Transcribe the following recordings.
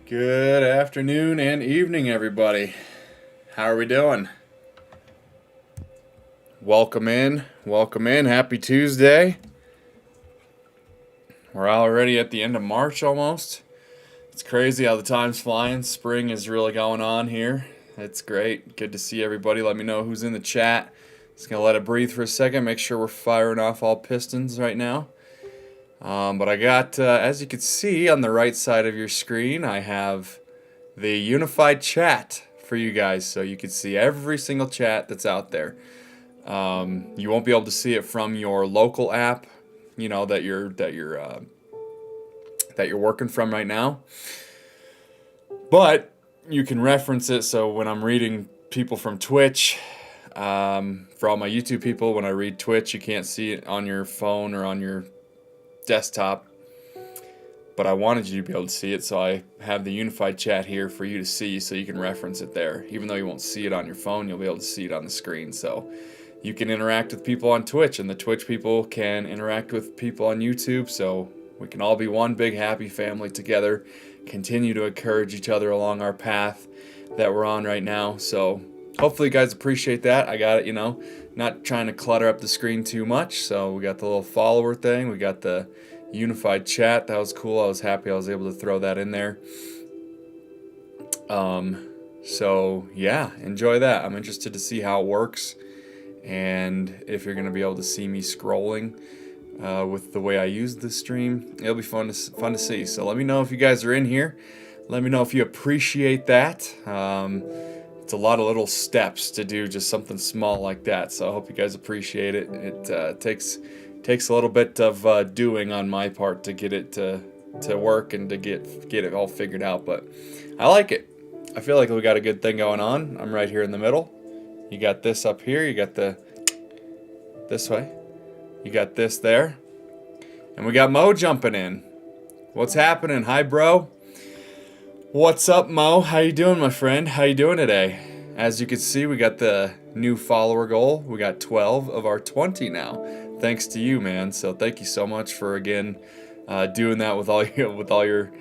Good afternoon and evening, everybody. How are we doing? Welcome in. Welcome in. Happy Tuesday. We're already at the end of March almost. It's crazy how the time's flying. Spring is really going on here. It's great. Good to see everybody. Let me know who's in the chat. Just going to let it breathe for a second. Make sure we're firing off all pistons right now. But I got, as you can see on the right side of your screen, I have the unified chat for you guys, so you can see every single chat that's out there. You won't be able to see it from your local app, you know, that you're working from right now. But you can reference it. So when I'm reading people from Twitch, for all my YouTube people, when I read Twitch, you can't see it on your phone or on your desktop. But I wanted you to be able to see it, so I have the unified chat here for you to see, so you can reference it there. Even though you won't see it on your phone, you'll be able to see it on the screen. So you can interact with people on Twitch, and the Twitch people can interact with people on YouTube, so we can all be one big happy family together, continue to encourage each other along our path that we're on right now. So hopefully you guys appreciate that. I got it, not trying to clutter up the screen too much. So we got the little follower thing. We got the unified chat. That was cool. I was happy I was able to throw that in there. So yeah, enjoy that. I'm interested to see how it works, and if you're gonna be able to see me scrolling with the way I use the stream. It'll be fun to see. So let me know if you guys are in here. Let me know if you appreciate that. It's a lot of little steps to do just something small like that. So I hope you guys appreciate it. It takes a little bit of doing on my part to get it to work and to get it all figured out. But I like it. I feel like we got a good thing going on. I'm right here in the middle. You got this up here. You got this way. You got this there. And we got Mo jumping in. What's happening? Hi, bro. What's up, Mo? How you doing, my friend? How you doing today? As you can see, we got the new follower goal. We got 12 of our 20 now. Thanks to you, man. So thank you so much for again doing that with all your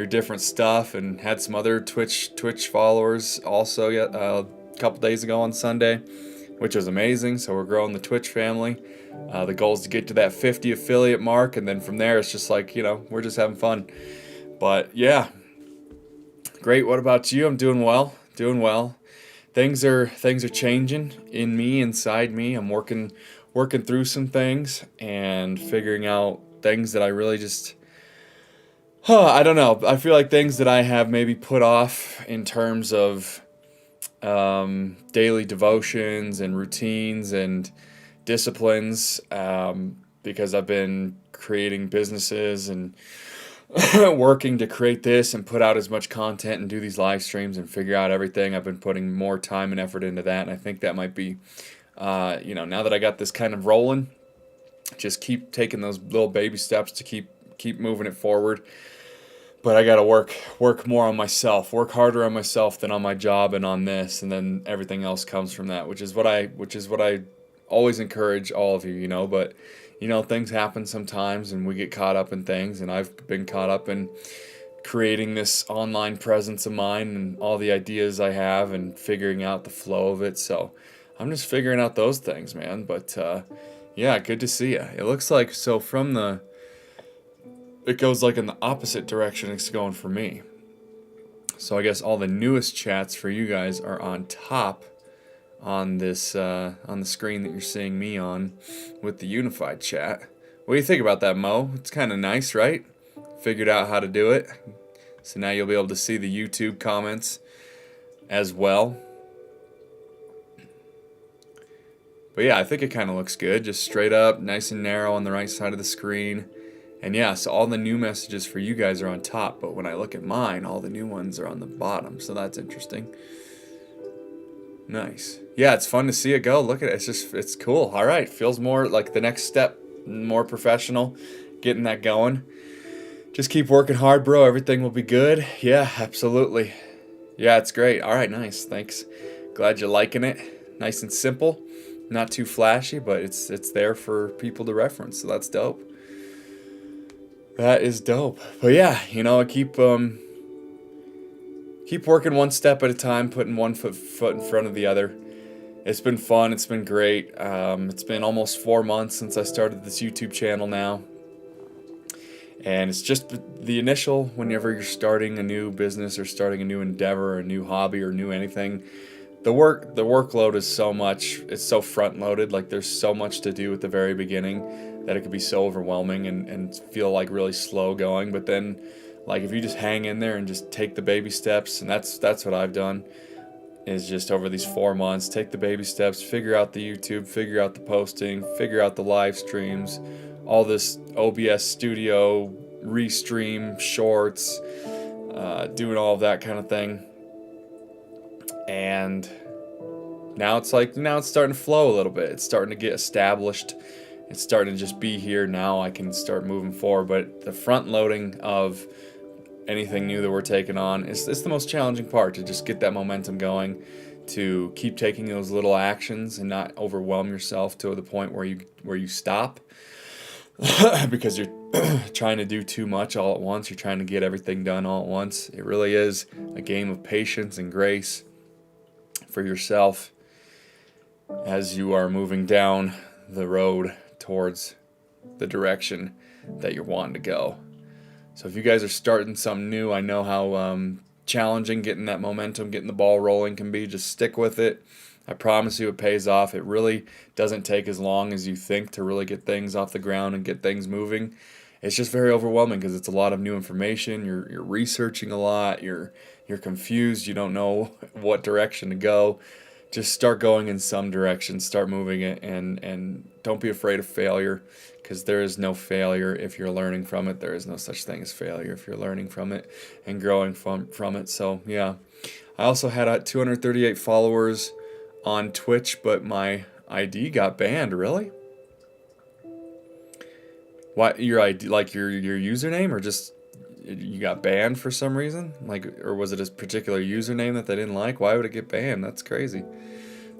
different stuff, and had some other Twitch followers also a couple days ago on Sunday, which was amazing. So we're growing the Twitch family. The goal is to get to that 50 affiliate mark, and then from there it's just like, we're just having fun. But yeah, great. What about you? I'm doing well. Things are changing inside me. I'm working through some things and figuring out things that I really just I don't know. I feel like things that I have maybe put off in terms of daily devotions and routines and disciplines, because I've been creating businesses and working to create this and put out as much content and do these live streams and figure out everything. I've been putting more time and effort into that, and I think that might be, now that I got this kind of rolling, just keep taking those little baby steps to keep moving it forward. But I gotta work more on myself, work harder on myself than on my job and on this, and then everything else comes from that, which is what I always encourage all of you, But things happen sometimes, and we get caught up in things, and I've been caught up in creating this online presence of mine and all the ideas I have and figuring out the flow of it. So I'm just figuring out those things, man. But yeah, good to see you. It looks like it goes like in the opposite direction it's going for me. So I guess all the newest chats for you guys are on top on this on the screen that you're seeing me on with the unified chat. What do you think about that, Mo? It's kind of nice, right? Figured out how to do it. So now you'll be able to see the YouTube comments as well. But yeah, I think it kind of looks good. Just straight up, nice and narrow on the right side of the screen. And yeah, so all the new messages for you guys are on top, but when I look at mine, all the new ones are on the bottom, so that's interesting. Nice. Yeah, it's fun to see it go. Look at it. It's cool. All right. Feels more like the next step, more professional, getting that going. Just keep working hard, bro. Everything will be good. Yeah, absolutely. Yeah, it's great. All right, nice. Thanks. Glad you're liking it. Nice and simple. Not too flashy, but it's there for people to reference, so that's dope. That is dope. But yeah, I keep keep working one step at a time, putting one foot in front of the other. It's been fun. It's been great. It's been almost 4 months since I started this YouTube channel now. And it's just the initial, whenever you're starting a new business or starting a new endeavor, or a new hobby, or new anything, the workload is so much. It's so front loaded. Like, there's so much to do at the very beginning that it could be so overwhelming and feel like really slow going. But then, like, if you just hang in there and just take the baby steps, and that's what I've done, is just over these 4 months, take the baby steps, figure out the YouTube, figure out the posting, figure out the live streams, all this OBS studio, restream, shorts, doing all of that kind of thing. And now it's starting to flow a little bit. It's starting to get established. It's starting to just be here. Now I can start moving forward. But the front loading of anything new that we're taking on is the most challenging part, to just get that momentum going, to keep taking those little actions and not overwhelm yourself to the point where you stop because you're trying to do too much all at once. You're trying to get everything done all at once. It really is a game of patience and grace for yourself as you are moving down the road towards the direction that you're wanting to go. So if you guys are starting something new, I know how challenging getting that momentum, getting the ball rolling can be. Just stick with it. I promise you it pays off. It really doesn't take as long as you think to really get things off the ground and get things moving. It's just very overwhelming because it's a lot of new information. You're researching a lot. You're confused. You don't know what direction to go. Just start going in some direction. Start moving it, and don't be afraid of failure, because there is no failure if you're learning from it. There is no such thing as failure if you're learning from it and growing from it. So yeah, I also had 238 followers on Twitch, but my ID got banned. Really? What, your ID, like your username, or just you got banned for some reason? Like, or was it a particular username that they didn't like? Why would it get banned? That's crazy.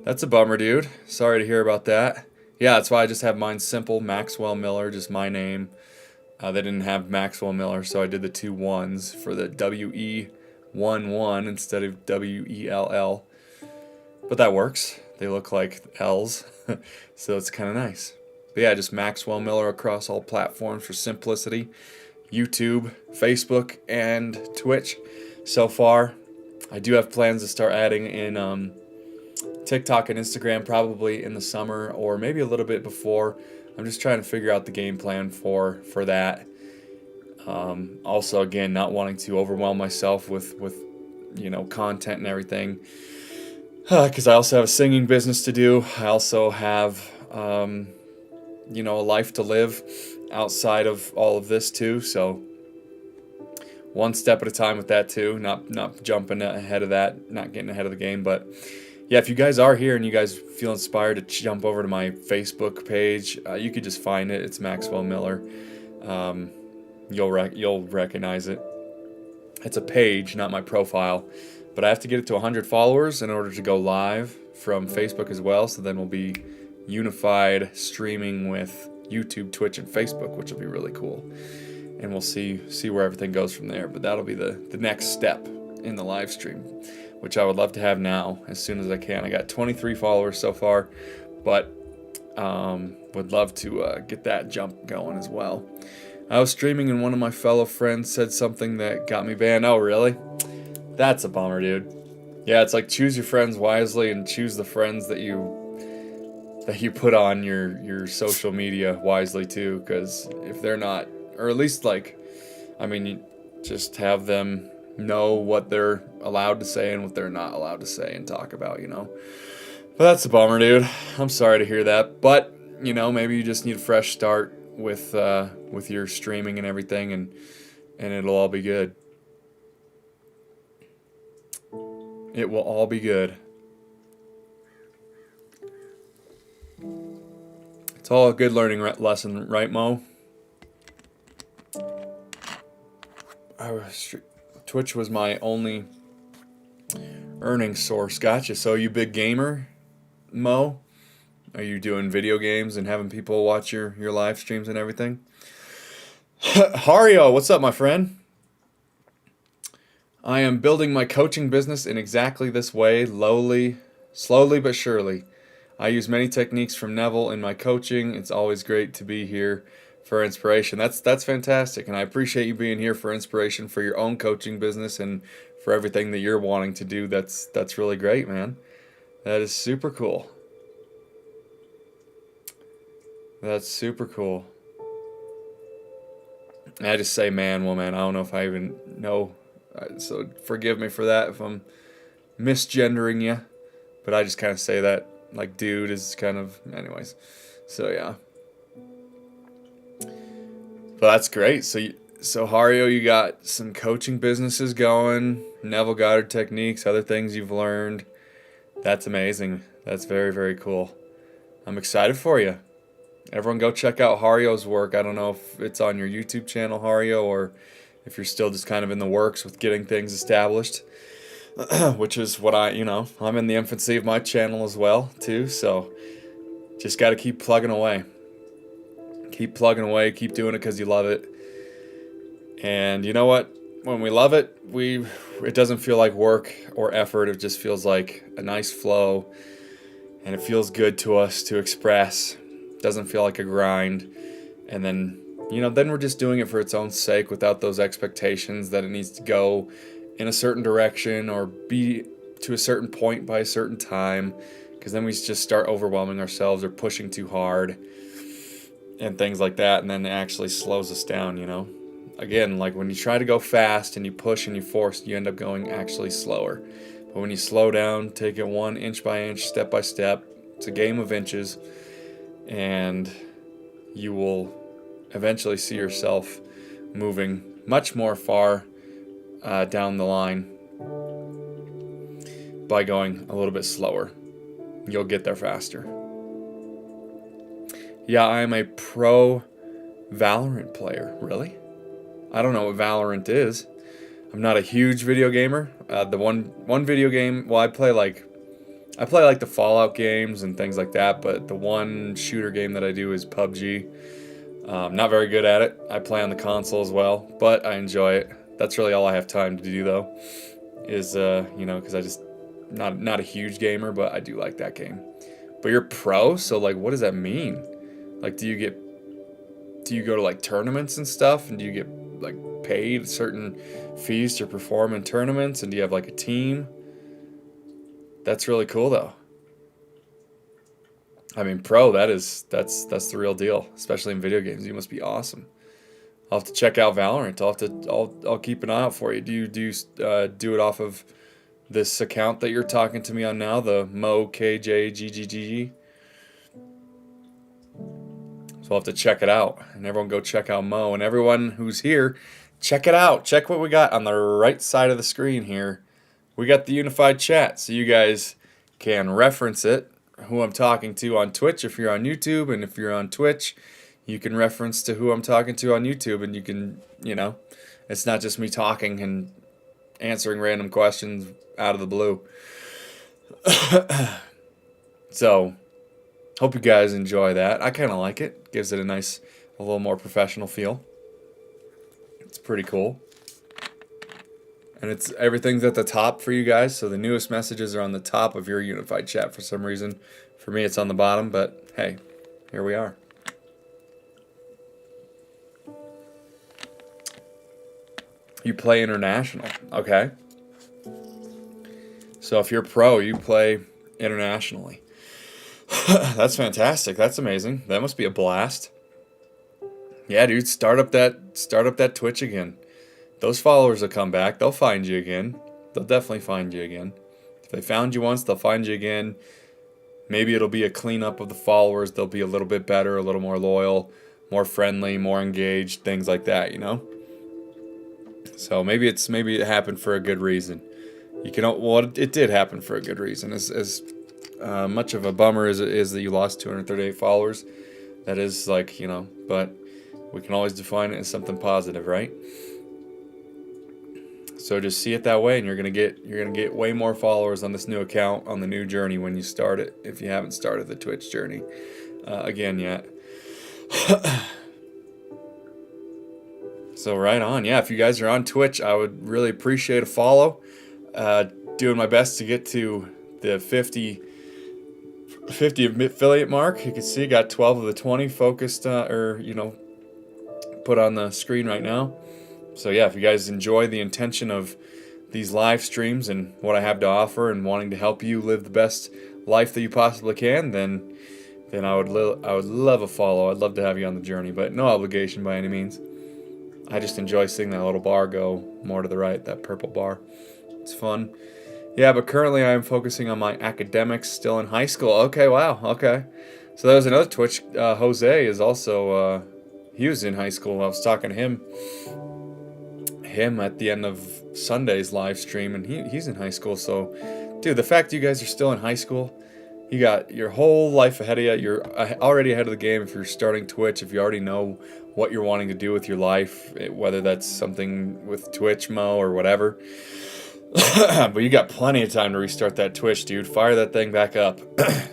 That's a bummer, dude. Sorry to hear about that. Yeah, that's why I just have mine simple, Maxwell Miller, just my name. They didn't have Maxwell Miller, so I did the 2 1s for the WE11 instead of WELL. But that works. They look like L's, so it's kind of nice. But yeah, just Maxwell Miller across all platforms for simplicity. YouTube, Facebook, and Twitch so far. I do have plans to start adding in TikTok and Instagram probably in the summer, or maybe a little bit before. I'm just trying to figure out the game plan for that. Also, again, not wanting to overwhelm myself with content and everything, because I also have a singing business to do. I also have a life to live outside of all of this too. So one step at a time with that too. Not jumping ahead of that, not getting ahead of the game. But yeah, if you guys are here and you guys feel inspired to jump over to my Facebook page, you could just find it. It's Maxwell Miller. You'll recognize it. It's a page, not my profile. But I have to get it to 100 followers in order to go live from Facebook as well. So then we'll be unified streaming with YouTube, Twitch, and Facebook, which will be really cool. And we'll see where everything goes from there. But that'll be the next step in the live stream, which I would love to have now as soon as I can. I got 23 followers so far, but would love to get that jump going as well. I was streaming and one of my fellow friends said something that got me banned. Oh, really? That's a bummer, dude. Yeah, it's like choose your friends wisely and choose the friends that you put on your social media wisely too, because if they're not, or at least you just have them know what they're allowed to say and what they're not allowed to say and talk about, But that's a bummer, dude. I'm sorry to hear that, but maybe you just need a fresh start with your streaming and everything, and it'll all be good. It will all be good. It's all a good learning lesson, right, Mo? Twitch was my only earning source. Gotcha. So you big gamer, Mo? Are you doing video games and having people watch your live streams and everything? Hario, what's up, my friend? I am building my coaching business in exactly this way, slowly but surely. I use many techniques from Neville in my coaching. It's always great to be here for inspiration. That's fantastic, and I appreciate you being here for inspiration for your own coaching business and for everything that you're wanting to do. That's really great, man. That is super cool. That's super cool. I just say man, woman. I don't know if I even know. So forgive me for that if I'm misgendering you. But I just kind of say that. Like dude is kind of... Anyways. So yeah. But that's great. So Hario, you got some coaching businesses going. Neville Goddard techniques. Other things you've learned. That's amazing. That's very, very cool. I'm excited for you. Everyone go check out Hario's work. I don't know if it's on your YouTube channel, Hario, or if you're still just kind of in the works with getting things established, which is what I'm in the infancy of my channel as well, too, so just got to keep plugging away. Keep plugging away, keep doing it because you love it. And you know what? When we love it, it doesn't feel like work or effort. It just feels like a nice flow, and it feels good to us to express. Doesn't feel like a grind, and then we're just doing it for its own sake without those expectations that it needs to go in a certain direction or be to a certain point by a certain time, because then we just start overwhelming ourselves or pushing too hard and things like that, and then it actually slows us down. Again, like when you try to go fast and you push and you force, you end up going actually slower. But when you slow down, take it 1 inch by inch, step by step, it's a game of inches, and you will eventually see yourself moving much more far down the line by going a little bit slower. You'll get there faster. Yeah, I am a pro Valorant player. Really? I don't know what Valorant is. I'm not a huge video gamer. The one video game, well, I play like the Fallout games and things like that, but the one shooter game that I do is PUBG. Not very good at it. I play on the console as well, but I enjoy it. That's really all I have time to do though, is because I just not a huge gamer, but I do like that game. But you're pro, so like what does that mean? Like do you go to like tournaments and stuff, and do you get like paid certain fees to perform in tournaments, and do you have like a team? That's really cool though. I mean, pro, that's the real deal, especially in video games. You must be awesome. I'll have to check out Valorant. I'll keep an eye out for you. Do you do it off of this account that you're talking to me on now, the MoKJGGG? So I'll have to check it out. And everyone go check out Mo. And everyone who's here, check it out. Check what we got on the right side of the screen here. We got the unified chat, so you guys can reference it, who I'm talking to on Twitch if you're on YouTube, and if you're on Twitch, you can reference to who I'm talking to on YouTube, and you can, it's not just me talking and answering random questions out of the blue. So, hope you guys enjoy that. I kind of like it. Gives it a little more professional feel. It's pretty cool. And everything's at the top for you guys, so the newest messages are on the top of your unified chat for some reason. For me, it's on the bottom, but hey, here we are. You play international, okay? So if you're pro, you play internationally. That's fantastic. That's amazing. That must be a blast. Yeah, dude, start up that Twitch again. Those followers will come back. They'll find you again. They'll definitely find you again. If they found you once, they'll find you again. Maybe it'll be a cleanup of the followers. They'll be a little bit better, a little more loyal, more friendly, more engaged, things like that, So maybe it happened for a good reason. It did happen for a good reason. As much of a bummer as it is that you lost 238 followers, that is but we can always define it as something positive, right? So just see it that way, and you're gonna get way more followers on this new account, on the new journey when you start it, if you haven't started the Twitch journey again yet. So right on. Yeah, if you guys are on Twitch, I would really appreciate a follow. Doing my best to get to the 50 affiliate mark. You can see got 12 of the 20 focused put on the screen right now. So yeah, if you guys enjoy the intention of these live streams and what I have to offer and wanting to help you live the best life that you possibly can, then I would love a follow. I'd love to have you on the journey, but no obligation by any means. I just enjoy seeing that little bar go more to the right, that purple bar. It's fun. Yeah, but currently I'm focusing on my academics, still in high school. Okay, wow, okay. So there was another Twitch. Jose is also, he was in high school. I was talking to him at the end of Sunday's live stream, and he's in high school. So, dude, the fact you guys are still in high school, you got your whole life ahead of you. You're already ahead of the game if you're starting Twitch, if you already know what you're wanting to do with your life, whether that's something with Twitch, Mo, or whatever. But you got plenty of time to restart that Twitch, dude. Fire that thing back up.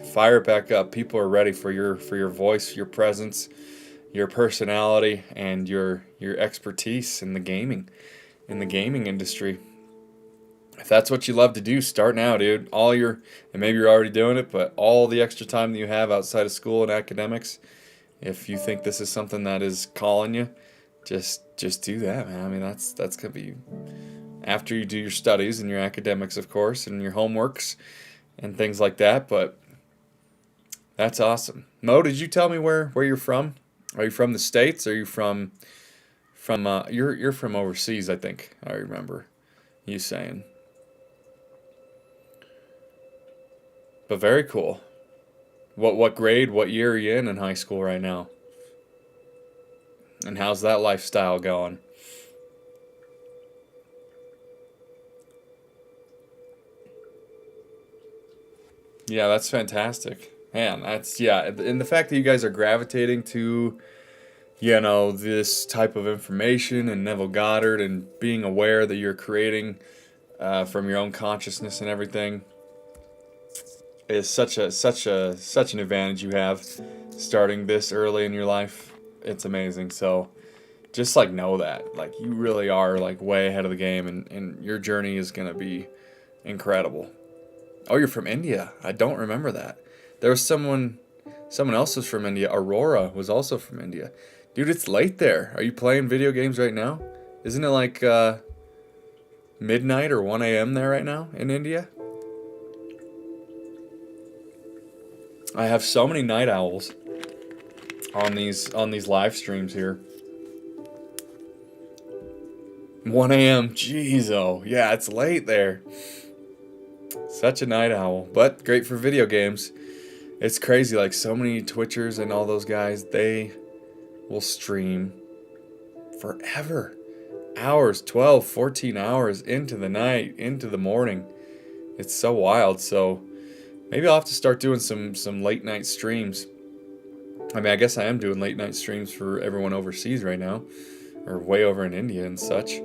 Fire it back up. People are ready for your voice, your presence, your personality, and your expertise in the gaming industry. If that's what you love to do, start now, dude. And maybe you're already doing it, but all the extra time that you have outside of school and academics, if you think this is something that is calling you, just do that, man. I mean, that's gonna be after you do your studies and your academics, of course, and your homeworks and things like that. But that's awesome. Mo, did you tell me where you're from? Are you from the States? Are you from you're from overseas? I think I remember you saying. But very cool. What grade, what year are you in high school right now? And how's that lifestyle going? Yeah, that's fantastic. Man, and the fact that you guys are gravitating to, this type of information and Neville Goddard and being aware that you're creating from your own consciousness and everything is such an advantage you have starting this early in your life. It's amazing. So just know that you really are way ahead of the game, and your journey is going to be incredible. Oh, you're from India. I don't remember that. There was someone else was from India. Aurora was also from India. Dude, it's late there. Are you playing video games right now? Isn't it midnight or 1 a.m. there right now in India? I have so many night owls on these live streams here. 1 a.m. Jeez, oh. Yeah, it's late there. Such a night owl, but great for video games. It's crazy, so many Twitchers and all those guys, they will stream forever. Hours, 12, 14 hours into the night, into the morning. It's so wild. So maybe I'll have to start doing some late night streams. I mean, I guess I am doing late night streams for everyone overseas right now, or way over in India and such.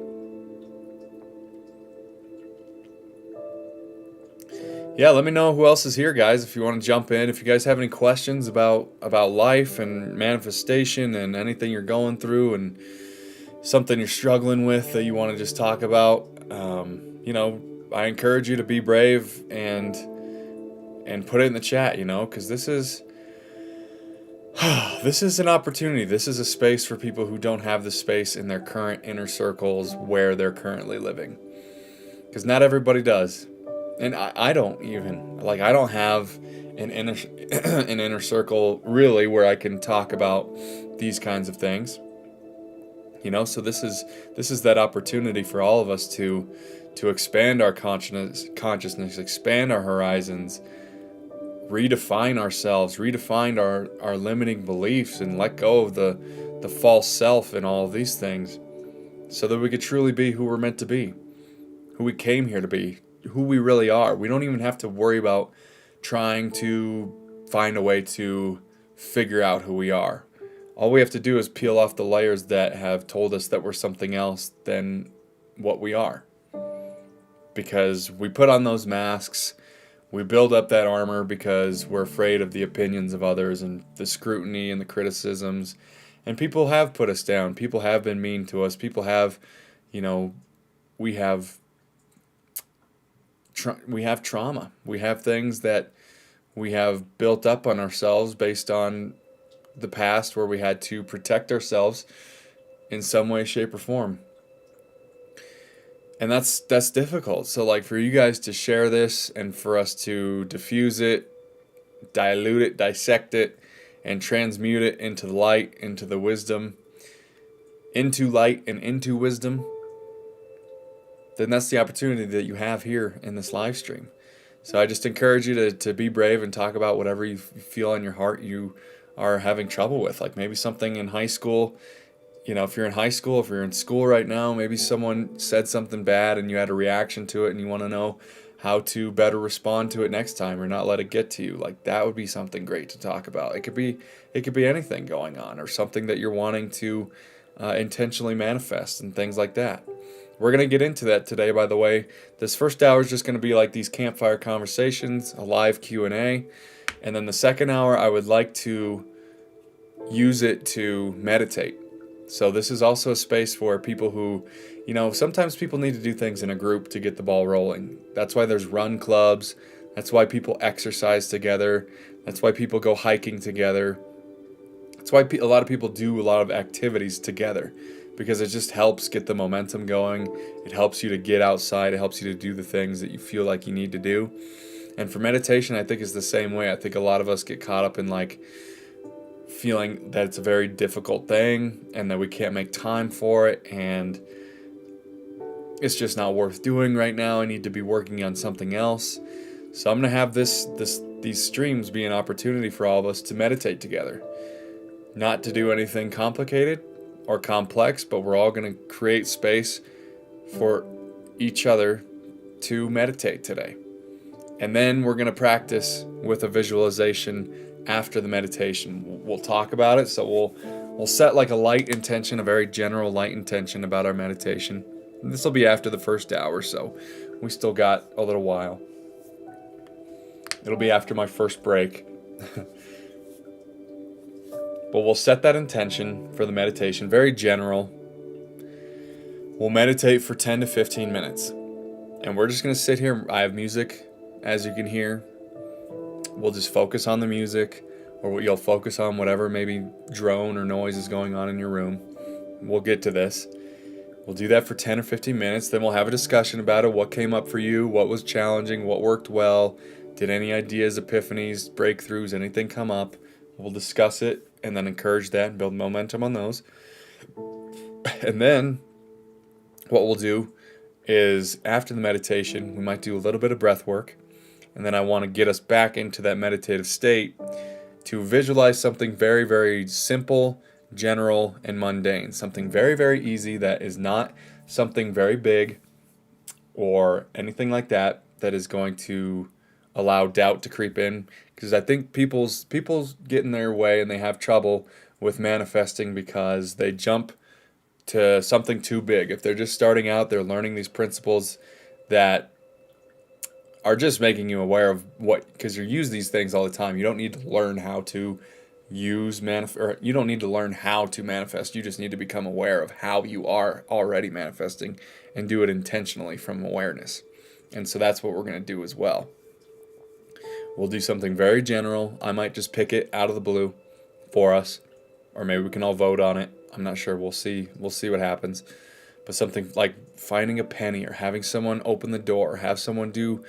Yeah, let me know who else is here, guys, if you want to jump in. If you guys have any questions about life and manifestation and anything you're going through and something you're struggling with that you want to just talk about, I encourage you to be brave and put it in the chat, because this is an opportunity. This is a space for people who don't have the space in their current inner circles where they're currently living, because not everybody does. And I don't even, I don't have an inner circle really where I can talk about these kinds of things. So this is that opportunity for all of us to expand our consciousness, expand our horizons, redefine ourselves, redefine our limiting beliefs, and let go of the false self and all of these things, so that we could truly be who we're meant to be, who we came here to be, who we really are. We don't even have to worry about trying to find a way to figure out who we are. All we have to do is peel off the layers that have told us that we're something else than what we are. Because we put on those masks, we build up that armor because we're afraid of the opinions of others and the scrutiny and the criticisms And people have put us down. People have been mean to us. People have, you know, we have we have trauma. We have things that we have built up on ourselves based on the past where we had to protect ourselves in some way, shape, or form. And that's difficult. So like for you guys to share this and for us to diffuse it, dilute it, dissect it, and transmute it into the light, into the wisdom, into light and into wisdom, then that's the opportunity that you have here in this live stream. So I just encourage you to be brave and talk about whatever you feel in your heart you are having trouble with. Like maybe something in high school, you know, if you're in high school, if you're in school right now, maybe someone said something bad and you had a reaction to it and you want to know how to better respond to it next time or not let it get to you. Like that would be something great to talk about. It could be anything going on or something that you're wanting to intentionally manifest and things like that. We're going to get into that today, by the way. This first hour is just going to be like these campfire conversations, a live Q&A. And then the second hour, I would like to use it to meditate. So this is also a space for people who, you know, sometimes people need to do things in a group to get the ball rolling. That's why there's run clubs. That's why people exercise together. That's why people go hiking together. That's why a lot of people do a lot of activities together, because it just helps get the momentum going. It helps you to get outside. It helps you to do the things that you feel like you need to do. And for meditation, I think it's the same way. I think a lot of us get caught up in like feeling that it's a very difficult thing and that we can't make time for it and it's just not worth doing right now. I need to be working on something else. So I'm going to have these streams be an opportunity for all of us to meditate together. Not to do anything complicated or complex, but we're all going to create space for each other to meditate today. And then we're going to practice with a visualization after the meditation. We'll talk about it. So we'll set like a light intention, a very general light intention about our meditation. This will be after the first hour, so we still got a little while. It'll be after my first break. But we'll set that intention for the meditation, very general. We'll meditate for 10 to 15 minutes. And we're just going to sit here. I have music, as you can hear. We'll just focus on the music, or you'll focus on whatever maybe drone or noise is going on in your room. We'll get to this. We'll do that for 10 or 15 minutes. Then we'll have a discussion about it. What came up for you? What was challenging? What worked well? Did any ideas, epiphanies, breakthroughs, anything come up? We'll discuss it and then encourage that and build momentum on those. And then what we'll do is after the meditation, we might do a little bit of breath work. And then I want to get us back into that meditative state to visualize something very, very simple, general, and mundane. Something very, very easy that is not something very big or anything like that that is going to allow doubt to creep in. Because I think people's get in their way and they have trouble with manifesting because they jump to something too big. If they're just starting out, they're learning these principles that are just making you aware of what, because you use these things all the time. You don't need to learn how to you don't need to learn how to manifest. You just need to become aware of how you are already manifesting and do it intentionally from awareness. And so that's what we're going to do as well. We'll do something very general. I might just pick it out of the blue for us, or maybe we can all vote on it. I'm not sure. We'll see what happens. But something like finding a penny or having someone open the door, or have someone do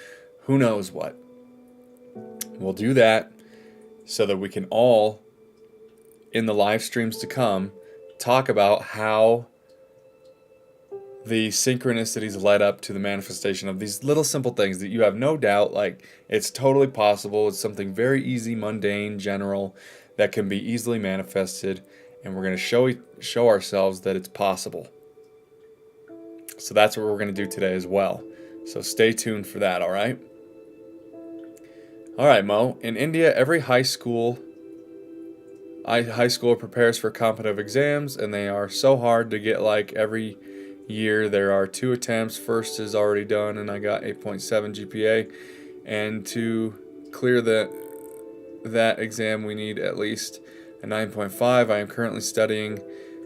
who knows what. We'll do that so that we can all, in the live streams to come, talk about how the synchronicities led up to the manifestation of these little simple things that you have no doubt, like it's totally possible. It's something very easy, mundane, general, that can be easily manifested, and we're going to show ourselves that it's possible. So that's what we're going to do today as well. So stay tuned for that, all right? All right, Mo. In India, every high schooler prepares for competitive exams, and they are so hard to get. Like every year, there are 2 attempts. First is already done, and I got 8.7 GPA. And to clear that exam, we need at least a 9.5. I am currently studying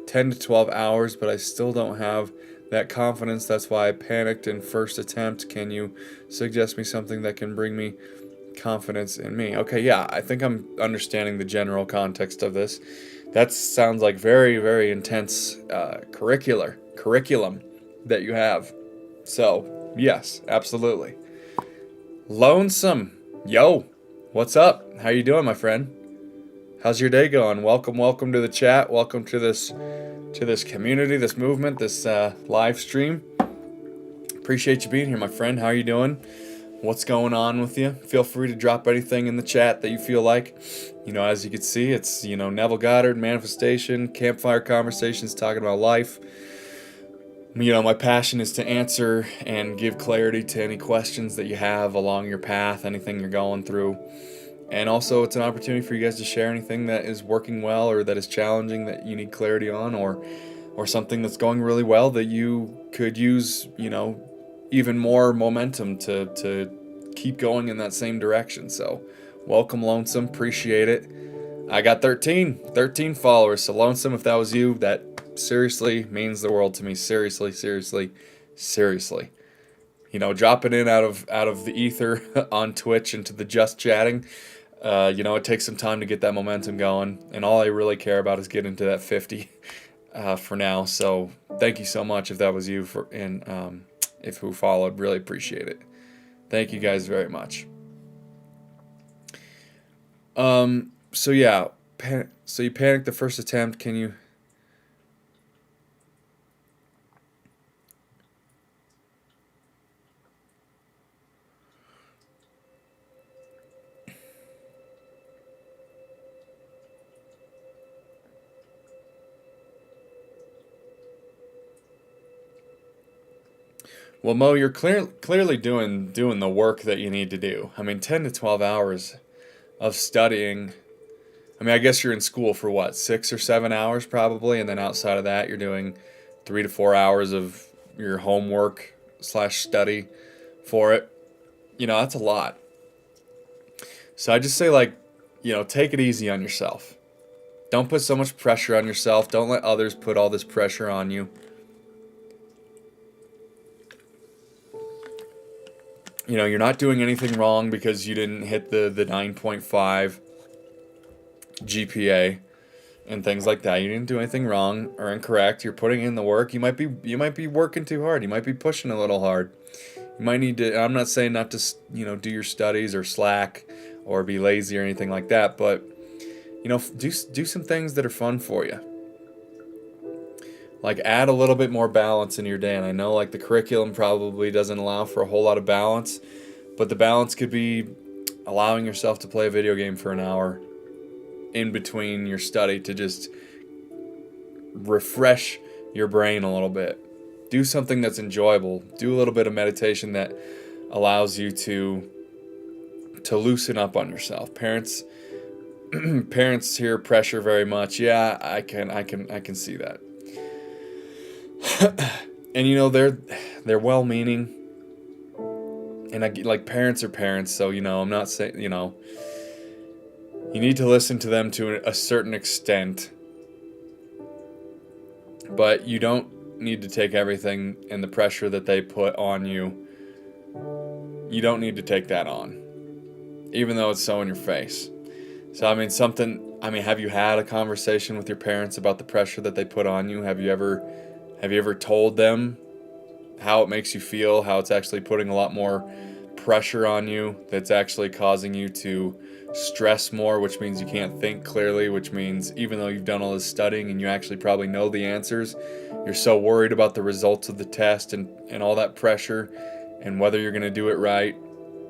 10 to 12 hours, but I still don't have that confidence. That's why I panicked in first attempt. Can you suggest me something that can bring me confidence in me? Okay, yeah, I think I'm understanding the general context of this. That sounds like very, very intense curriculum that you have. So, yes, absolutely. Lonesome. Yo, what's up? How you doing, my friend? How's your day going? Welcome to the chat. Welcome to this community, this movement, this live stream. Appreciate you being here, my friend. How are you doing? What's going on with you? Feel free to drop anything in the chat that you feel like. As you can see, it's, Neville Goddard, manifestation, campfire conversations, talking about life. My passion is to answer and give clarity to any questions that you have along your path, anything you're going through. And also, it's an opportunity for you guys to share anything that is working well or that is challenging that you need clarity on, or something that's going really well that you could use, even more momentum to keep going in that same direction. So, welcome, Lonesome. Appreciate it. I got 13 followers. So, Lonesome, if that was you, that seriously means the world to me. Seriously. Dropping in out of the ether on Twitch into the just chatting. It takes some time to get that momentum going, and all I really care about is getting to that 50 for now. So thank you so much if that was you if who followed. Really appreciate it. Thank you guys very much. So yeah, so you panicked the first attempt. Can you? Well, Mo, you're clearly doing the work that you need to do. I mean, 10 to 12 hours of studying. I mean, I guess you're in school for what, 6 or 7 hours probably, and then outside of that, you're doing 3 to 4 hours of your homework / study for it. That's a lot. So I just say, take it easy on yourself. Don't put so much pressure on yourself. Don't let others put all this pressure on you. You're not doing anything wrong because you didn't hit the 9.5 GPA and things like that. You didn't do anything wrong or incorrect. You're putting in the work. You might be working too hard. You might be pushing a little hard. You might need to. I'm not saying not to do your studies or slack or be lazy or anything like that, but do some things that are fun for you. Like, add a little bit more balance in your day. And I know, the curriculum probably doesn't allow for a whole lot of balance, but the balance could be allowing yourself to play a video game for an hour in between your study to just refresh your brain a little bit. Do something that's enjoyable. Do a little bit of meditation that allows you to loosen up on yourself. Parents hear pressure very much. Yeah, I can see that. And they're well-meaning, and parents are parents, so I'm not saying you need to listen to them to a certain extent, but you don't need to take everything and the pressure that they put on you. You don't need to take that on, even though it's so in your face. So have you had a conversation with your parents about the pressure that they put on you? Have you ever told them how it makes you feel, how it's actually putting a lot more pressure on you, that's actually causing you to stress more, which means you can't think clearly, which means even though you've done all this studying and you actually probably know the answers, you're so worried about the results of the test and all that pressure and whether you're going to do it right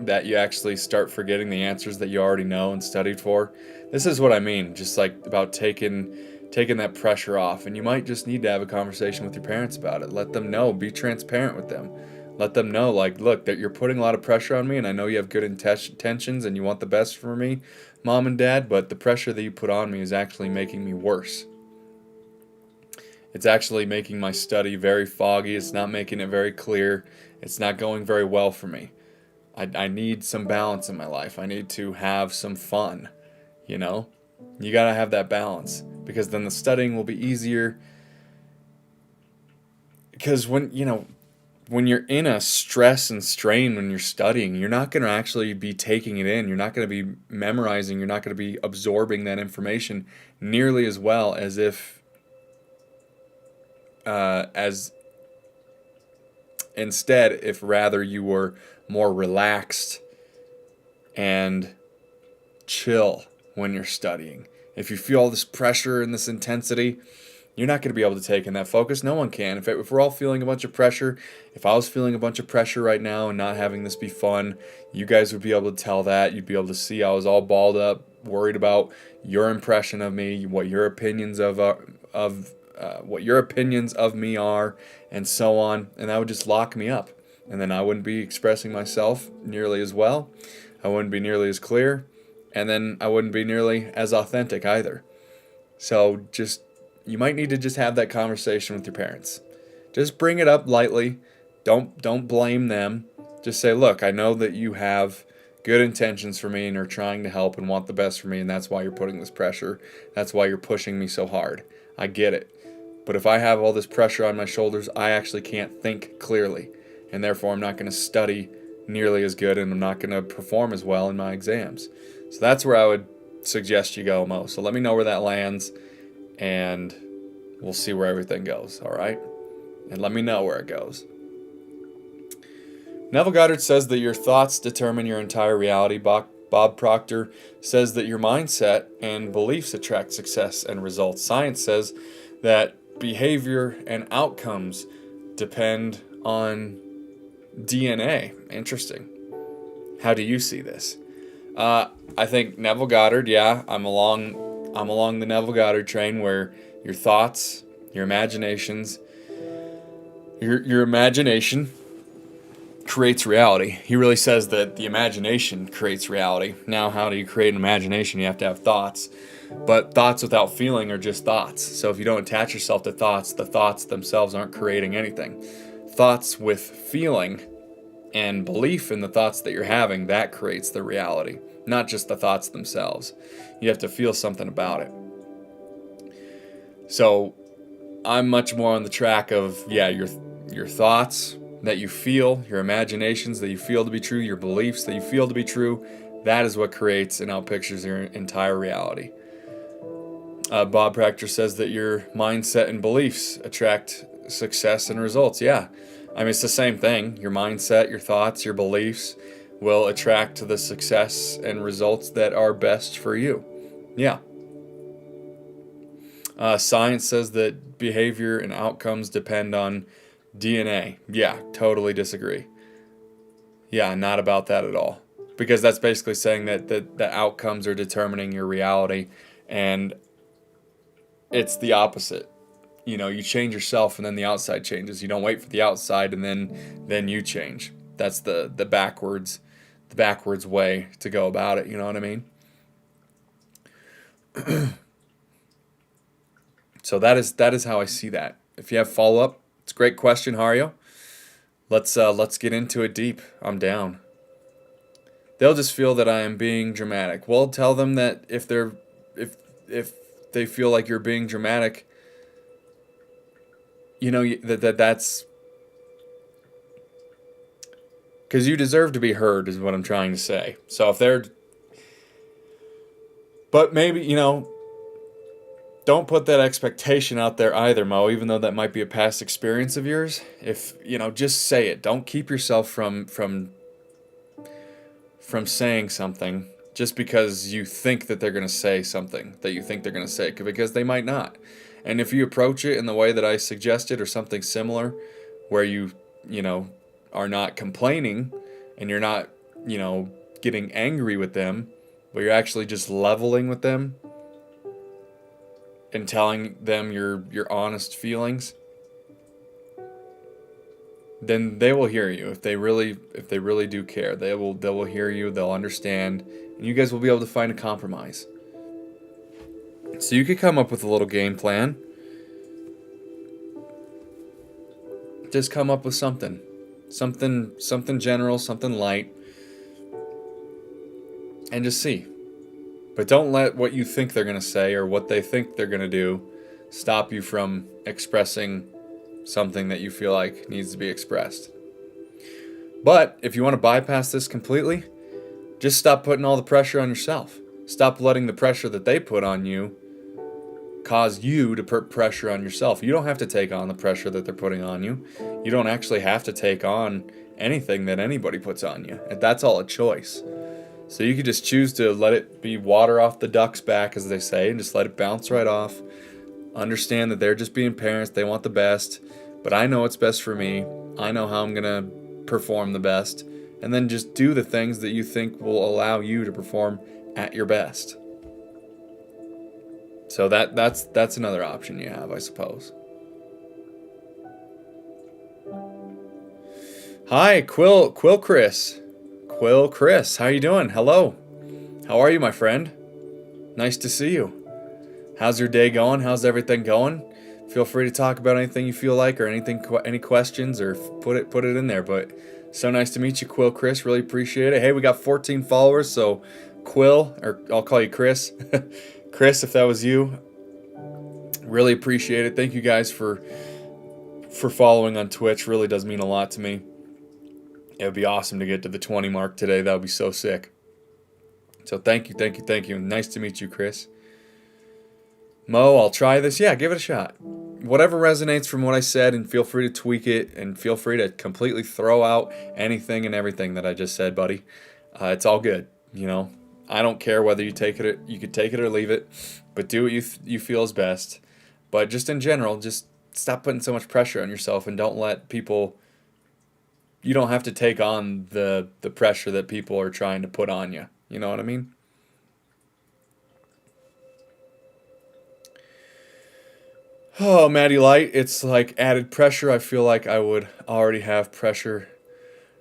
that you actually start forgetting the answers that you already know and studied for. This is what I mean, just about taking that pressure off. And you might just need to have a conversation with your parents about it. Let them know. Be transparent with them. Let them know, look, that you're putting a lot of pressure on me, and I know you have good intentions and you want the best for me, Mom and Dad, but the pressure that you put on me is actually making me worse. It's actually making my study very foggy. It's not making it very clear. It's not going very well for me. I need some balance in my life. I need to have some fun, You got to have that balance, because then the studying will be easier. Because when you're in a stress and strain when you're studying, you're not going to actually be taking it in. You're not going to be memorizing. You're not going to be absorbing that information nearly as well as if, as instead, if rather you were more relaxed and chill when you're studying. If you feel all this pressure and this intensity, you're not going to be able to take in that focus. No one can. If we're all feeling a bunch of pressure, if I was feeling a bunch of pressure right now and not having this be fun, you guys would be able to tell that. You'd be able to see I was all balled up, worried about your impression of me, what your opinions of me are, and so on. And that would just lock me up. And then I wouldn't be expressing myself nearly as well. I wouldn't be nearly as clear. And then I wouldn't be nearly as authentic either. So you might need to just have that conversation with your parents. Just bring it up lightly. Don't blame them. Just say, look, I know that you have good intentions for me and are trying to help and want the best for me, and that's why you're putting this pressure. That's why you're pushing me so hard. I get it. But if I have all this pressure on my shoulders, I actually can't think clearly. And therefore, I'm not going to study nearly as good, and I'm not going to perform as well in my exams. So that's where I would suggest you go, Mo. So let me know where that lands, and we'll see where everything goes, all right? And let me know where it goes. Neville Goddard says that your thoughts determine your entire reality. Bob Proctor says that your mindset and beliefs attract success and results. Science says that behavior and outcomes depend on DNA. Interesting. How do you see this? I think Neville Goddard, yeah, I'm along the Neville Goddard train, where your thoughts, your imaginations, your imagination creates reality. He really says that the imagination creates reality. Now, how do you create an imagination? You have to have thoughts. But thoughts without feeling are just thoughts. So if you don't attach yourself to thoughts, the thoughts themselves aren't creating anything. Thoughts with feeling and belief in the thoughts that you're having, that creates the reality, not just the thoughts themselves. You have to feel something about it. So I'm much more on the track of, your thoughts that you feel, your imaginations that you feel to be true, your beliefs that you feel to be true, that is what creates and outpictures your entire reality. Bob Proctor says that your mindset and beliefs attract success and results. Yeah, I mean, it's the same thing. Your mindset, your thoughts, your beliefs will attract the success and results that are best for you. Yeah. Science says that behavior and outcomes depend on DNA. Yeah, totally disagree. Yeah, not about that at all. Because that's basically saying that the outcomes are determining your reality, and it's the opposite. You change yourself and then the outside changes. You don't wait for the outside and then you change. That's the backwards way to go about it, you know what I mean? So that is how I see that. If you have follow-up, it's a great question, Hario. Let's get into it deep. I'm down. They'll just feel that I am being dramatic. Well, tell them that if they feel like you're being dramatic, that's because you deserve to be heard, is what I'm trying to say. So if they're, but maybe, don't put that expectation out there either, Mo, even though that might be a past experience of yours. If, just say it. Don't keep yourself from saying something just because you think that they're going to say something that you think they're going to say, because they might not. And if you approach it in the way that I suggested or something similar, where you are not complaining and you're not, getting angry with them, but you're actually just leveling with them and telling them your honest feelings, then they will hear you. If they really do care, they will hear you, they'll understand, and you guys will be able to find a compromise. So you could come up with a little game plan. Just come up with something general, something light, and just see. But don't let what you think they're going to say or what they think they're going to do stop you from expressing something that you feel like needs to be expressed. But if you want to bypass this completely, just stop putting all the pressure on yourself. Stop letting the pressure that they put on you cause you to put pressure on yourself. You don't have to take on the pressure that they're putting on you. You don't actually have to take on anything that anybody puts on you. That's all a choice. So you could just choose to let it be water off the duck's back, as they say, and just let it bounce right off. Understand that they're just being parents. They want the best. But I know what's best for me. I know how I'm going to perform the best. And then just do the things that you think will allow you to perform at your best. So that's another option you have, I suppose. Hi, Quill Chris. Quill Chris, how you doing? Hello. How are you, my friend? Nice to see you. How's your day going? How's everything going? Feel free to talk about anything you feel like, or any questions, or put it in there. But so nice to meet you, Quill Chris. Really appreciate it. Hey, we got 14 followers, so Quill, or I'll call you Chris. Chris, if that was you, really appreciate it. Thank you guys for following on Twitch. Really does mean a lot to me. It would be awesome to get to the 20 mark today. That would be so sick. So thank you. Nice to meet you, Chris. Mo, I'll try this. Yeah, give it a shot. Whatever resonates from what I said, and feel free to tweak it, and feel free to completely throw out anything and everything that I just said, buddy. It's all good, you know. I don't care whether you take it. You could take it or leave it, but do what you feel is best. But just in general, just stop putting so much pressure on yourself, and don't let people. You don't have to take on the pressure that people are trying to put on you. You know what I mean? Oh, Maddie Light, it's like added pressure. I feel like I would already have pressure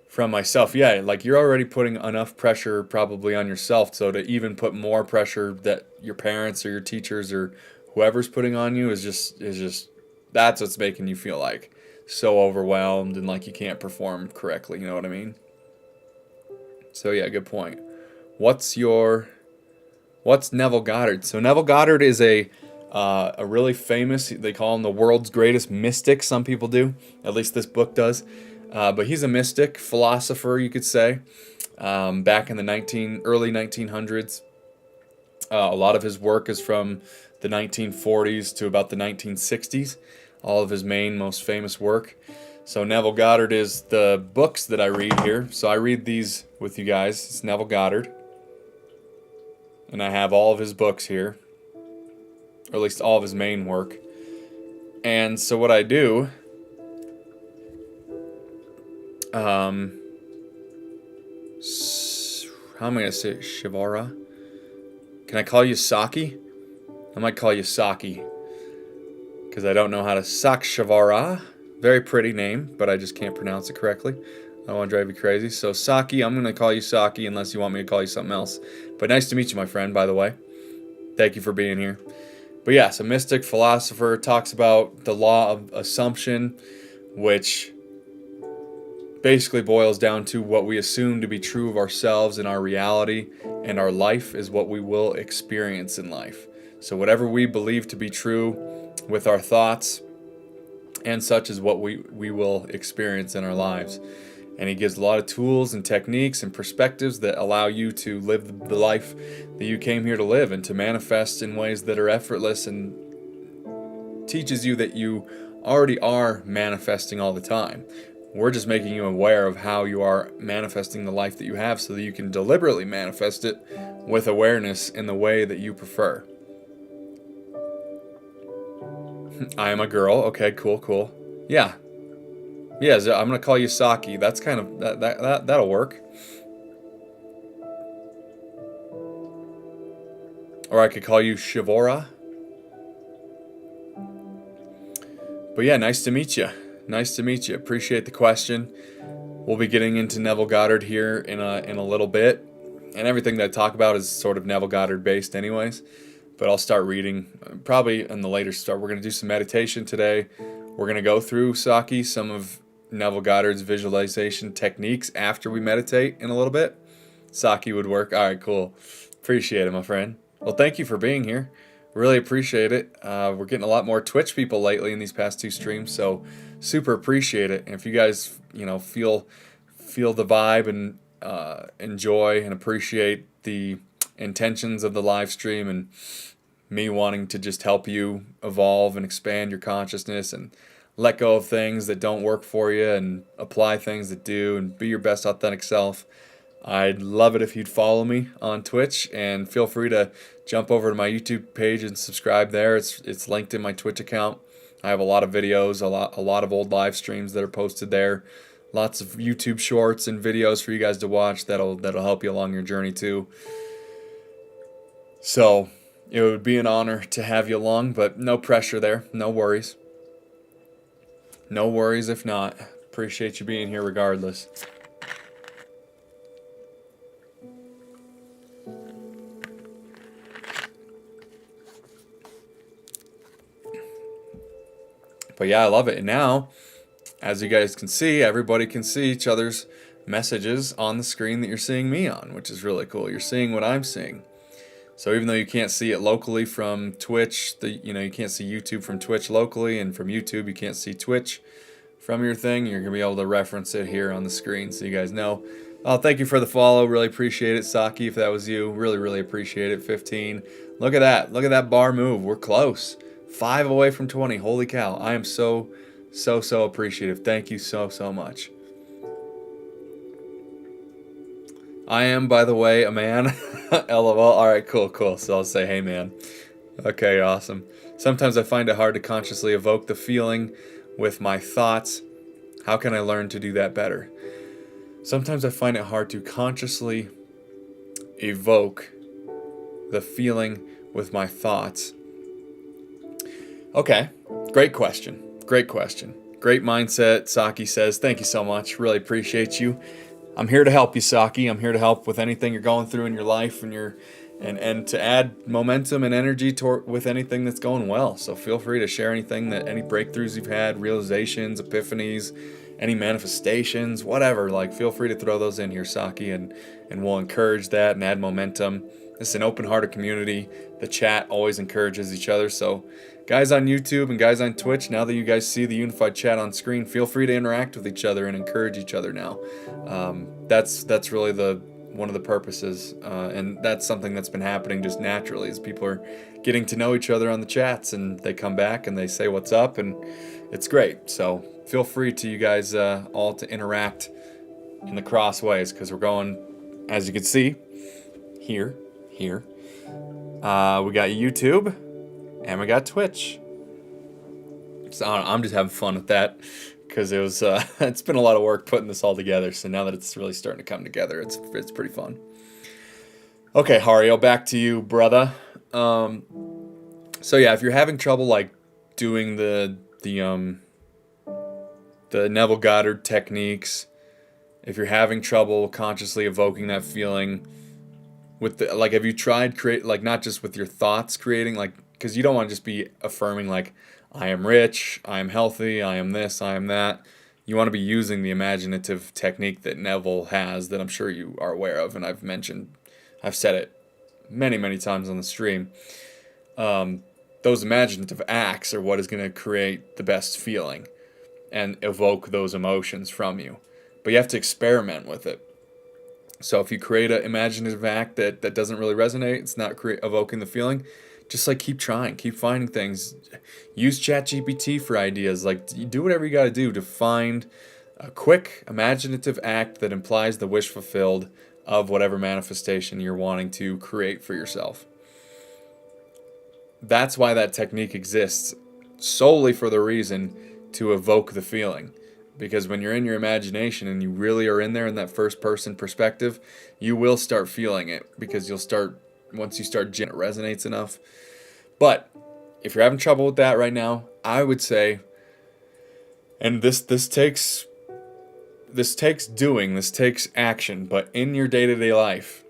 from myself. Yeah, like you're already putting enough pressure probably on yourself. So to even put more pressure that your parents or your teachers or whoever's putting on you is just that's what's making you feel like so overwhelmed and like you can't perform correctly. You know what I mean? So yeah, good point. What's Neville Goddard? So Neville Goddard is a really famous, they call him the world's greatest mystic. Some people do, at least this book does. But he's a mystic, philosopher, you could say. Back in the early 1900s. A lot of his work is from the 1940s to about the 1960s. All of his most famous work. So Neville Goddard is the books that I read here. So I read these with you guys. It's Neville Goddard. And I have all of his books here. Or at least all of his main work. And so what I do, how am I going to say it? Shivara? Can I call you Saki? I might call you Saki. Because I don't know how to Sakshivara. Very pretty name, but I just can't pronounce it correctly. I don't want to drive you crazy. So Saki, I'm going to call you Saki unless you want me to call you something else. But nice to meet you, my friend, by the way. Thank you for being here. But yeah, so mystic philosopher talks about the law of assumption, which basically boils down to what we assume to be true of ourselves and our reality, and our life is what we will experience in life. So whatever we believe to be true with our thoughts and such is what we will experience in our lives. And he gives a lot of tools and techniques and perspectives that allow you to live the life that you came here to live and to manifest in ways that are effortless, and teaches you that you already are manifesting all the time. We're just making you aware of how you are manifesting the life that you have so that you can deliberately manifest it with awareness in the way that you prefer. I am a girl. Okay, cool. Yeah. Yeah, I'm going to call you Saki. That's kind of, that'll work. Or I could call you Shivora. But yeah, nice to meet you. Appreciate the question. We'll be getting into Neville Goddard here in a little bit. And everything that I talk about is sort of Neville Goddard based anyways. But I'll start reading probably in the later start. We're going to do some meditation today. We're going to go through Saki, some of Neville Goddard's visualization techniques after we meditate in a little bit. Saki would work. All right, cool. Appreciate it, my friend. Well, thank you for being here. Really appreciate it. We're getting a lot more Twitch people lately in these past 2 streams, so super appreciate it. And if you guys, feel the vibe and enjoy and appreciate the intentions of the live stream and me wanting to just help you evolve and expand your consciousness and let go of things that don't work for you and apply things that do and be your best authentic self, I'd love it if you'd follow me on Twitch, and feel free to jump over to my YouTube page and subscribe there. It's linked in my Twitch account. I have a lot of videos, a lot of old live streams that are posted there. Lots of YouTube shorts and videos for you guys to watch that'll help you along your journey too. So it would be an honor to have you along, but no pressure there. No worries. No worries if not. Appreciate you being here regardless. But yeah, I love it. And now, as you guys can see, everybody can see each other's messages on the screen that you're seeing me on, which is really cool. You're seeing what I'm seeing. So even though you can't see it locally from Twitch, you can't see YouTube from Twitch locally, and from YouTube you can't see Twitch from your thing, you're going to be able to reference it here on the screen so you guys know. Thank you for the follow. Really appreciate it. Saki, if that was you, really, really appreciate it. 15. Look at that. Look at that bar move. We're close. 5 away from 20. Holy cow. I am so appreciative. Thank you so much. I am, by the way, a man. LOL. All right, cool. So I'll say, hey, man. Okay, awesome. Sometimes I find it hard to consciously evoke the feeling with my thoughts. How can I learn to do that better? Sometimes I find it hard to consciously evoke the feeling with my thoughts. Okay, great question. Great mindset, Saki says. Thank you so much. Really appreciate you. I'm here to help you, Saki. I'm here to help with anything you're going through in your life and to add momentum and energy with anything that's going well. So feel free to share any breakthroughs you've had, realizations, epiphanies, any manifestations, whatever. Feel free to throw those in here, Saki, and we'll encourage that and add momentum. This is an open-hearted community. The chat always encourages each other. So guys on YouTube and guys on Twitch, now that you guys see the unified chat on screen, feel free to interact with each other and encourage each other now. That's really one of the purposes, and that's something that's been happening just naturally as people are getting to know each other on the chats, and they come back and they say what's up, and it's great. So feel free to you guys all to interact in the crossways, because we're going, as you can see, here. We got YouTube and we got Twitch. So I'm just having fun with that, because it's been a lot of work putting this all together. So now that it's really starting to come together, it's pretty fun. Okay, Hario, back to you, brother. So yeah, if you're having trouble doing the Neville Goddard techniques, if you're having trouble consciously evoking that feeling with have you tried not just with your thoughts creating, because you don't want to just be affirming I am rich, I am healthy, I am this, I am that. You want to be using the imaginative technique that Neville has, that I'm sure you are aware of, and I've said it many times on the stream. Those imaginative acts are what is going to create the best feeling and evoke those emotions from you. But you have to experiment with it. So if you create an imaginative act that doesn't really resonate, it's not evoking the feeling, just keep trying, keep finding things. Use ChatGPT for ideas. Do whatever you got to do to find a quick imaginative act that implies the wish fulfilled of whatever manifestation you're wanting to create for yourself. That's why that technique exists, solely for the reason to evoke the feeling. Because when you're in your imagination and you really are in there in that first person perspective, you will start feeling it, because once you start, it resonates enough. But if you're having trouble with that right now, I would say, and this takes action, but in your day-to-day life,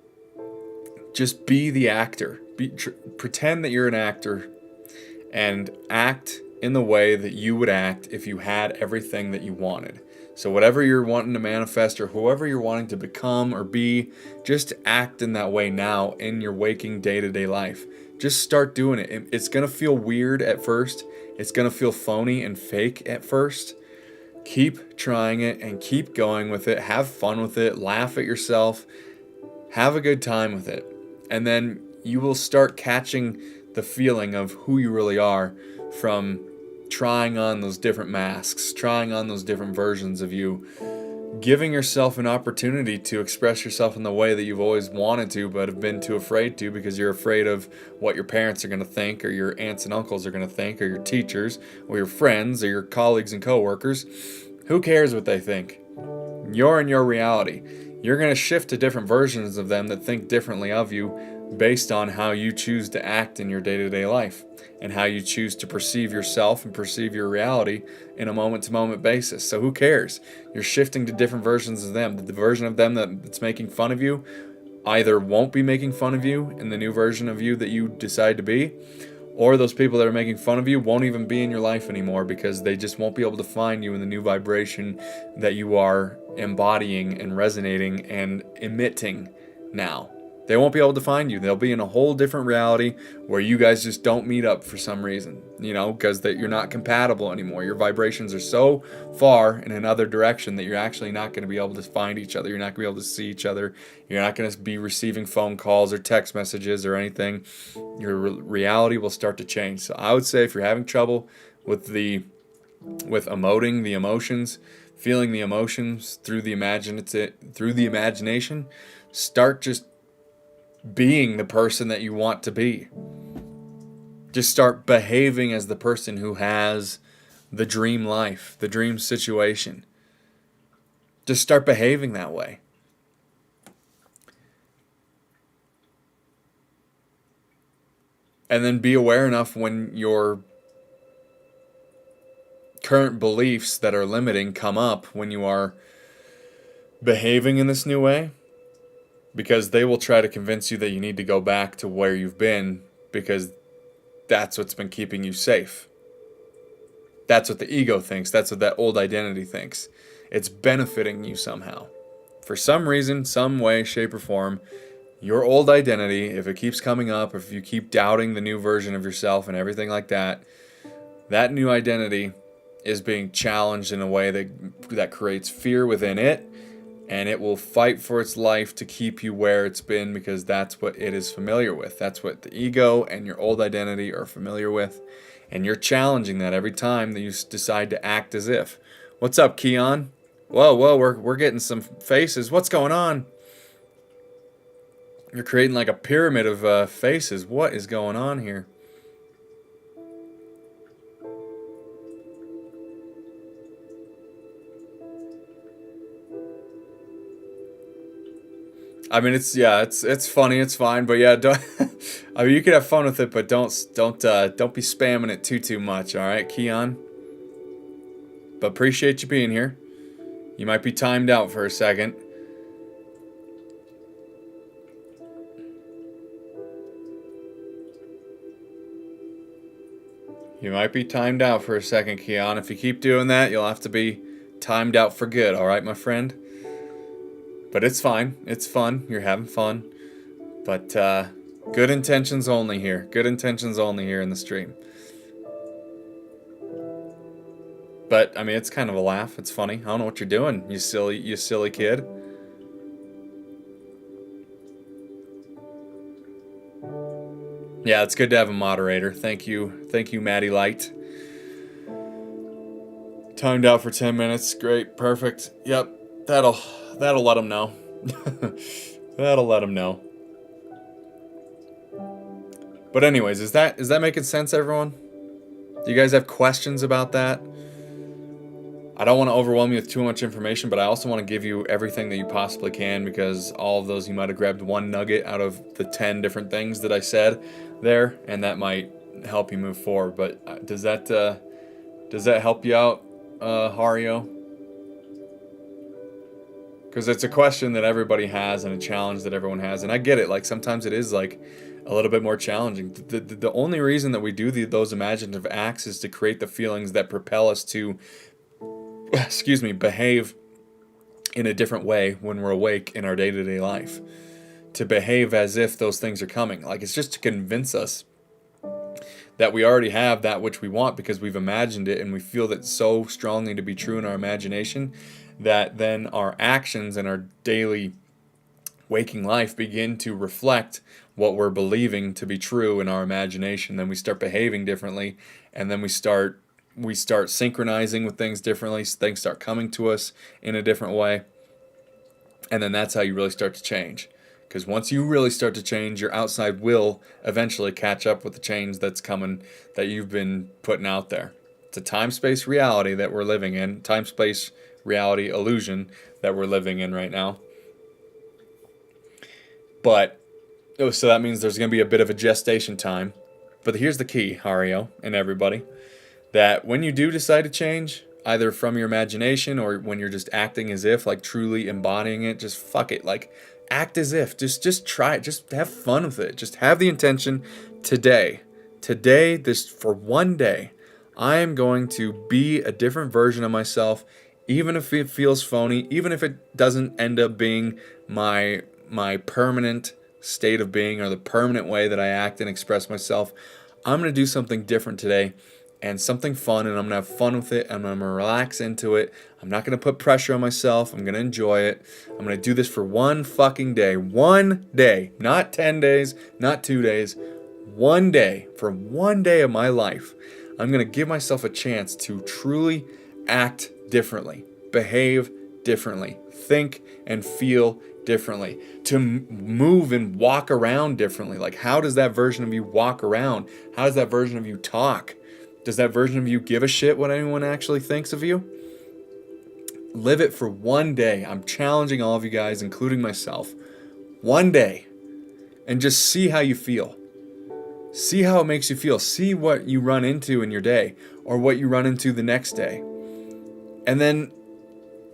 just be the actor. Pretend that you're an actor and act in the way that you would act if you had everything that you wanted. So whatever you're wanting to manifest or whoever you're wanting to become or be, just act in that way now in your waking day-to-day life. Just start doing it. It's going to feel weird at first. It's going to feel phony and fake at first. Keep trying it and keep going with it. Have fun with it. Laugh at yourself. Have a good time with it. And then you will start catching the feeling of who you really are from trying on those different masks, trying on those different versions of you, giving yourself an opportunity to express yourself in the way that you've always wanted to but have been too afraid to because you're afraid of what your parents are going to think or your aunts and uncles are going to think or your teachers or your friends or your colleagues and coworkers. Who cares what they think? You're in your reality. You're going to shift to different versions of them that think differently of you based on how you choose to act in your day-to-day life and how you choose to perceive yourself and perceive your reality in a moment-to-moment basis. So who cares? You're shifting to different versions of them. The version of them that's making fun of you either won't be making fun of you in the new version of you that you decide to be, or those people that are making fun of you won't even be in your life anymore because they just won't be able to find you in the new vibration that you are embodying and resonating and emitting now. They won't be able to find you. They'll be in a whole different reality where you guys just don't meet up for some reason, because you're not compatible anymore. Your vibrations are so far in another direction that you're actually not going to be able to find each other. You're not going to be able to see each other. You're not going to be receiving phone calls or text messages or anything. Your reality will start to change. So I would say if you're having trouble with emoting the emotions, feeling the emotions through the imagination, start just being the person that you want to be. Just start behaving as the person who has the dream life, the dream situation. Just start behaving that way. And then be aware enough when your current beliefs that are limiting come up when you are behaving in this new way. Because they will try to convince you that you need to go back to where you've been because that's what's been keeping you safe. That's what the ego thinks. That's what that old identity thinks. It's benefiting you somehow. For some reason, some way, shape, or form, your old identity, if it keeps coming up, if you keep doubting the new version of yourself and everything like that, that new identity is being challenged in a way that creates fear within it. And it will fight for its life to keep you where it's been because that's what it is familiar with. That's what the ego and your old identity are familiar with. And you're challenging that every time that you decide to act as if. What's up, Keon? Whoa, we're getting some faces. What's going on? You're creating like a pyramid of faces. What is going on here? I mean, it's funny, it's fine, but yeah, don't. I mean, you can have fun with it, but don't be spamming it too much. All right, Keon. But appreciate you being here. You might be timed out for a second. You might be timed out for a second, Keon. If you keep doing that, you'll have to be timed out for good. All right, my friend. But it's fine. It's fun. You're having fun. But good intentions only here. Good intentions only here in the stream. But, I mean, it's kind of a laugh. It's funny. I don't know what you're doing, you silly kid. Yeah, it's good to have a moderator. Thank you, Maddie Light. Timed out for 10 minutes. Great. Perfect. Yep. That'll let them know. That'll let them know. But anyways, is that making sense, everyone? Do you guys have questions about that? I don't want to overwhelm you with too much information, but I also want to give you everything that you possibly can because all of those, you might have grabbed one nugget out of the 10 different things that I said there, and that might help you move forward. But does that help you out, Hario? Because it's a question that everybody has and a challenge that everyone has. And I get it. Like, sometimes it is, like, a little bit more challenging. The only reason that we do those imaginative acts is to create the feelings that propel us to behave in a different way when we're awake in our day-to-day life. To behave as if those things are coming. Like, it's just to convince us that we already have that which we want because we've imagined it and we feel that so strongly to be true in our imagination that then our actions and our daily waking life begin to reflect what we're believing to be true in our imagination. Then we start behaving differently, and then we start synchronizing with things differently. Things start coming to us in a different way, and then that's how you really start to change. Because once you really start to change, your outside will eventually catch up with the change that's coming, that you've been putting out there. It's a time-space reality that we're living in, time-space reality illusion that we're living in right now. But, so that means there's going to be a bit of a gestation time. But here's the key, Hario and everybody, that when you do decide to change, either from your imagination or when you're just acting as if, like truly embodying it, just fuck it, like act as if, just try it, just have fun with it, just have the intention today, this for one day, I am going to be a different version of myself, even if it feels phony, even if it doesn't end up being my permanent state of being or the permanent way that I act and express myself. I'm going to do something different today and something fun, and I'm going to have fun with it. I'm going to relax into it. I'm not going to put pressure on myself. I'm going to enjoy it. I'm going to do this for one fucking day. One day. Not 10 days, not 2 days. One day. For one day of my life, I'm going to give myself a chance to truly act differently, behave differently, think and feel differently, to move and walk around differently. Like, how does that version of you walk around? How does that version of you talk? Does that version of you give a shit what anyone actually thinks of you? Live it for one day. I'm challenging all of you guys, including myself. One day. And just see how you feel. See how it makes you feel. See what you run into in your day or what you run into the next day. And then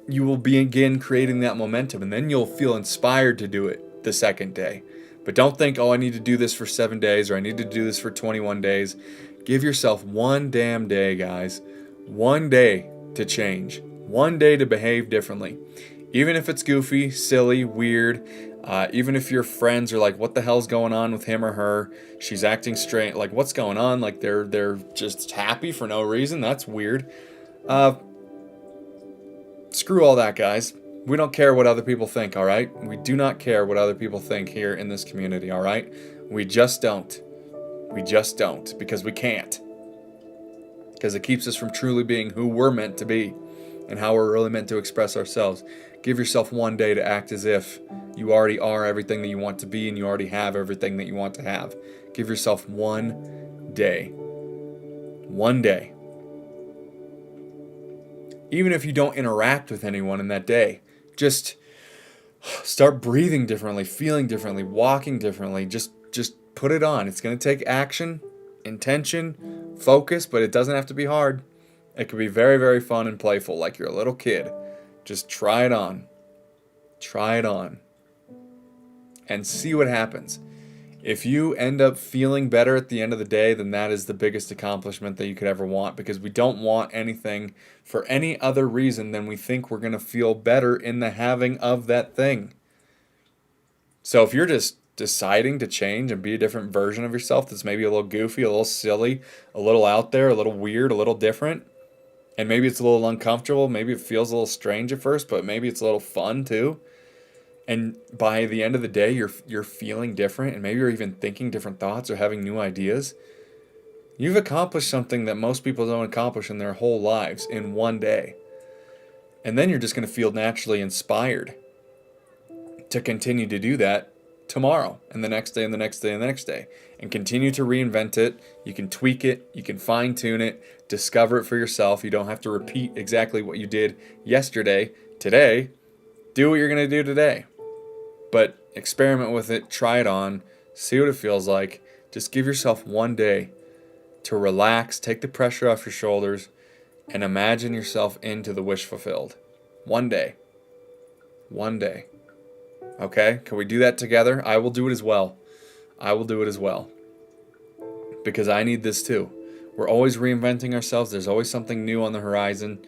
you will begin creating that momentum, and then you'll feel inspired to do it the second day. But don't think, oh, I need to do this for 7 days or I need to do this for 21 days. Give yourself one damn day, guys. One day to change. One day to behave differently. Even if it's goofy, silly, weird, even if your friends are like, what the hell's going on with him or her? She's acting strange. Like, what's going on? Like, they're just happy for no reason. That's weird. Screw all that, guys. We don't care what other people think, all right? We do not care what other people think here in this community, all right? We just don't. We just don't, because we can't. Because it keeps us from truly being who we're meant to be and how we're really meant to express ourselves. Give yourself one day to act as if you already are everything that you want to be and you already have everything that you want to have. Give yourself one day. One day. Even if you don't interact with anyone in that day, just start breathing differently, feeling differently, walking differently. Just put it on. It's going to take action, intention, focus, but it doesn't have to be hard. It can be very, very fun and playful, like you're a little kid. Just try it on. Try it on. And see what happens. If you end up feeling better at the end of the day, then that is the biggest accomplishment that you could ever want, because we don't want anything for any other reason than we think we're going to feel better in the having of that thing. So if you're just deciding to change and be a different version of yourself that's maybe a little goofy, a little silly, a little out there, a little weird, a little different, and maybe it's a little uncomfortable, maybe it feels a little strange at first, but maybe it's a little fun too. And by the end of the day, you're feeling different, and maybe you're even thinking different thoughts or having new ideas. You've accomplished something that most people don't accomplish in their whole lives in one day. And then you're just going to feel naturally inspired to continue to do that tomorrow and the next day and the next day and the next day, and continue to reinvent it. You can tweak it, you can fine tune it, discover it for yourself. You don't have to repeat exactly what you did yesterday. Today, do what you're going to do today. But experiment with it, try it on, see what it feels like. Just give yourself one day to relax, take the pressure off your shoulders, and imagine yourself into the wish fulfilled. One day. One day. Okay? Can we do that together? I will do it as well. I will do it as well. Because I need this too. We're always reinventing ourselves. There's always something new on the horizon.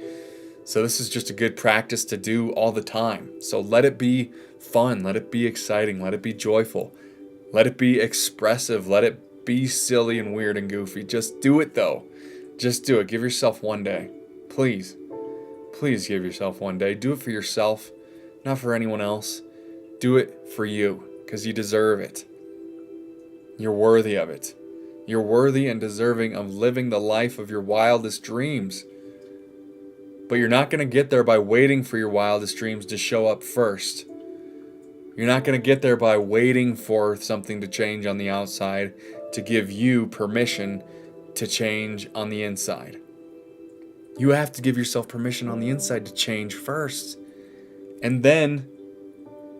So this is just a good practice to do all the time. So let it be fun, let it be exciting, let it be joyful, let it be expressive, let it be silly and weird and goofy. Just do it though. Just do it. Give yourself one day. Please. Please give yourself one day. Do it for yourself, not for anyone else. Do it for you, because you deserve it. You're worthy of it. You're worthy and deserving of living the life of your wildest dreams. But you're not going to get there by waiting for your wildest dreams to show up first. You're not going to get there by waiting for something to change on the outside to give you permission to change on the inside. You have to give yourself permission on the inside to change first. And then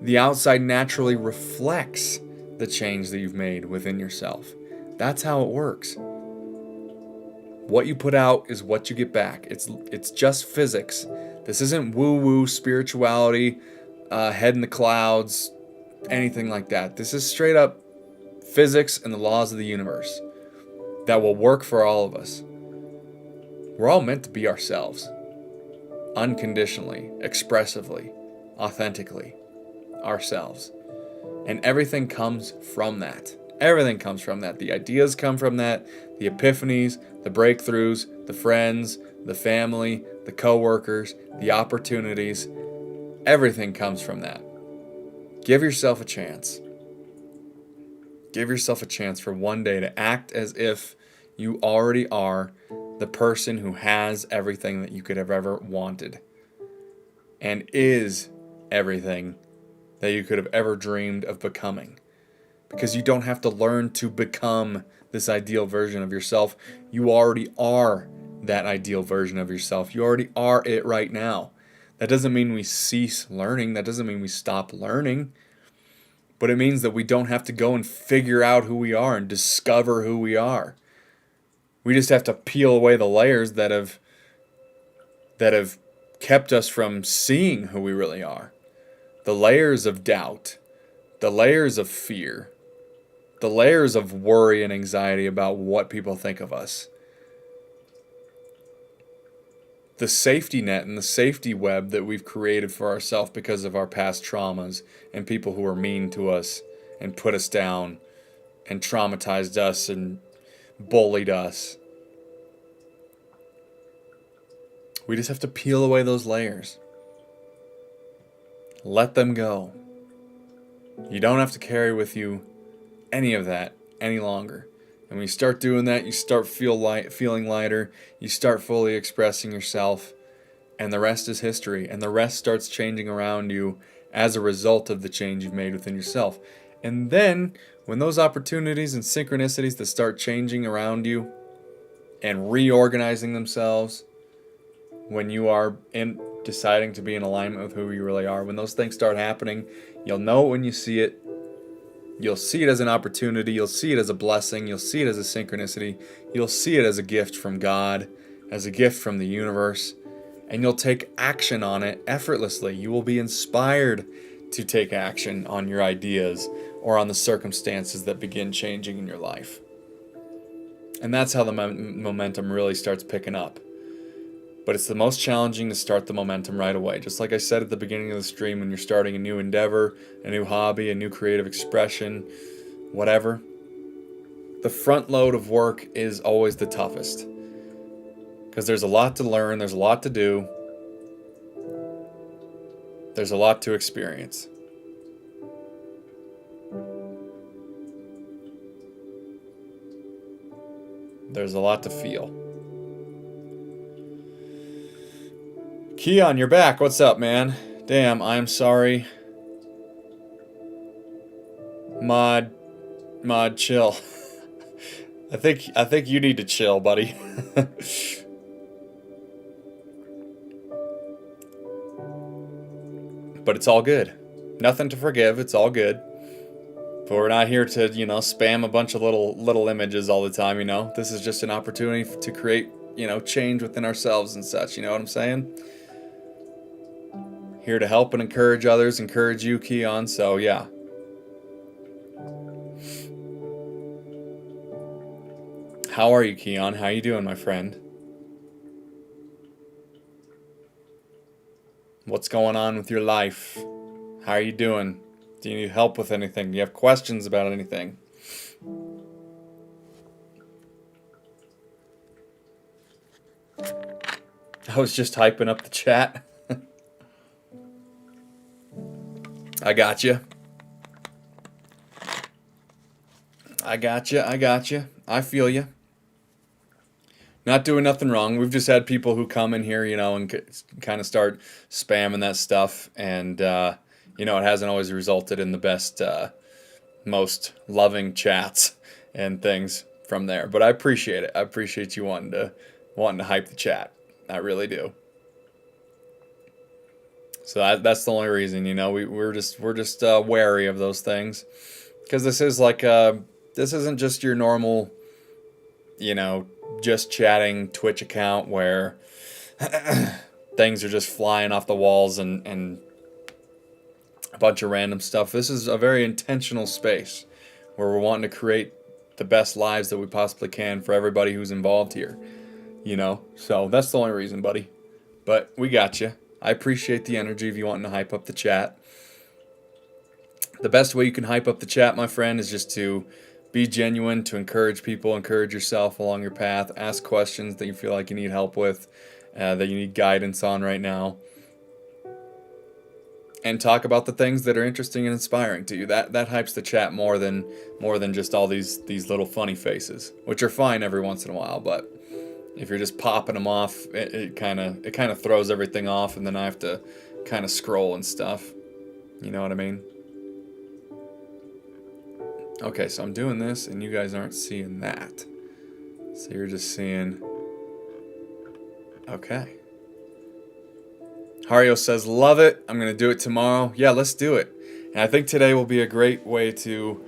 the outside naturally reflects the change that you've made within yourself. That's how it works. What you put out is what you get back. It's just physics. This isn't woo-woo spirituality, head in the clouds, anything like that. This is straight up physics and the laws of the universe that will work for all of us. We're all meant to be ourselves, unconditionally, expressively, authentically, ourselves. And everything comes from that. Everything comes from that. The ideas come from that. The epiphanies, the breakthroughs, the friends, the family, the co-workers, the opportunities. Everything comes from that. Give yourself a chance. Give yourself a chance for one day to act as if you already are the person who has everything that you could have ever wanted and is everything that you could have ever dreamed of becoming. Because you don't have to learn to become this ideal version of yourself. You already are that ideal version of yourself. You already are it right now. That doesn't mean we cease learning. That doesn't mean we stop learning. But it means that we don't have to go and figure out who we are and discover who we are. We just have to peel away the layers that have kept us from seeing who we really are. The layers of doubt, the layers of fear, the layers of worry and anxiety about what people think of us. The safety net and the safety web that we've created for ourselves because of our past traumas and people who were mean to us and put us down and traumatized us and bullied us. We just have to peel away those layers. Let them go. You don't have to carry with you any of that any longer. And when you start doing that, you start feeling lighter. You start fully expressing yourself. And the rest is history. And the rest starts changing around you as a result of the change you've made within yourself. And then, when those opportunities and synchronicities that start changing around you and reorganizing themselves, when you are deciding to be in alignment with who you really are, when those things start happening, you'll know it when you see it. You'll see it as an opportunity. You'll see it as a blessing. You'll see it as a synchronicity. You'll see it as a gift from God, as a gift from the universe. And you'll take action on it effortlessly. You will be inspired to take action on your ideas or on the circumstances that begin changing in your life. And that's how the momentum really starts picking up. But it's the most challenging to start the momentum right away. Just like I said at the beginning of the stream, when you're starting a new endeavor, a new hobby, a new creative expression, whatever, the front load of work is always the toughest. Because there's a lot to learn, there's a lot to do, there's a lot to experience. There's a lot to feel. Keon, you're back. What's up, man? Damn, I'm sorry. Mod, chill. I think you need to chill, buddy. But it's all good. Nothing to forgive. It's all good. But we're not here to, spam a bunch of little images all the time, This is just an opportunity to create, change within ourselves and such. You know what I'm saying? Here to help and encourage others, encourage you, Keon, so yeah. How are you, Keon? How you doing, my friend? What's going on with your life? How are you doing? Do you need help with anything? Do you have questions about anything? I was just hyping up the chat. I got you. I got you. I got you. I feel you. Not doing nothing wrong. We've just had people who come in here, and kind of start spamming that stuff. And, it hasn't always resulted in the best, most loving chats and things from there. But I appreciate it. I appreciate you wanting to hype the chat. I really do. So that's the only reason, we're just wary of those things, because this isn't just your normal, just chatting Twitch account where things are just flying off the walls and a bunch of random stuff. This is a very intentional space where we're wanting to create the best lives that we possibly can for everybody who's involved here, So that's the only reason, buddy. But we got you. I appreciate the energy of you wanting to hype up the chat. The best way you can hype up the chat, my friend, is just to be genuine, to encourage people, encourage yourself along your path, ask questions that you feel like you need help with, that you need guidance on right now, and talk about the things that are interesting and inspiring to you. That hypes the chat more than just all these little funny faces, which are fine every once in a while, but if you're just popping them off, it kind of throws everything off, and then I have to kind of scroll and stuff. You know what I mean? Okay, so I'm doing this, and you guys aren't seeing that. So you're just seeing... Okay. Hario says, love it. I'm going to do it tomorrow. Yeah, let's do it. And I think today will be a great way to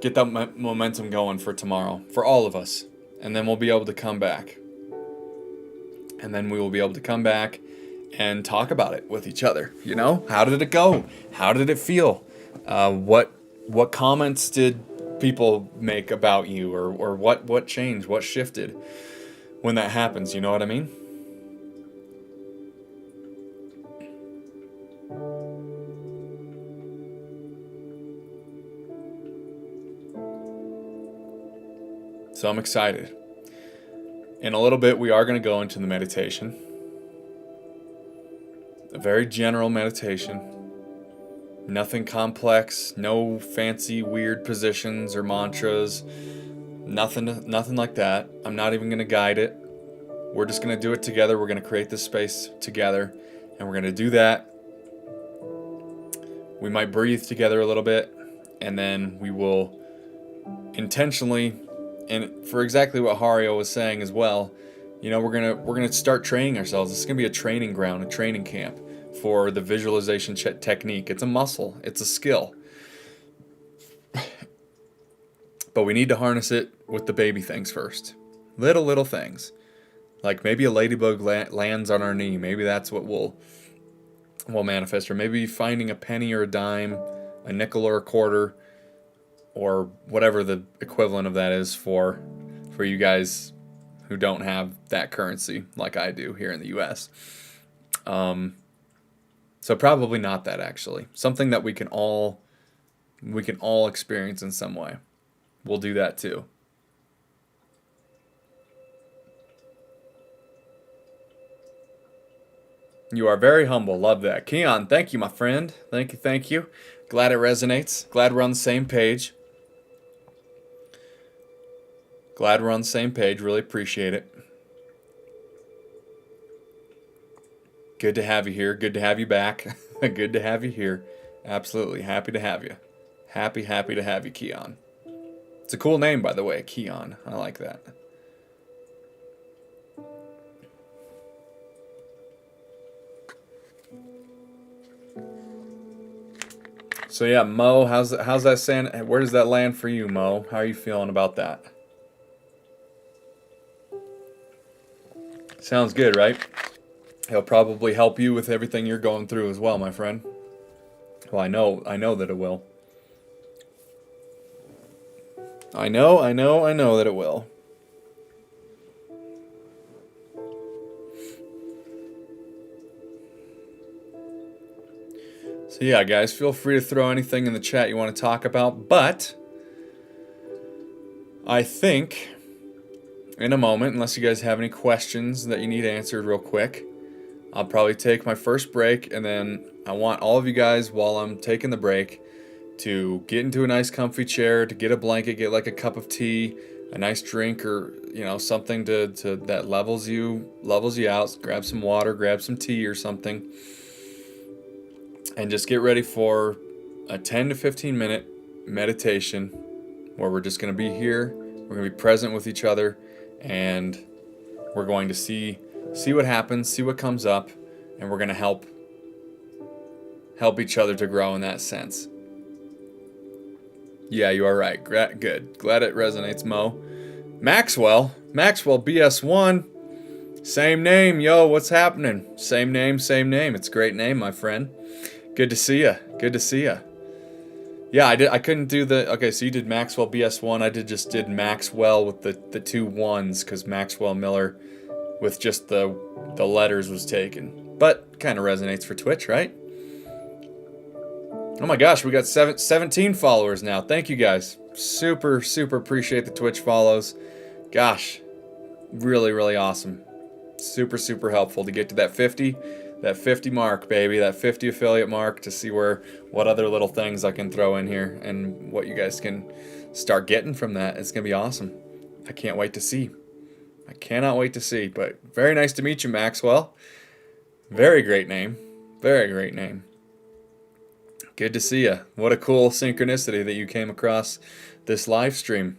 get that momentum going for tomorrow, for all of us. And then we'll be able to come back. And then we will be able to come back and talk about it with each other. How did it go? How did it feel? What comments did people make about you, or what changed, what shifted when that happens? You know what I mean? So I'm excited. In a little bit, we are going to go into the meditation. A very general meditation. Nothing complex, no fancy weird positions or mantras. Nothing like that. I'm not even going to guide it. We're just going to do it together. We're going to create this space together, and we're going to do that. We might breathe together a little bit, and then we will intentionally, and for exactly what Hario was saying as well, we're gonna start training ourselves. It's gonna be a training ground, a training camp for the visualization technique. It's a muscle. It's a skill. But we need to harness it with the baby things first. Little things. Like maybe a ladybug lands on our knee. Maybe that's what will manifest. Or maybe finding a penny or a dime, a nickel or a quarter, or whatever the equivalent of that is for you guys who don't have that currency like I do here in the U.S. So probably not that, actually. Something that we can all experience in some way. We'll do that too. You are very humble. Love that. Keon, thank you, my friend. Thank you. Glad it resonates. Glad we're on the same page. Really appreciate it. Good to have you here. Good to have you back. Good to have you here. Absolutely. Happy to have you. Happy to have you, Keon. It's a cool name, by the way, Keon. I like that. So yeah, Mo, how's that saying? Where does that land for you, Mo? How are you feeling about that? Sounds good, right? He'll probably help you with everything you're going through as well, my friend. Well, I know that it will. I know that it will. So yeah, guys, feel free to throw anything in the chat you want to talk about, but I think in a moment, unless you guys have any questions that you need answered real quick, I'll probably take my first break, and then I want all of you guys, while I'm taking the break, to get into a nice comfy chair, to get a blanket, get like a cup of tea, a nice drink, or something to that levels you out. Grab some water, grab some tea or something, and just get ready for a 10 to 15 minute meditation where we're just going to be here, we're going to be present with each other, and we're going to see what happens, see what comes up, and we're going to help each other to grow in that sense. Yeah, you are right. Good. Glad it resonates, Mo. Maxwell BS1. Same name, yo, what's happening? Same name. It's a great name, my friend. Good to see ya. Yeah, I couldn't do the... Okay, so you did Maxwell BS1. I just did Maxwell with the two ones, because Maxwell Miller with just the letters was taken. But kind of resonates for Twitch, right? Oh my gosh, we got 17 followers now. Thank you guys. Super appreciate the Twitch follows. Gosh, really awesome. Super helpful to get to that 50 mark, baby. That 50 affiliate mark, to see what other little things I can throw in here and what you guys can start getting from that. It's going to be awesome. I can't wait to see. I cannot wait to see. But very nice to meet you, Maxwell. Very great name. Good to see you. What a cool synchronicity that you came across this live stream.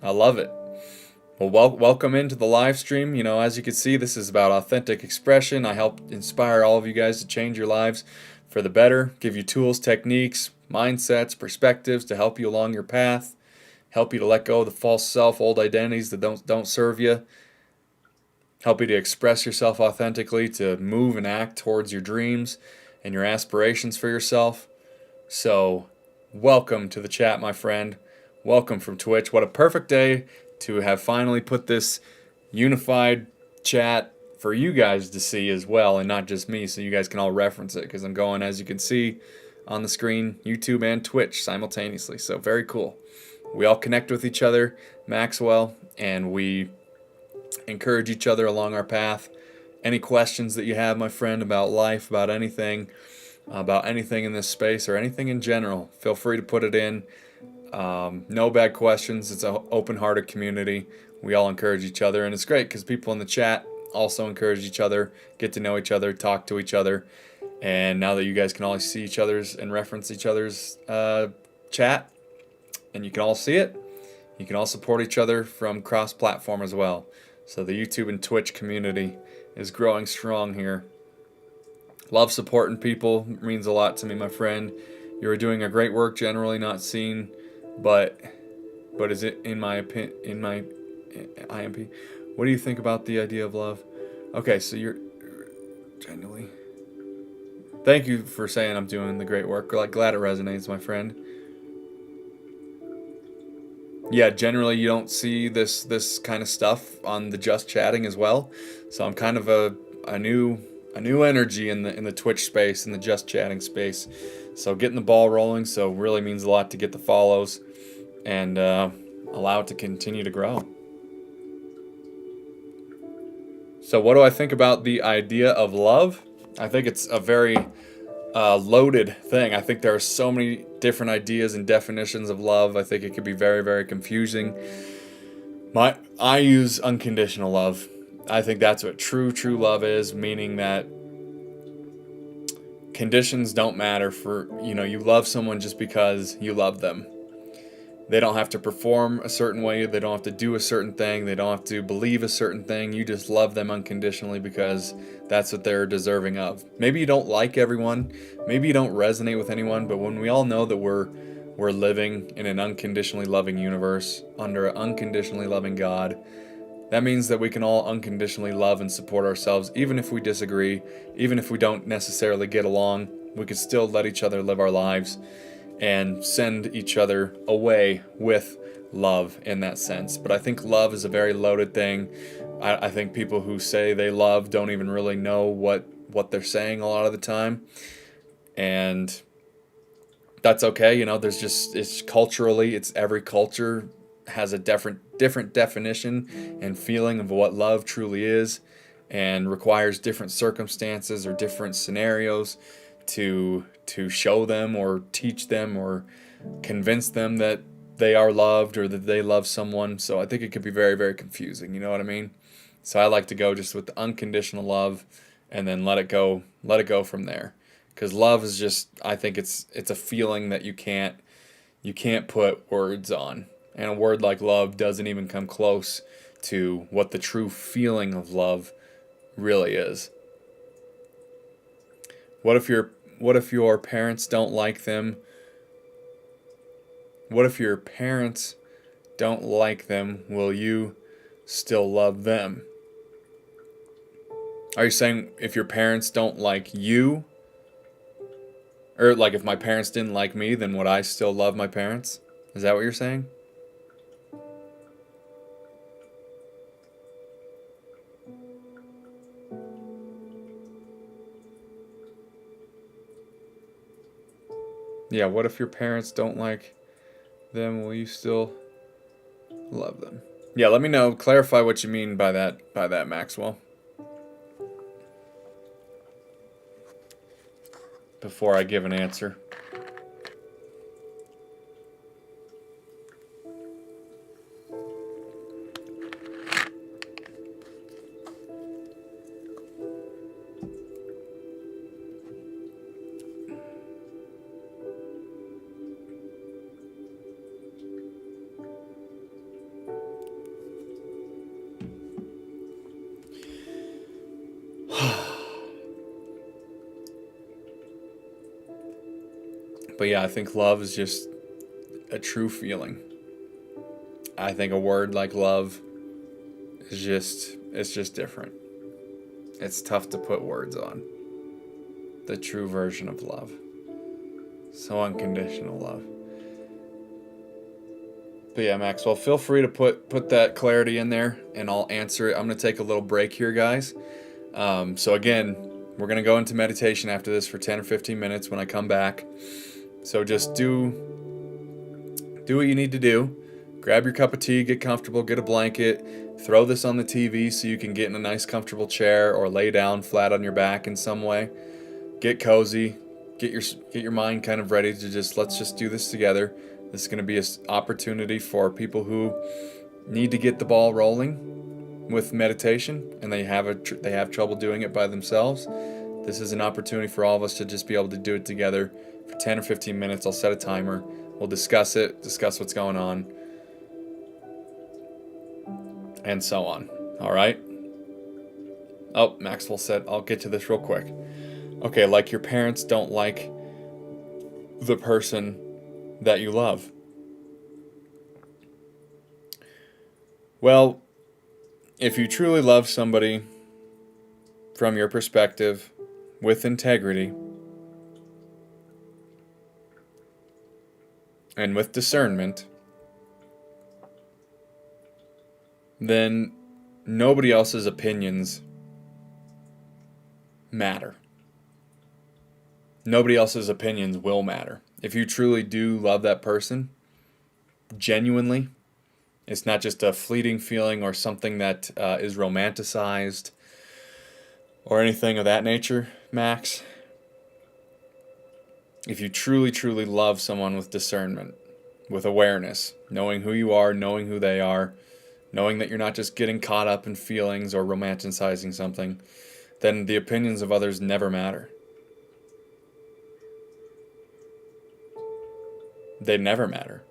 I love it. Well, welcome into the live stream. As you can see, this is about authentic expression. I help inspire all of you guys to change your lives for the better, give you tools, techniques, mindsets, perspectives to help you along your path, help you to let go of the false self, old identities that don't serve you, help you to express yourself authentically, to move and act towards your dreams and your aspirations for yourself. So, welcome to the chat, my friend. Welcome from Twitch. What a perfect day to have finally put this unified chat for you guys to see as well, and not just me, so you guys can all reference it, because I'm going, as you can see on the screen, YouTube and Twitch simultaneously. So very cool. We all connect with each other, Maxwell, and we encourage each other along our path. Any questions that you have, my friend, about life, about anything in this space, or anything in general, feel free to put it in. No bad questions. It's an open-hearted community. We all encourage each other, and it's great because people in the chat also encourage each other, get to know each other, talk to each other. And now that you guys can all see each other's and reference each other's chat, and you can all see it, you can all support each other from cross-platform as well. So the YouTube and Twitch community is growing strong here. Love supporting people. It means a lot to me, my friend. You are doing a great work, generally not seen, but is it in my IMP? What do you think about the idea of love? Okay, so you're genuinely. Thank you for saying I'm doing the great work. Glad it resonates, my friend. Yeah, generally you don't see this kind of stuff on the Just Chatting as well. So I'm kind of a new energy in the Twitch space, in the Just Chatting space. So getting the ball rolling, so really means a lot to get the follows and allow it to continue to grow. So what do I think about the idea of love? I think it's a very loaded thing. I think there are so many different ideas and definitions of love. I think it could be very, very confusing. I use unconditional love. I think that's what true love is, meaning that conditions don't matter for, you love someone just because you love them. They don't have to perform a certain way. They don't have to do a certain thing. They don't have to believe a certain thing. You just love them unconditionally because that's what they're deserving of. Maybe you don't like everyone. Maybe you don't resonate with anyone. But when we all know that we're living in an unconditionally loving universe under an unconditionally loving God, that means that we can all unconditionally love and support ourselves, even if we disagree, even if we don't necessarily get along. We can still let each other live our lives and send each other away with love in that sense. But I think love is a very loaded thing. I think people who say they love don't even really know what they're saying a lot of the time. And that's okay. You know, it's culturally, it's every culture has a different definition and feeling of what love truly is, and requires different circumstances or different scenarios to show them or teach them or convince them that they are loved or that they love someone. So I think it could be very, very confusing. You know what I mean? So I like to go just with the unconditional love, and then let it go from there. Because love is just, I think it's a feeling that you can't put words on. And a word like love doesn't even come close to what the true feeling of love really is. What if your parents don't like them? What if your parents don't like them? Will you still love them? Are you saying if your parents don't like you, or like if my parents didn't like me, then would I still love my parents? Is that what you're saying? Yeah, what if your parents don't like them? Will you still love them? Yeah, let me know. Clarify what you mean by that, Maxwell. Before I give an answer. But yeah, I think love is just a true feeling. I think a word like love it's just different. It's tough to put words on. The true version of love. So unconditional love. But yeah, Maxwell, feel free to put that clarity in there, and I'll answer it. I'm going to take a little break here, guys. So again, we're going to go into meditation after this for 10 or 15 minutes when I come back. So just do what you need to do. Grab your cup of tea, get comfortable, get a blanket, throw this on the TV so you can get in a nice comfortable chair or lay down flat on your back in some way. Get cozy, get your mind kind of ready to let's just do this together. This is going to be an opportunity for people who need to get the ball rolling with meditation and they have trouble doing it by themselves. This is an opportunity for all of us to just be able to do it together for 10 or 15 minutes. I'll set a timer. We'll discuss what's going on, and so on. All right? Oh, Maxwell said, I'll get to this real quick. Okay, like your parents don't like the person that you love. Well, if you truly love somebody from your perspective with integrity and with discernment, then nobody else's opinions matter. Nobody else's opinions will matter. If you truly do love that person, genuinely, it's not just a fleeting feeling or something that is romanticized or anything of that nature, Max. If you truly, truly love someone with discernment, with awareness, knowing who you are, knowing who they are, knowing that you're not just getting caught up in feelings or romanticizing something, then the opinions of others never matter. They never matter.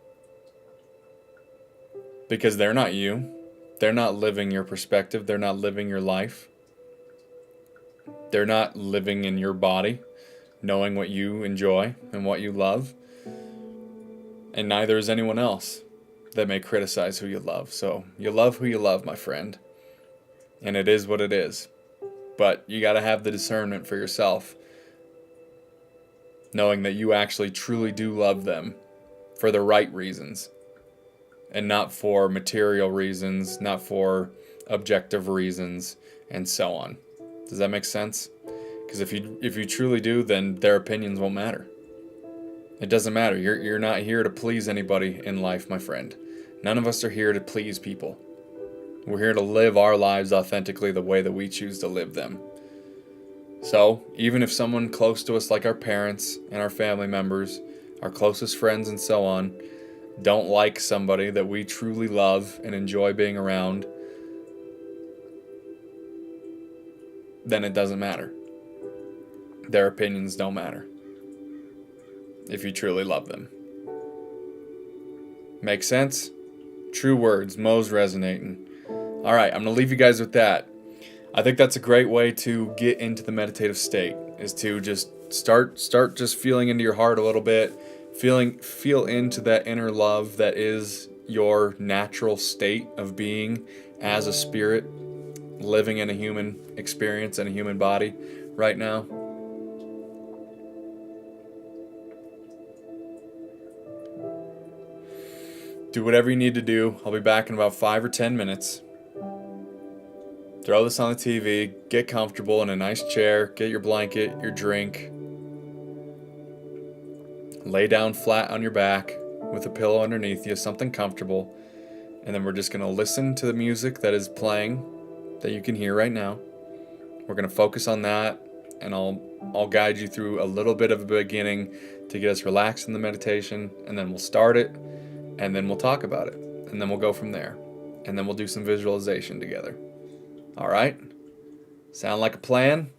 Because they're not you. They're not living your perspective. They're not living your life. They're not living in your body, knowing what you enjoy and what you love. And neither is anyone else that may criticize who you love. So you love who you love, my friend. And it is what it is. But you got to have the discernment for yourself, knowing that you actually truly do love them for the right reasons and not for material reasons, not for objective reasons, and so on. Does that make sense? Because if you truly do, then their opinions won't matter. It doesn't matter. You're not here to please anybody in life, my friend. None of us are here to please people. We're here to live our lives authentically the way that we choose to live them. So, even if someone close to us, like our parents and our family members, our closest friends and so on, don't like somebody that we truly love and enjoy being around, then it doesn't matter. Their opinions don't matter if you truly love them. Make sense? True words. Mo's resonating. All right, I'm going to leave you guys with that. I think that's a great way to get into the meditative state, is to just start just feeling into your heart a little bit, feel into that inner love that is your natural state of being as a spirit living in a human experience and a human body right now. Do whatever you need to do. I'll be back in about 5 or 10 minutes. Throw this on the TV, get comfortable in a nice chair, get your blanket, your drink. Lay down flat on your back with a pillow underneath you, something comfortable. And then we're just going to listen to the music that is playing that you can hear right now. We're going to focus on that, and I'll guide you through a little bit of a beginning to get us relaxed in the meditation, and then we'll start it, and then we'll talk about it, and then we'll go from there, and then we'll do some visualization together. All right? Sound like a plan?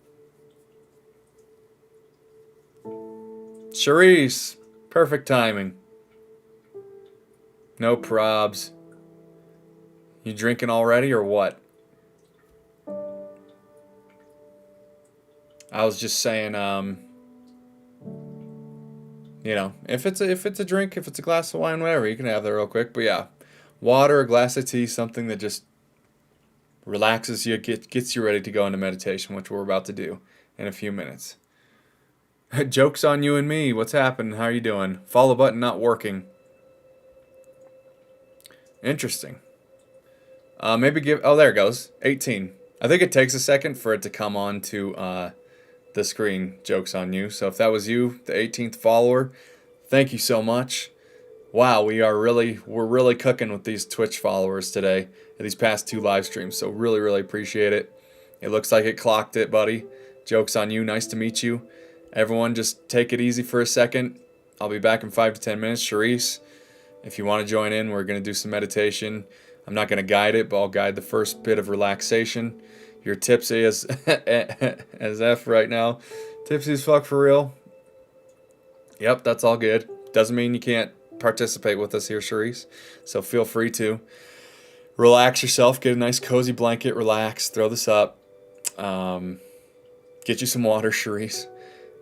Charisse, perfect timing. No probs. You drinking already or what? I was just saying, if it's a drink, if it's a glass of wine, whatever, you can have that real quick. But yeah, water, a glass of tea, something that just relaxes you, gets you ready to go into meditation, which we're about to do in a few minutes. Joke's on you and me. What's happening? How are you doing? Follow button not working. Interesting. There it goes. 18. I think it takes a second for it to come on to the screen. Joke's on you. So if that was you, the 18th follower, thank you so much. Wow, we're really cooking with these Twitch followers today, these past 2 live streams. So really, really appreciate it. It looks like it clocked it, buddy. Joke's on you. Nice to meet you. Everyone, just take it easy for a second. I'll be back in 5 to 10 minutes. Charisse, if you want to join in, we're going to do some meditation. I'm not going to guide it, but I'll guide the first bit of relaxation. You're tipsy as F right now. Tipsy as fuck for real. Yep, that's all good. Doesn't mean you can't participate with us here, Charisse. So feel free to relax yourself. Get a nice cozy blanket. Relax. Throw this up. Get you some water, Charisse.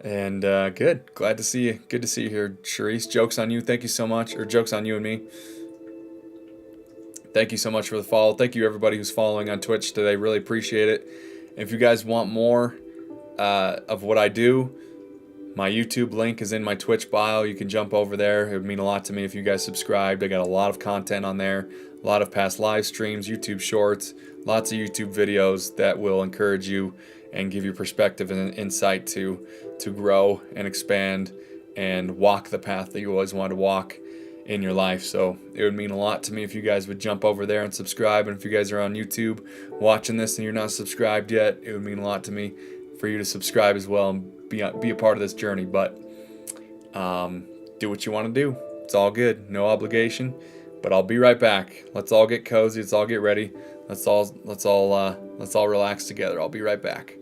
And good. Glad to see you. Good to see you here, Charisse. Joke's on you. Thank you so much. Or joke's on you and me. Thank you so much for the follow. Thank you everybody who's following on Twitch today. Really appreciate it. If you guys want more of what I do, my YouTube link is in my Twitch bio. You can jump over there. It would mean a lot to me if you guys subscribed. I got a lot of content on there. A lot of past live streams, YouTube shorts, lots of YouTube videos that will encourage you and give you perspective and insight to grow and expand and walk the path that you always wanted to walk in your life. So it would mean a lot to me if you guys would jump over there and subscribe. And if you guys are on YouTube watching this and you're not subscribed yet, it would mean a lot to me for you to subscribe as well and be a part of this journey. But do what you want to do. It's all good. No obligation. But I'll be right back. Let's all get cozy. Let's all get ready. Let's all relax together. I'll be right back.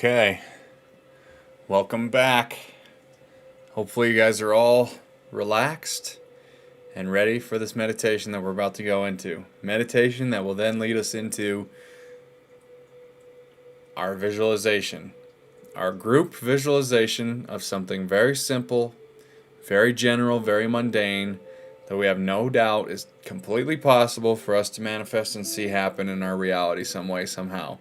Okay, welcome back. Hopefully you guys are all relaxed and ready for this meditation that we're about to go into. Meditation that will then lead us into our visualization. Our group visualization of something very simple, very general, very mundane, that we have no doubt is completely possible for us to manifest and see happen in our reality some way, somehow.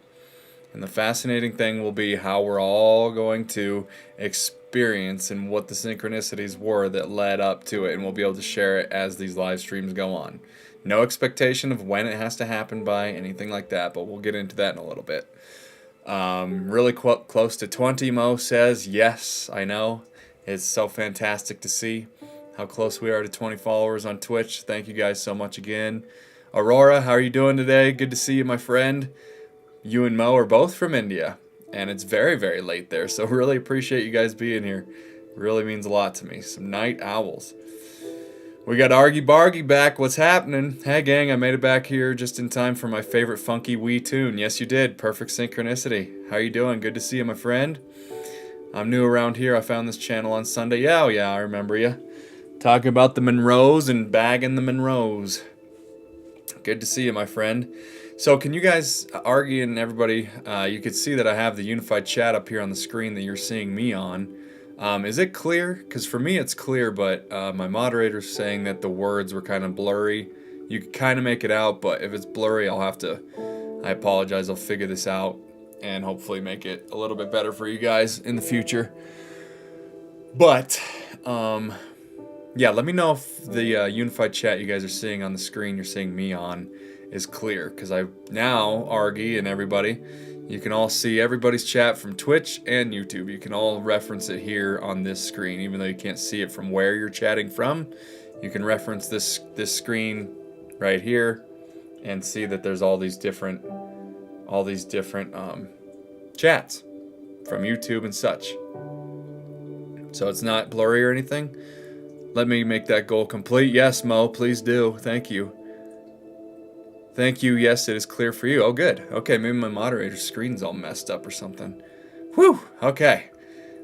And the fascinating thing will be how we're all going to experience and what the synchronicities were that led up to it, and we'll be able to share it as these live streams go on. No expectation of when it has to happen by, anything like that, but we'll get into that in a little bit. Really close to 20, Mo says. Yes, I know. It's so fantastic to see how close we are to 20 followers on Twitch. Thank you guys so much again. Aurora, how are you doing today? Good to see you, my friend. You and Mo are both from India, and it's very, very late there, so really appreciate you guys being here. Really means a lot to me. Some night owls. We got Argy Bargy back. What's happening? Hey, gang, I made it back here just in time for my favorite funky wee tune. Yes, you did. Perfect synchronicity. How you doing? Good to see you, my friend. I'm new around here. I found this channel on Sunday. Yeah, I remember you. Talking about the Monroes and bagging the Monroes. Good to see you, my friend. So can you guys, Argy and everybody, you could see that I have the unified chat up here on the screen that you're seeing me on. Is it clear? Because for me it's clear, but my moderator's saying that the words were kind of blurry. You can kind of make it out, but if it's blurry, I apologize, I'll figure this out and hopefully make it a little bit better for you guys in the future. But, yeah, let me know if the unified chat you guys are seeing on the screen, you're seeing me on, is clear, because now, Argy and everybody, you can all see everybody's chat from Twitch and YouTube. You can all reference it here on this screen, even though you can't see it from where you're chatting from. You can reference this screen right here and see that there's all these different chats from YouTube and such. So it's not blurry or anything. Let me make that goal complete. Yes, Mo, please do. Thank you. Thank you. Yes, it is clear for you. Oh, good. Okay, maybe my moderator's screen's all messed up or something. Whew. Okay.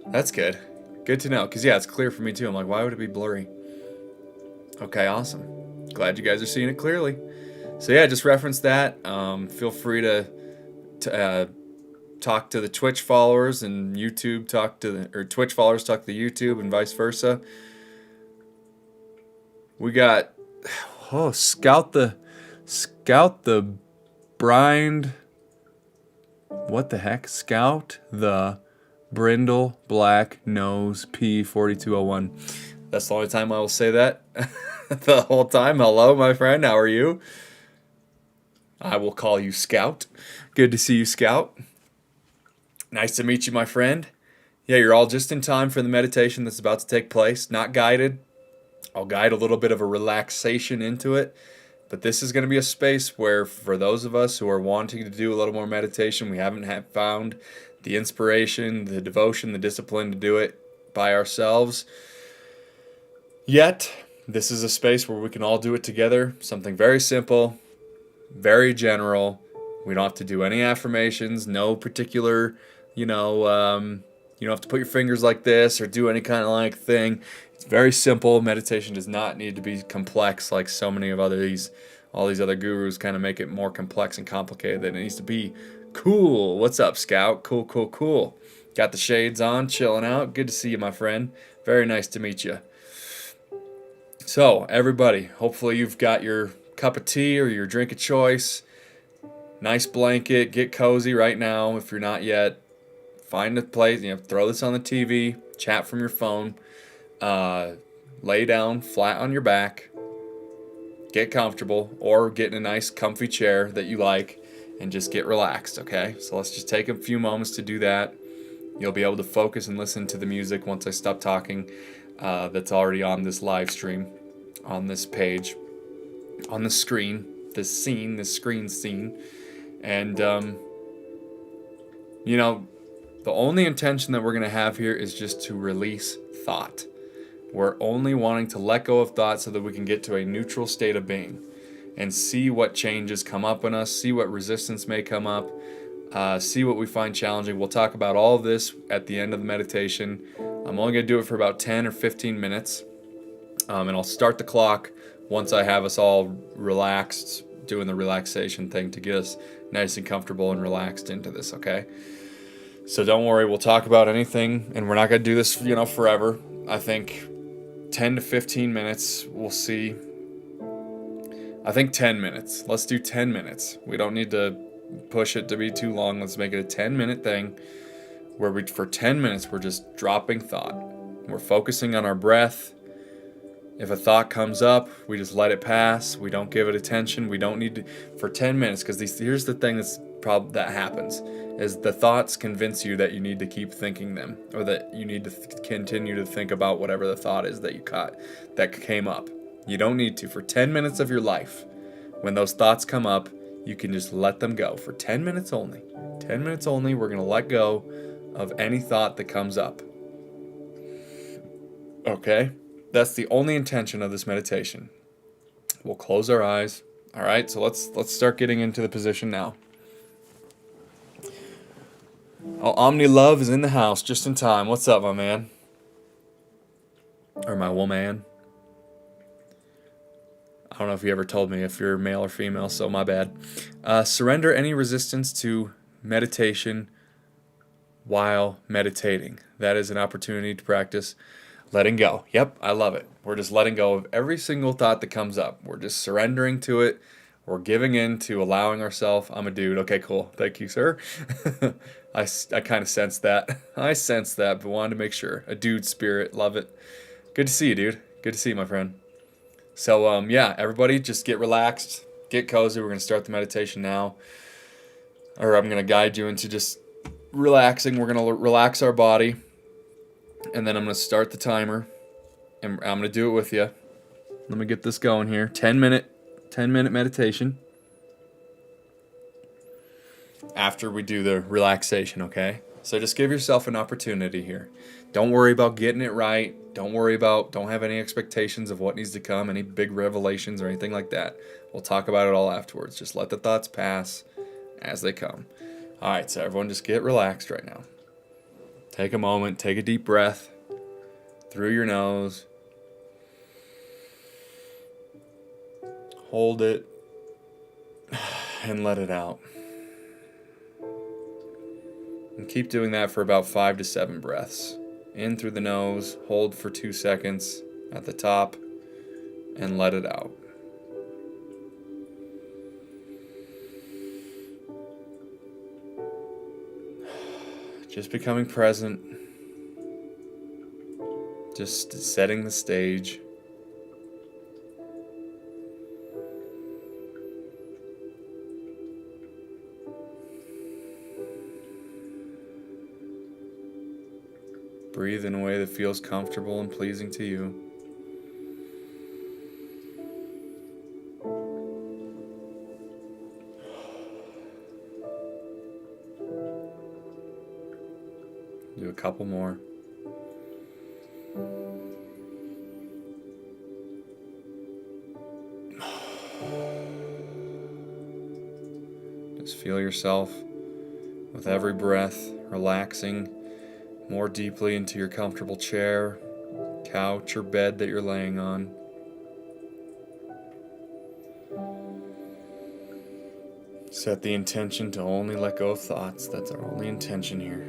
That's good. Good to know. Because, yeah, it's clear for me, too. I'm like, why would it be blurry? Okay, awesome. Glad you guys are seeing it clearly. So, yeah, just reference that. Feel free to talk to the Twitch followers and YouTube Twitch followers talk to the YouTube and vice versa. We got, Scout the Brind. What the heck? Scout the Brindle Black Nose P4201. That's the only time I will say that. The whole time. Hello, my friend. How are you? I will call you Scout. Good to see you, Scout. Nice to meet you, my friend. Yeah, you're all just in time for the meditation that's about to take place. Not guided. I'll guide a little bit of a relaxation into it. But this is going to be a space where, for those of us who are wanting to do a little more meditation, we haven't found the inspiration, the devotion, the discipline to do it by ourselves yet. This is a space where we can all do it together. Something very simple, very general. We don't have to do any affirmations, no particular, you don't have to put your fingers like this or do any kind of like thing. It's very simple. Meditation does not need to be complex like so many of all these other gurus kind of make it more complex and complicated than it needs to be. Cool. What's up, Scout? Cool. Got the shades on, chilling out. Good to see you, my friend. Very nice to meet you. So, everybody, hopefully you've got your cup of tea or your drink of choice. Nice blanket. Get cozy right now if you're not yet. Find a place, throw this on the TV, chat from your phone, lay down flat on your back, get comfortable, or get in a nice comfy chair that you like, and just get relaxed, okay? So let's just take a few moments to do that. You'll be able to focus and listen to the music once I stop talking that's already on this live stream, on this page, on the screen, this screen scene. And, the only intention that we're going to have here is just to release thought. We're only wanting to let go of thought so that we can get to a neutral state of being and see what changes come up in us, see what resistance may come up, See what we find challenging. We'll talk about all of this at the end of the meditation. I'm only going to do it for about 10 or 15 minutes. And I'll start the clock once I have us all relaxed, doing the relaxation thing to get us nice and comfortable and relaxed into this, okay? So don't worry, we'll talk about anything, and we're not going to do this, forever. I think 10 to 15 minutes, we'll see. I think 10 minutes. Let's do 10 minutes. We don't need to push it to be too long. Let's make it a 10-minute thing where for 10 minutes, we're just dropping thought. We're focusing on our breath. If a thought comes up, we just let it pass. We don't give it attention. We don't need to, for 10 minutes, because here's the thing that happens, is the thoughts convince you that you need to keep thinking them, or that you need to continue to think about whatever the thought is that you caught, that came up. You don't need to. For 10 minutes of your life, when those thoughts come up, you can just let them go. For 10 minutes only. 10 minutes only, we're going to let go of any thought that comes up. Okay? That's the only intention of this meditation. We'll close our eyes. All right, so let's start getting into the position now. Oh, Omni Love is in the house just in time. What's up, my man? Or my woman? I don't know if you ever told me if you're male or female, so my bad. Surrender any resistance to meditation while meditating. That is an opportunity to practice letting go. Yep, I love it. We're just letting go of every single thought that comes up. We're just surrendering to it. We're giving in to allowing ourselves. I'm a dude. Okay, cool. Thank you, sir. I kind of sensed that. I sensed that, but wanted to make sure. A dude spirit. Love it. Good to see you, dude. Good to see you, my friend. So, yeah, everybody just get relaxed. Get cozy. We're going to start the meditation now. Or I'm going to guide you into just relaxing. We're going to relax our body. And then I'm going to start the timer. And I'm going to do it with you. Let me get this going here. 10-minute meditation. After we do the relaxation, okay? So just give yourself an opportunity here. Don't worry about getting it right. Don't have any expectations of what needs to come, any big revelations or anything like that. We'll talk about it all afterwards. Just let the thoughts pass as they come. All right, so everyone just get relaxed right now. Take a moment, take a deep breath through your nose. Hold it and let it out. And keep doing that for about 5 to 7 breaths. In through the nose, hold for 2 seconds at the top, and let it out. Just becoming present. Just setting the stage. Breathe in a way that feels comfortable and pleasing to you. Do a couple more. Just feel yourself with every breath relaxing more deeply into your comfortable chair, couch, or bed that you're laying on. Set the intention to only let go of thoughts. That's our only intention here.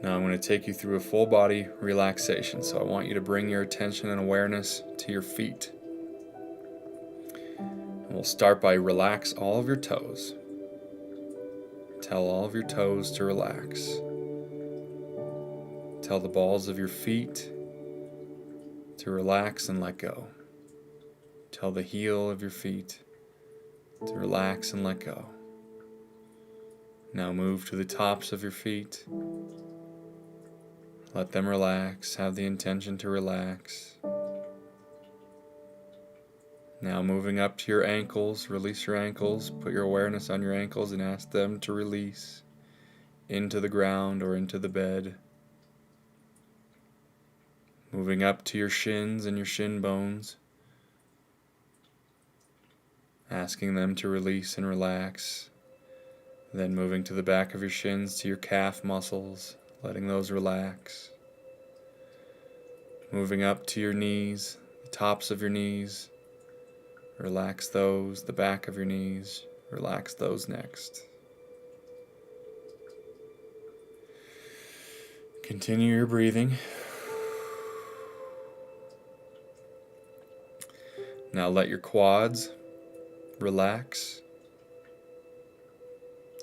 Now I'm going to take you through a full body relaxation. So I want you to bring your attention and awareness to your feet. We'll start by relax all of your toes. Tell all of your toes to relax. Tell the balls of your feet to relax and let go. Tell the heel of your feet to relax and let go. Now move to the tops of your feet. Let them relax. Have the intention to relax. Now moving up to your ankles, release your ankles, put your awareness on your ankles and ask them to release into the ground or into the bed. Moving up to your shins and your shin bones. asking them to release and relax. Then moving to the back of your shins to your calf muscles, letting those relax. Moving up to your knees, the tops of your knees. Relax those, the back of your knees. Relax those next. Continue your breathing. Now let your quads relax.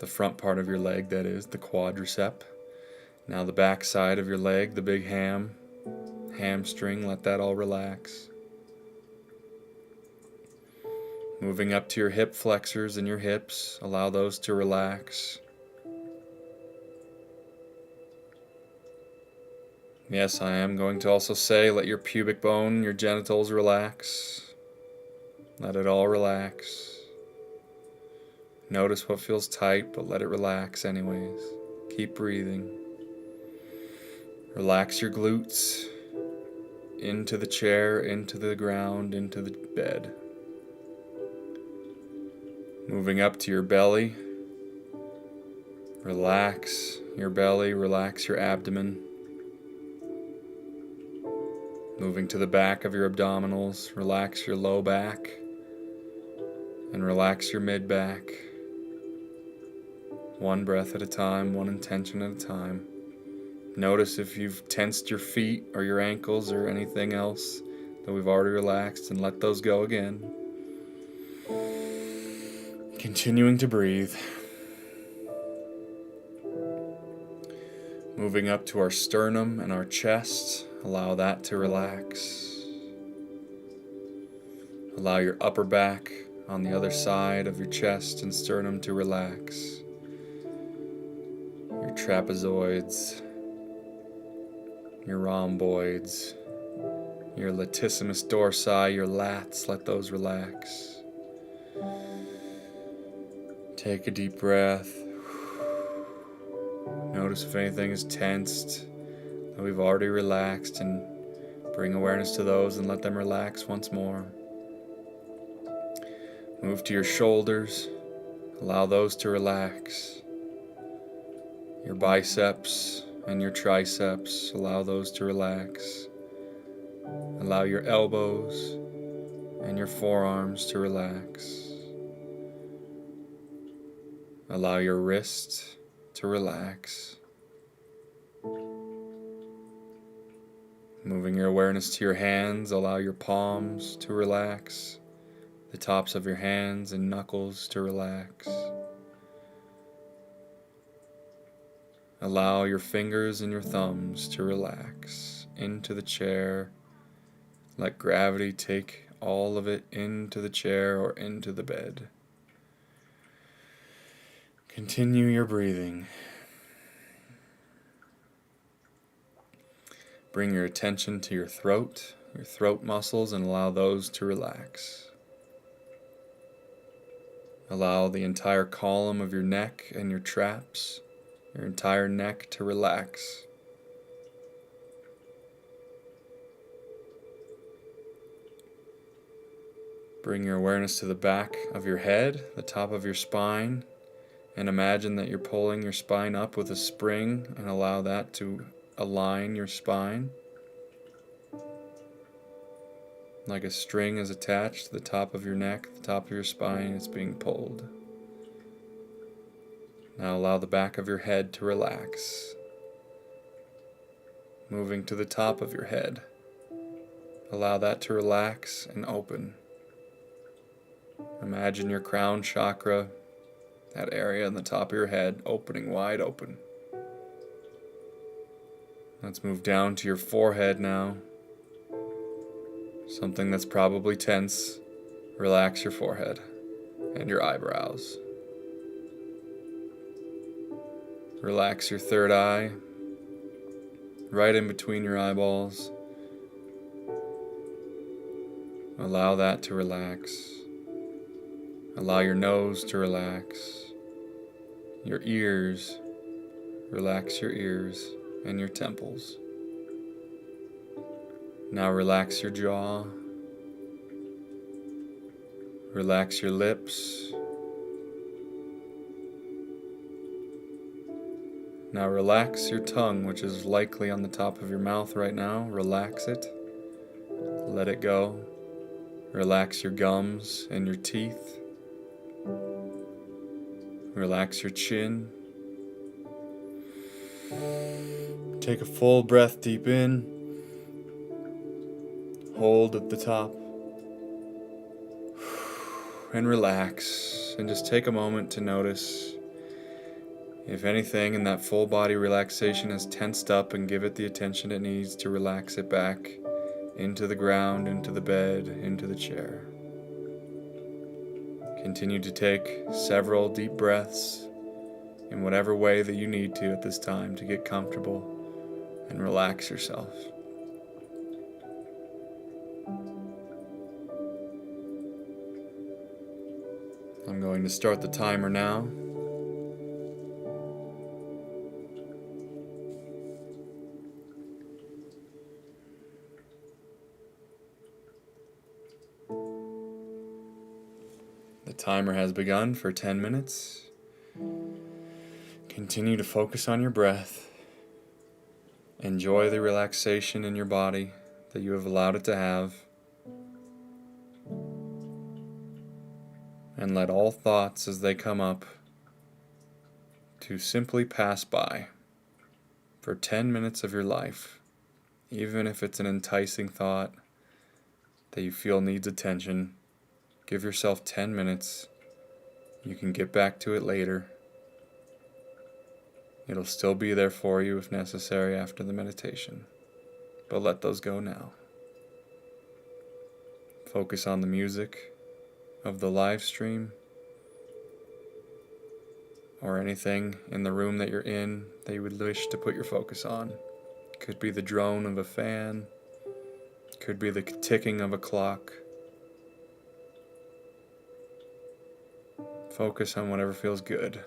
The front part of your leg, that is, the quadricep. Now the back side of your leg, the big hamstring, let that all relax. Moving up to your hip flexors and your hips, allow those to relax. Yes, I am going to also say, let your pubic bone, your genitals relax. Let it all relax. Notice what feels tight, but let it relax anyways. Keep breathing. Relax your glutes into the chair, into the ground, into the bed. Moving up to your belly. Relax your belly, relax your abdomen. Moving to the back of your abdominals, relax your low back and relax your mid back. One breath at a time, one intention at a time. Notice if you've tensed your feet or your ankles or anything else that we've already relaxed, and let those go again. Continuing to breathe. Moving up to our sternum and our chest, allow that to relax. Allow your upper back on the other side of your chest and sternum to relax. Your trapezoids, your rhomboids, your latissimus dorsi, your lats, let those relax. Take a deep breath. Notice if anything is tensed that we've already relaxed, and bring awareness to those and let them relax once more. Move to your shoulders. Allow those to relax. Your biceps and your triceps, allow those to relax. Allow your elbows and your forearms to relax. Allow your wrist to relax. Moving your awareness to your hands, allow your palms to relax, the tops of your hands and knuckles to relax. Allow your fingers and your thumbs to relax into the chair. Let gravity take all of it into the chair or into the bed. Continue your breathing. Bring your attention to your throat muscles, and allow those to relax. Allow the entire column of your neck and your traps, your entire neck to relax. Bring your awareness to the back of your head, the top of your spine, and imagine that you're pulling your spine up with a spring, and allow that to align your spine. Like a string is attached to the top of your neck, the top of your spine is being pulled. Now allow the back of your head to relax. Moving to the top of your head. Allow that to relax and open. Imagine your crown chakra, that area in the top of your head, opening wide open. Let's move down to your forehead now. Something that's probably tense. Relax your forehead and your eyebrows. Relax your third eye, right in between your eyeballs. Allow that to relax. Allow your nose to relax. Your ears, relax your ears and your temples. Now relax your jaw. Relax your lips. Now relax your tongue, which is likely on the top of your mouth right now. Relax it. Let it go. Relax your gums and your teeth. Relax your chin. Take a full breath deep in. Hold at the top. And relax. And just take a moment to notice if anything in that full body relaxation has tensed up, and give it the attention it needs to relax it back into the ground, into the bed, into the chair. Continue to take several deep breaths in whatever way that you need to at this time to get comfortable and relax yourself. I'm going to start the timer now. The timer has begun for 10 minutes. Continue to focus on your breath. Enjoy the relaxation in your body that you have allowed it to have. And let all thoughts as they come up to simply pass by for 10 minutes of your life. Even if it's an enticing thought that you feel needs attention, give yourself 10 minutes. You can get back to it later. It'll still be there for you if necessary after the meditation. But let those go now. Focus on the music of the live stream, or anything in the room that you're in that you would wish to put your focus on. Could be the drone of a fan, could be the ticking of a clock. Focus on whatever feels good.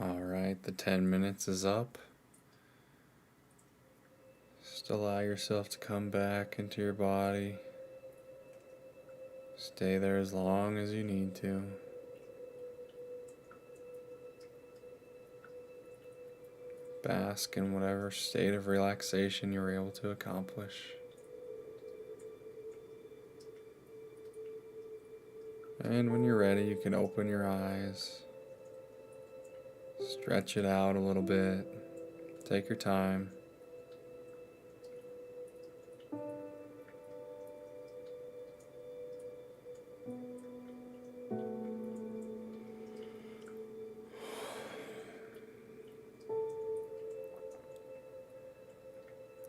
Alright, the 10 minutes is up. Just allow yourself to come back into your body. Stay there as long as you need to. Bask in whatever state of relaxation you're able to accomplish. And when you're ready, you can open your eyes. Stretch it out a little bit. Take your time.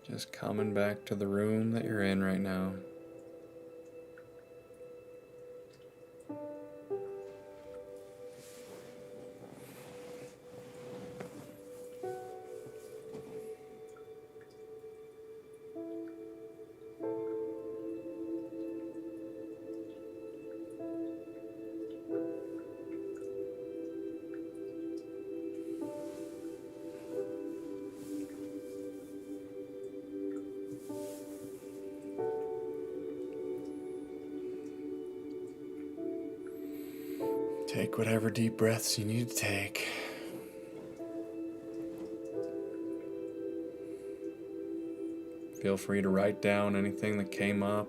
Just coming back to the room that you're in right now. Take whatever deep breaths you need to take. Feel free to write down anything that came up.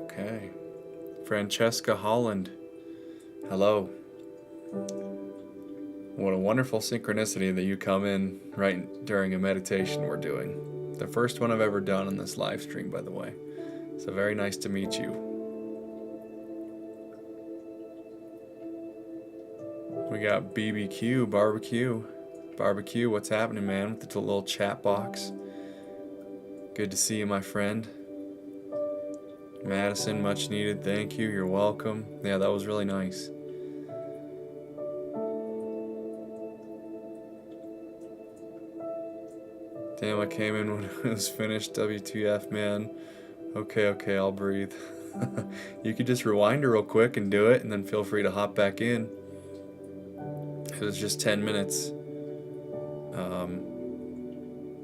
Okay. Francesca Holland. Hello. What a wonderful synchronicity that you come in right during a meditation we're doing. The first one I've ever done on this live stream, by the way. So very nice to meet you. We got BBQ, barbecue. What's happening, man? With the little chat box. Good to see you, my friend. Madison, much needed. Thank you. You're welcome. Yeah, that was really nice. Damn, I came in when it was finished. WTF, man. Okay, I'll breathe. You could just rewind it real quick and do it, and then feel free to hop back in. It was just 10 minutes.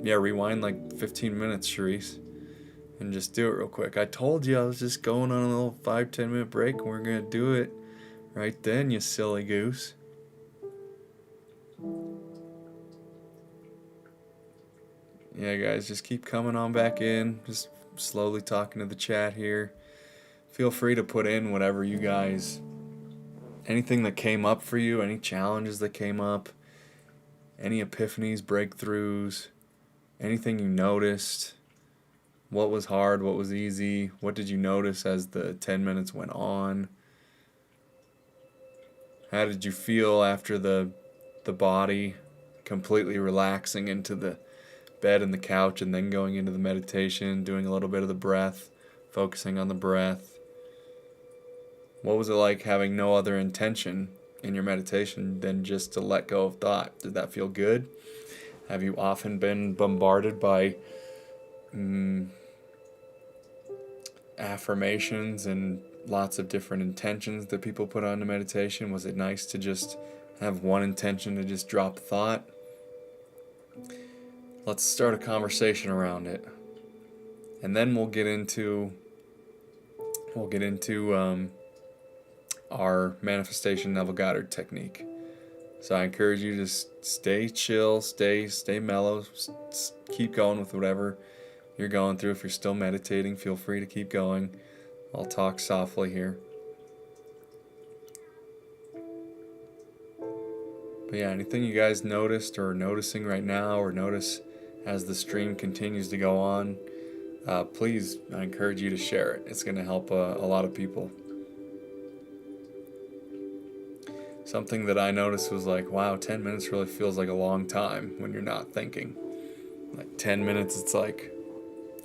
Yeah, rewind like 15 minutes, Charisse. And just do it real quick. I told you I was just going on a little 5-10 minute break, and we're going to do it right then, you silly goose. Yeah, guys, just keep coming on back in. Just slowly talking to the chat here. Feel free to put in whatever you guys, anything that came up for you, any challenges that came up, any epiphanies, breakthroughs, anything you noticed. What was hard, what was easy, what did you notice as the 10 minutes went on? How did you feel after the body completely relaxing into the bed and the couch and then going into the meditation, doing a little bit of the breath, focusing on the breath? What was it like having no other intention in your meditation than just to let go of thought? Did that feel good? Have you often been bombarded by affirmations and lots of different intentions that people put onto meditation? Was it nice to just have one intention to just drop thought? Let's start a conversation around it, and then we'll get into our manifestation Neville Goddard technique. So I encourage you to stay chill, stay mellow, keep going with whatever you're going through. If you're still meditating, feel free to keep going. I'll talk softly here. But yeah, anything you guys noticed or are noticing right now, or notice as the stream continues to go on, please, I encourage you to share it. It's going to help a lot of people. Something that I noticed was like, wow, 10 minutes really feels like a long time when you're not thinking. Like 10 minutes, it's like,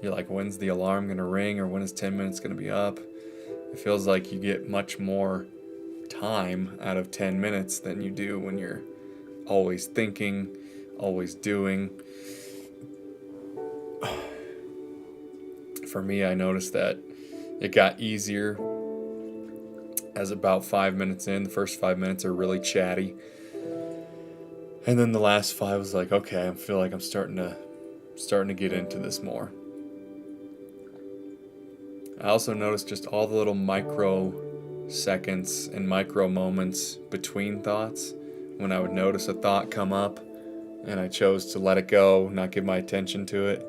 you're like, when's the alarm going to ring, or when is 10 minutes going to be up? It feels like you get much more time out of 10 minutes than you do when you're always thinking, always doing. For me, I noticed that it got easier as about 5 minutes in. The first 5 minutes are really chatty. And then the last 5 was like, okay, I feel like I'm starting to get into this more. I also noticed just all the little micro seconds and micro moments between thoughts when I would notice a thought come up and I chose to let it go, not give my attention to it.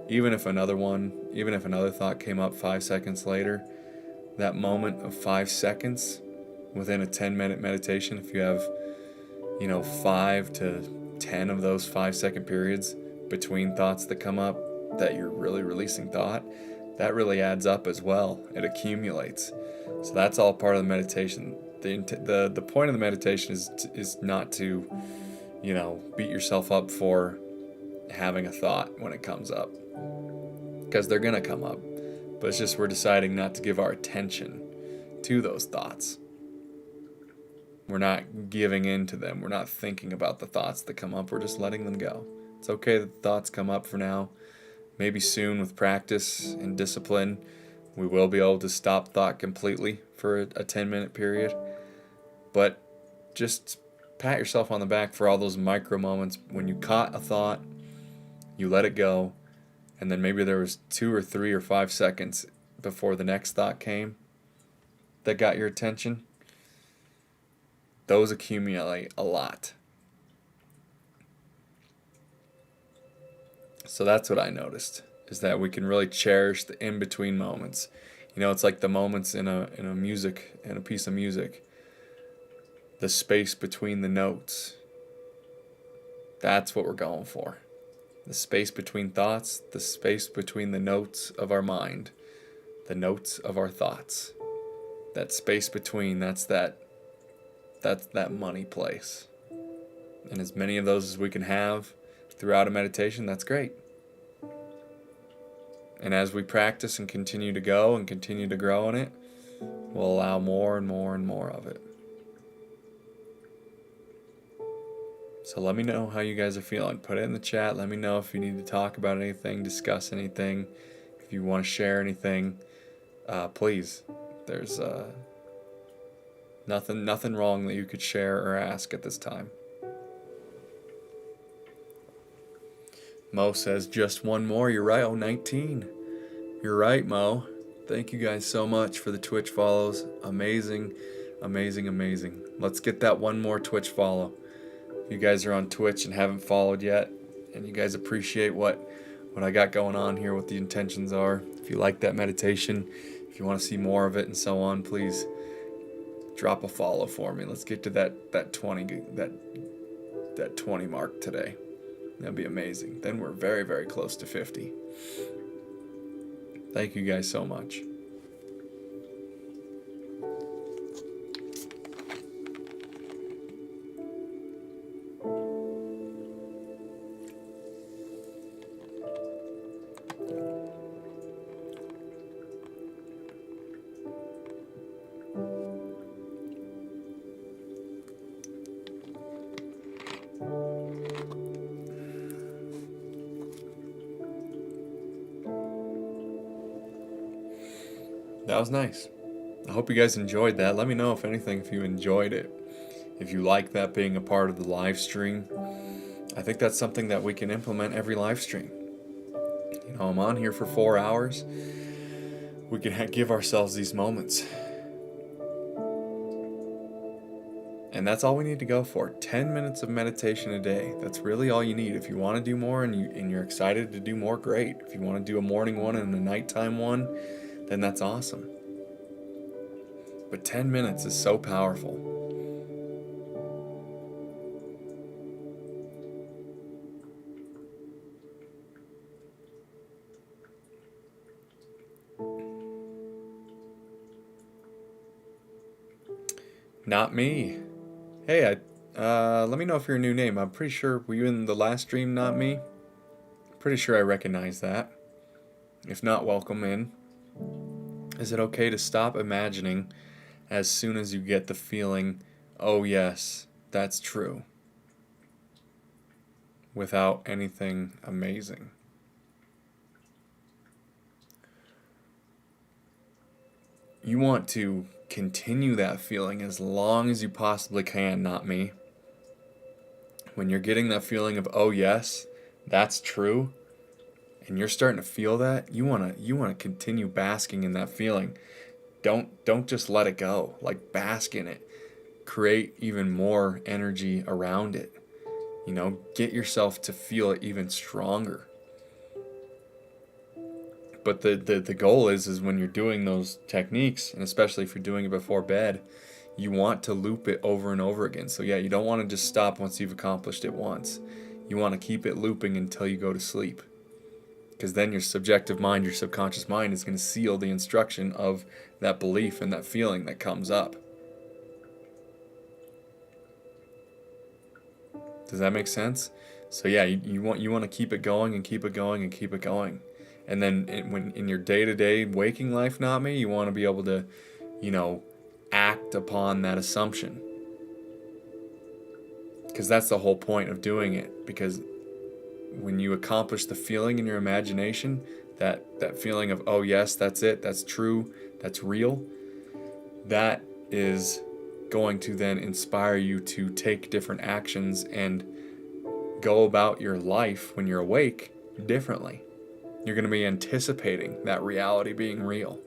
Even if another thought came up 5 seconds later, that moment of 5 seconds within a 10-minute meditation, if you have 5 to 10 of those 5-second periods between thoughts that come up that you're really releasing thought, that really adds up as well. It accumulates. So that's all part of the meditation. The point of the meditation is not to, beat yourself up for having a thought when it comes up, because they're going to come up. But it's just we're deciding not to give our attention to those thoughts. We're not giving in to them. We're not thinking about the thoughts that come up. We're just letting them go. It's okay that thoughts come up for now. Maybe soon with practice and discipline, we will be able to stop thought completely for a 10-minute period. But just pat yourself on the back for all those micro moments when you caught a thought, you let it go, and then maybe there was 2 or 3 or 5 seconds before the next thought came that got your attention. Those accumulate a lot. So that's what I noticed, is that we can really cherish the in-between moments. It's like the moments in a piece of music. The space between the notes. That's what we're going for. The space between thoughts, the space between the notes of our mind, the notes of our thoughts. That space between, that's that money place. And as many of those as we can have throughout a meditation, that's great. And as we practice and continue to go and continue to grow in it, we'll allow more and more and more of it. So let me know how you guys are feeling. Put it in the chat. Let me know if you need to talk about anything, discuss anything, if you want to share anything. Please, there's nothing wrong that you could share or ask at this time. Mo says, just one more. You're right. 19. You're right, Mo. Thank you guys so much for the Twitch follows. Amazing, amazing, amazing. Let's get that one more Twitch follow. If you guys are on Twitch and haven't followed yet, and you guys appreciate what I got going on here, what the intentions are, if you like that meditation, if you want to see more of it and so on, please drop a follow for me. Let's get to that 20 mark today. That'd be amazing. Then we're very, very close to 50. Thank you guys so much. That was nice. I hope you guys enjoyed that. Let me know if you enjoyed it. If you like that being a part of the live stream. I think that's something that we can implement every live stream. I'm on here for 4 hours. We can give ourselves these moments. And that's all we need to go for. 10 minutes of meditation a day. That's really all you need. If you want to do more and you're excited to do more, great. If you want to do a morning one and a nighttime one, then that's awesome. But 10 minutes is so powerful. Not me. Hey, let me know if you're a new name. I'm pretty sure, were you in the last stream, Not Me? Pretty sure I recognize that. If not, welcome in. Is it okay to stop imagining as soon as you get the feeling, oh yes, that's true? without anything amazing. You want to continue that feeling as long as you possibly can, not me. When you're getting that feeling of, oh yes, that's true, and you're starting to feel that, you wanna continue basking in that feeling. Don't just let it go. Like, bask in it. Create even more energy around it. Get yourself to feel it even stronger. But the goal is when you're doing those techniques, and especially if you're doing it before bed, you want to loop it over and over again. So yeah, you don't want to just stop once you've accomplished it once. You want to keep it looping until you go to sleep. Because then your subjective mind, your subconscious mind, is going to seal the instruction of that belief and that feeling that comes up. Does that make sense? So yeah, you want to keep it going and keep it going and keep it going. And then when in your day-to-day waking life, not me, you want to be able to, act upon that assumption. Because that's the whole point of doing it. Because when you accomplish the feeling in your imagination, that feeling of, oh yes, that's it, that's true, that's real, that is going to then inspire you to take different actions and go about your life when you're awake differently. You're going to be anticipating that reality being real.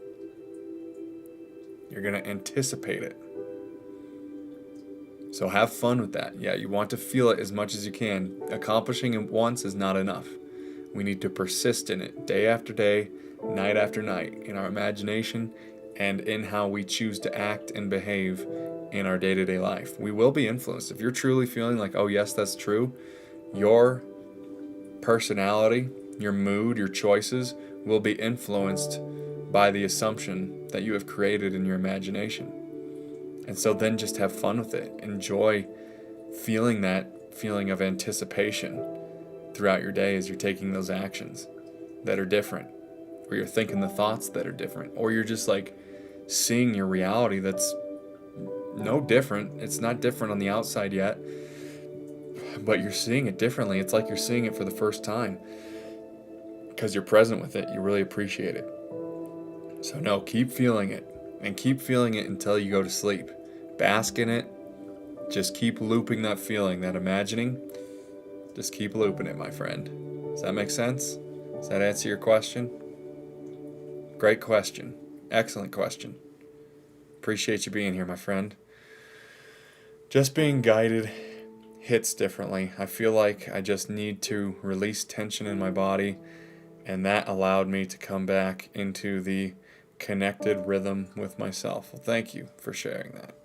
You're going to anticipate it. So have fun with that. Yeah, you want to feel it as much as you can. Accomplishing it once is not enough. We need to persist in it day after day, night after night, in our imagination and in how we choose to act and behave in our day-to-day life. We will be influenced. If you're truly feeling like, oh yes, that's true, your personality, your mood, your choices will be influenced by the assumption that you have created in your imagination. And so then just have fun with it. Enjoy feeling that feeling of anticipation throughout your day as you're taking those actions that are different, or you're thinking the thoughts that are different, or you're just like seeing your reality that's no different. It's not different on the outside yet, but you're seeing it differently. It's like you're seeing it for the first time because you're present with it. You really appreciate it. So no, keep feeling it, and keep feeling it until you go to sleep. Bask in it. Just keep looping that feeling, that imagining. Just keep looping it, my friend. Does that make sense? Does that answer your question? Great question. Excellent question. Appreciate you being here, my friend. Just being guided hits differently. I feel like I just need to release tension in my body, and that allowed me to come back into the connected rhythm with myself. Well, thank you for sharing that.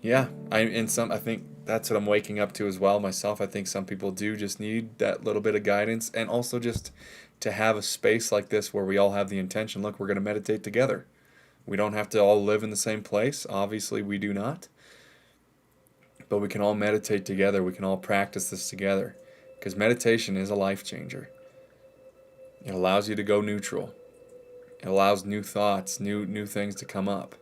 Yeah, I think that's what I'm waking up to as well myself. I think some people do just need that little bit of guidance, and also just to have a space like this where we all have the intention, look, we're going to meditate together. We don't have to all live in the same place. Obviously, we do not. But we can all meditate together. We can all practice this together. Because meditation is a life changer. It allows you to go neutral. It allows new thoughts, new things to come up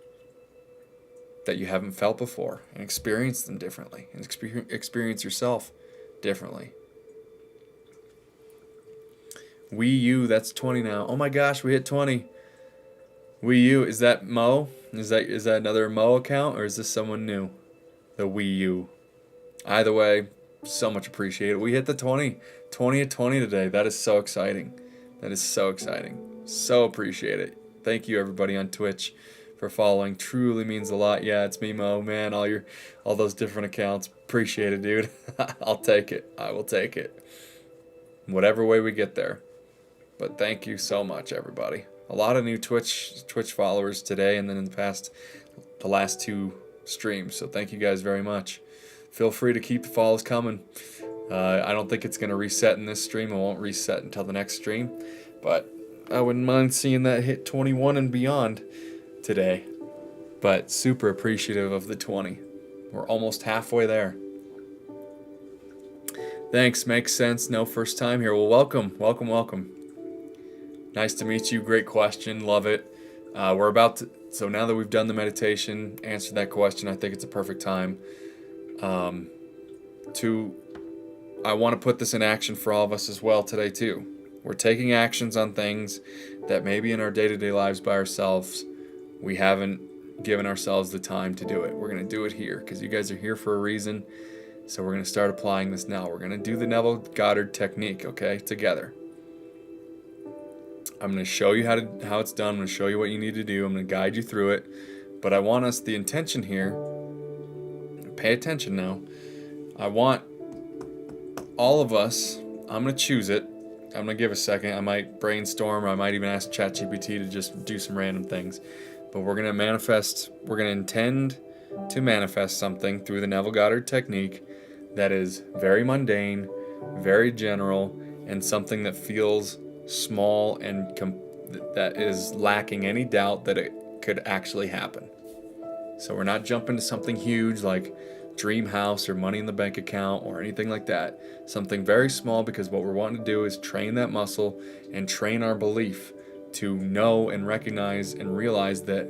that you haven't felt before, and experience them differently, and experience yourself differently. Wii U, that's 20 now. Oh my gosh, we hit 20. Wii U, is that Mo? Is that another Mo account, or is this someone new? The Wii U. Either way, so much appreciated. We hit the 20 at 20 today. That is so exciting. That is so exciting. So appreciate it. Thank you everybody on Twitch for following. Truly means a lot. Yeah, it's me, Mo. Man, all those different accounts. Appreciate it, dude. I'll take it. I will take it. Whatever way we get there. But thank you so much, everybody. A lot of new Twitch followers today, and then in the last two streams. So thank you guys very much. Feel free to keep the follows coming. I don't think it's going to reset in this stream. It won't reset until the next stream. But I wouldn't mind seeing that hit 21 and beyond today. But super appreciative of the 20. We're almost halfway there. Thanks, makes sense. No first time here. Well, welcome. Nice to meet you. Great question. Love it. So now that we've done the meditation, answered that question, I think it's a perfect time to I want to put this in action for all of us as well today too. We're taking actions on things that maybe in our day-to-day lives by ourselves we haven't given ourselves the time to do it. We're going to do it here because you guys are here for a reason. So we're going to start applying this now. We're going to do the Neville Goddard technique, okay, together. I'm going to show you how it's done. I'm going to show you what you need to do. I'm going to guide you through it. But I want us, the intention here, pay attention now. I want all of us, I'm going to choose it. I'm going to give a second. I might brainstorm, or I might even ask ChatGPT to just do some random things. But we're going to manifest, we're going to intend to manifest something through the Neville Goddard technique that is very mundane, very general, and something that feels small and that is lacking any doubt that it could actually happen. So we're not jumping to something huge like dream house or money in the bank account or anything like that. Something very small, because what we're wanting to do is train that muscle and train our belief to know and recognize and realize that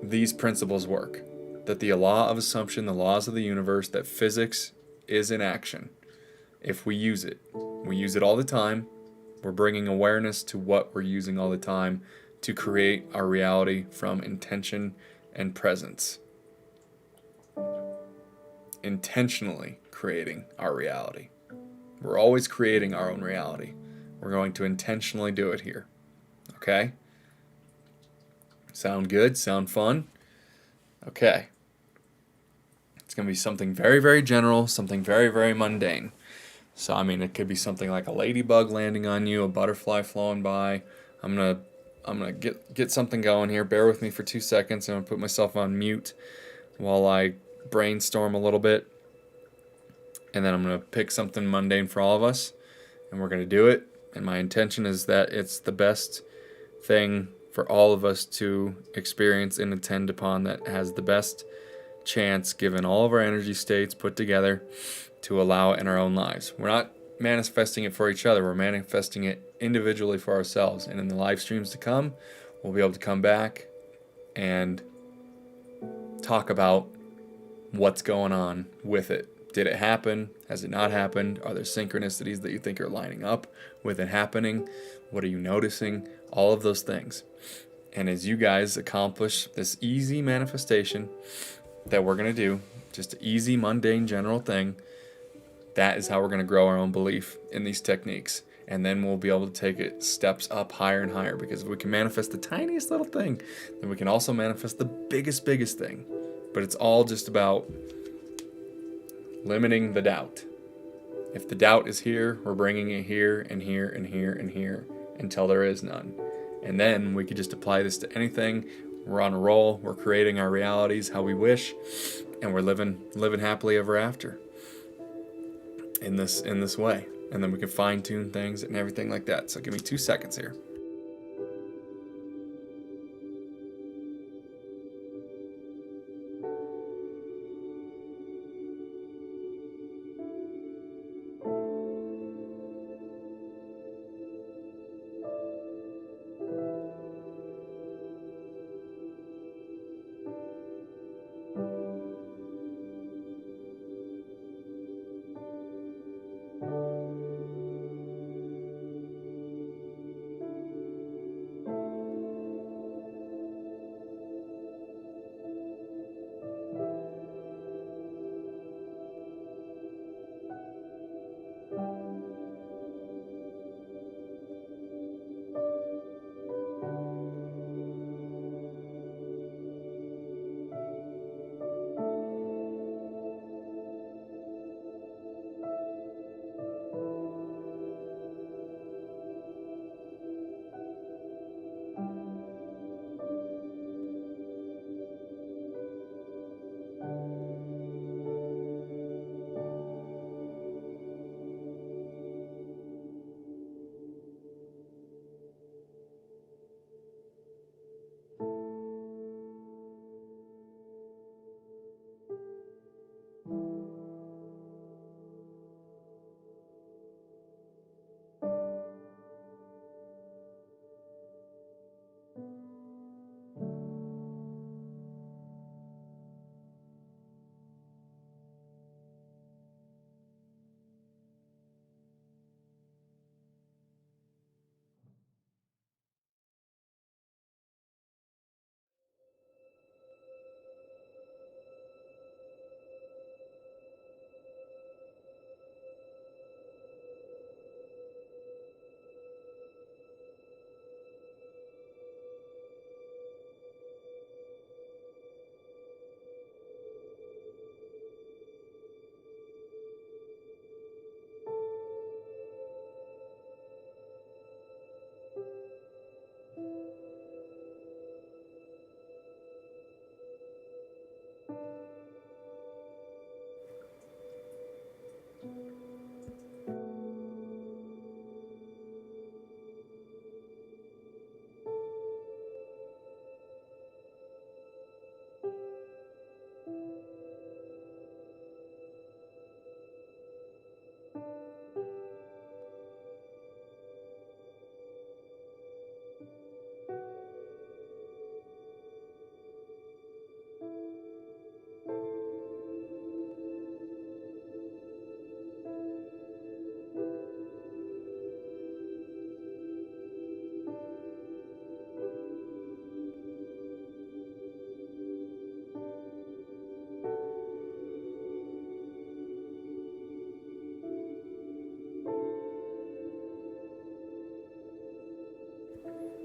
these principles work. That the law of assumption, the laws of the universe, that physics is in action if we use it. We use it all the time. We're bringing awareness to what we're using all the time to create our reality from intention and presence. Intentionally creating our reality. We're always creating our own reality. We're going to intentionally do it here. Okay? Sound good? Sound fun? Okay. It's going to be something very, very general, something very, very mundane. So, I mean, it could be something like a ladybug landing on you, a butterfly flowing by. I'm gonna get something going here. Bear with me for 2 seconds. I'm gonna put myself on mute while I brainstorm a little bit. And then I'm gonna pick something mundane for all of us, and we're gonna do it. And my intention is that it's the best thing for all of us to experience and attend upon, that has the best chance, given all of our energy states put together, to allow it in our own lives. We're not manifesting it for each other. We're manifesting it individually for ourselves. And in the live streams to come, we'll be able to come back and talk about what's going on with it. Did it happen? Has it not happened? Are there synchronicities that you think are lining up with it happening? What are you noticing? All of those things. And as you guys accomplish this easy manifestation that we're going to do, just an easy, mundane, general thing, that is how we're going to grow our own belief in these techniques. And then we'll be able to take it steps up higher and higher, because if we can manifest the tiniest little thing, then we can also manifest the biggest thing. But it's all just about limiting the doubt. If the doubt is here, we're bringing it here and here and here and here until there is none. And then we could just apply this to anything. We're on a roll. We're creating our realities how we wish, and we're living happily ever after in this way. And then we can fine-tune things and everything like that. So give me 2 seconds here.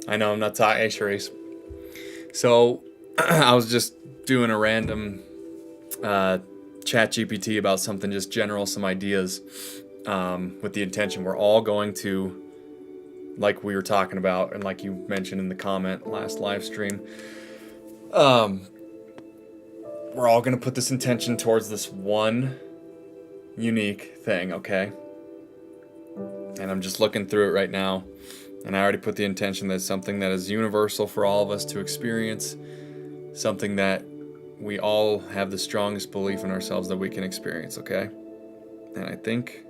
I know I'm not talking. Hey, Charisse. So I was just doing a random chat GPT about something just general, some ideas with the intention we're all going to, like we were talking about and like you mentioned in the comment last live stream, we're all going to put this intention towards this one unique thing, okay? And I'm just looking through it right now, and I already put the intention that it's something that is universal for all of us to experience, something that we all have the strongest belief in ourselves that we can experience, okay? And I think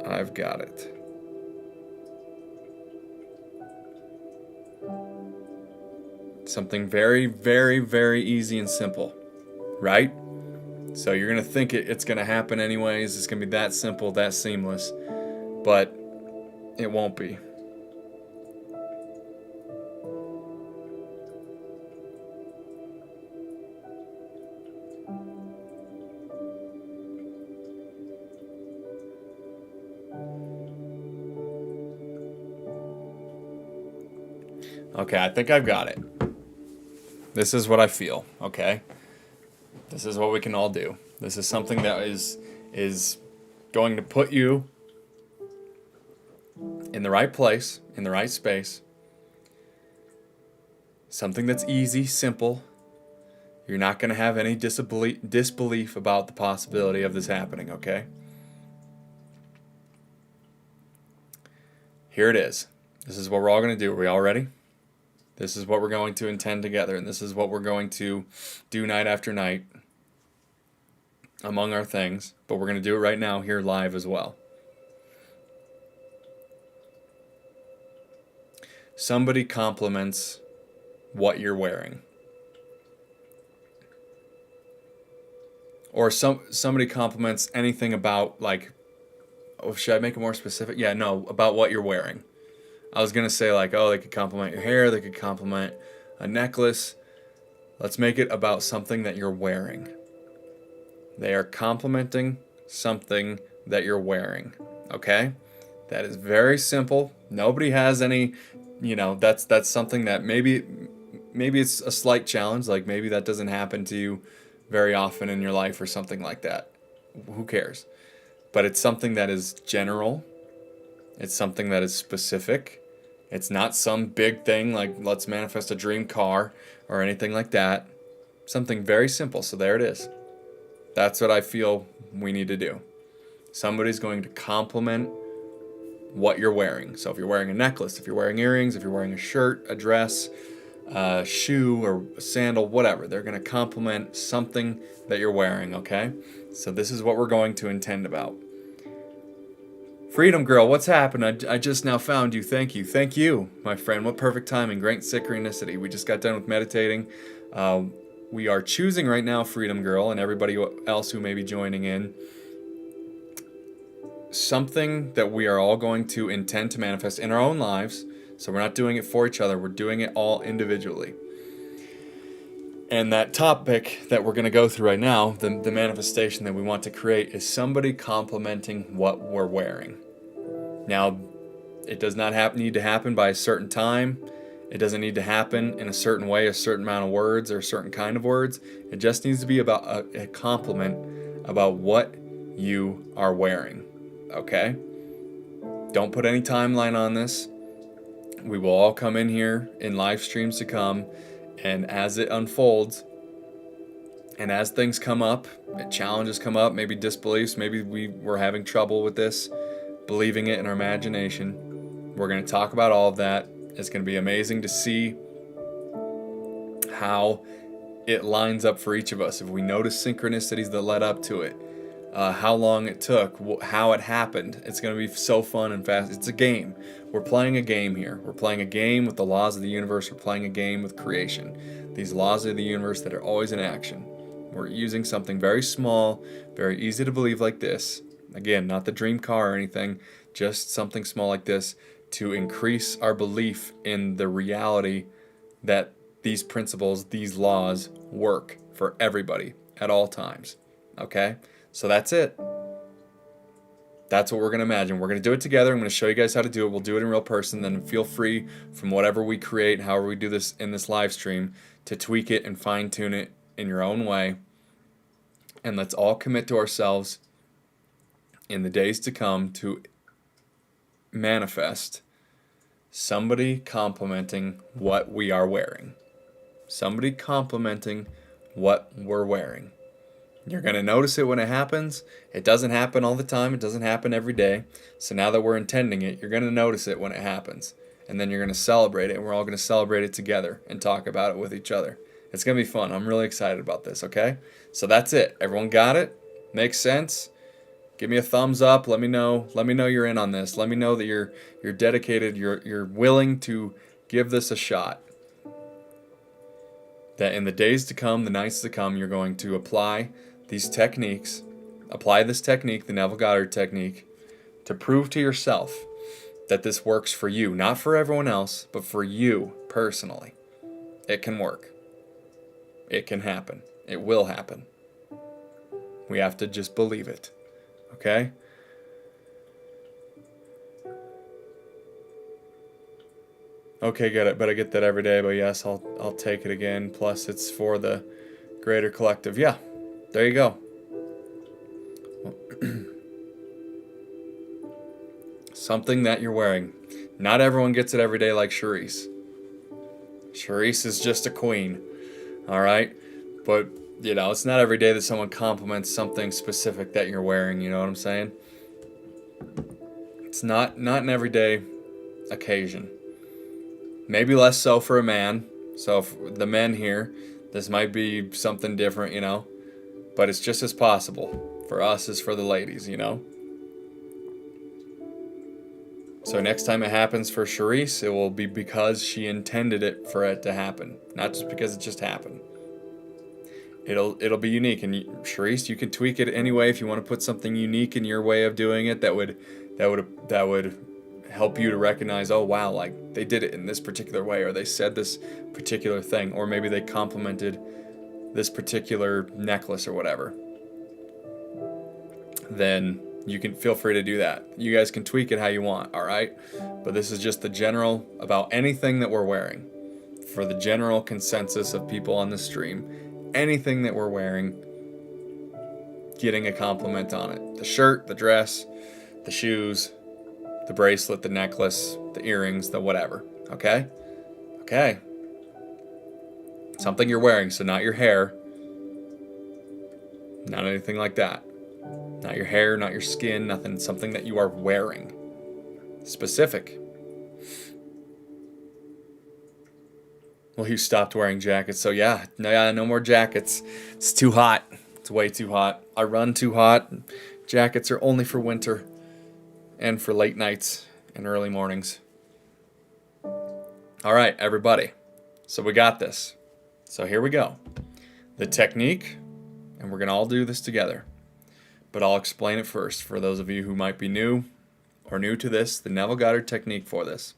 I've got it. Something very, very, very easy and simple, right? So you're going to think it's going to happen anyways. It's going to be that simple, that seamless, but it won't be. Okay, I think I've got it. This is what I feel, okay? This is what we can all do. This is something that is going to put you in the right place, in the right space. Something that's easy, simple. You're not going to have any disbelief about the possibility of this happening, okay? Here it is. This is what we're all going to do. Are we all ready? This is what we're going to intend together, and this is what we're going to do night after night among our things, but we're going to do it right now here live as well. Somebody compliments what you're wearing. Or somebody compliments anything about, like, oh, should I make it more specific? Yeah, no, about what you're wearing. I was going to say, like, oh, they could compliment your hair, they could compliment a necklace. Let's make it about something that you're wearing. They are complimenting something that you're wearing, okay? That is very simple. Nobody has any, that's something that maybe it's a slight challenge, like maybe that doesn't happen to you very often in your life or something like that. Who cares? But it's something that is general. It's something that is specific. It's not some big thing like let's manifest a dream car or anything like that. Something very simple. So there it is. That's what I feel we need to do. Somebody's going to compliment what you're wearing. So if you're wearing a necklace, if you're wearing earrings, if you're wearing a shirt, a dress, a shoe or a sandal, whatever, they're going to compliment something that you're wearing, okay? So this is what we're going to intend about. Freedom Girl, what's happened? I just now found you. Thank you. Thank you, my friend. What perfect timing. Great synchronicity. We just got done with meditating. We are choosing right now, Freedom Girl, and everybody else who may be joining in, something that we are all going to intend to manifest in our own lives. So we're not doing it for each other. We're doing it all individually. And that topic that we're going to go through right now, the manifestation that we want to create, is somebody complimenting what we're wearing. Now, it does not need to happen by a certain time. It doesn't need to happen in a certain way, a certain amount of words or a certain kind of words. It just needs to be about a compliment about what you are wearing. Okay? Don't put any timeline on this. We will all come in here in live streams to come, and as it unfolds, and as things come up, challenges come up, maybe disbeliefs, maybe we're having trouble with this, believing it in our imagination, we're going to talk about all of that. It's going to be amazing to see how it lines up for each of us. If we notice synchronicities that led up to it, how long it took, how it happened. It's going to be so fun and fast. It's a game. We're playing a game here. We're playing a game with the laws of the universe. We're playing a game with creation. These laws of the universe that are always in action. We're using something very small, very easy to believe like this. Again, not the dream car or anything, just something small like this to increase our belief in the reality that these principles, these laws work for everybody at all times. Okay? So that's it. That's what we're going to imagine. We're going to do it together. I'm going to show you guys how to do it. We'll do it in real person. Then feel free from whatever we create, however we do this in this live stream, to tweak it and fine tune it in your own way. And let's all commit to ourselves in the days to come to manifest somebody complimenting what we are wearing. Somebody complimenting what we're wearing. You're going to notice it when it happens. It doesn't happen all the time. It doesn't happen every day. So now that we're intending it, you're going to notice it when it happens. And then you're going to celebrate it, and we're all going to celebrate it together and talk about it with each other. It's going to be fun. I'm really excited about this, okay? So that's it. Everyone got it? Makes sense? Give me a thumbs up. Let me know. Let me know you're in on this. Let me know that you're dedicated, you're willing to give this a shot. That in the days to come, the nights to come, you're going to apply these techniques, apply this technique, the Neville Goddard technique, to prove to yourself that this works for you. Not for everyone else, but for you personally. It can work. It can happen. It will happen. We have to just believe it. Okay? Okay, got it. But I get that every day. But yes, I'll take it again. Plus, it's for the greater collective. Yeah. There you go. Something that you're wearing. Not everyone gets it every day like Charisse. Charisse is just a queen. All right? But, you know, it's not every day that someone compliments something specific that you're wearing. You know what I'm saying? It's not an everyday occasion. Maybe less so for a man. So if the men here, this might be something different, you know. But it's just as possible for us as for the ladies, you know. So next time it happens for Charisse, it will be because she intended it for it to happen, not just because it just happened. It'll be unique, and Charisse, you can tweak it anyway if you want to put something unique in your way of doing it that would help you to recognize, oh wow, like they did it in this particular way, or they said this particular thing, or maybe they complimented this particular necklace or whatever. Then you can feel free to do that. You guys can tweak it how you want, all right? But this is just the general about anything that we're wearing. For the general consensus of people on the stream, anything that we're wearing, getting a compliment on it. The shirt, the dress, the shoes, the bracelet, the necklace, the earrings, the whatever. Okay? Okay. Something you're wearing, so not your hair. Not anything like that. Not your hair, not your skin, nothing. Something that you are wearing. Specific. Well, he stopped wearing jackets, so yeah, no more jackets. It's too hot. It's way too hot. I run too hot. Jackets are only for winter and for late nights and early mornings. All right, everybody. So we got this. So here we go. The technique, and we're going to all do this together. But I'll explain it first for those of you who might be new or new to this, the Neville Goddard technique for this.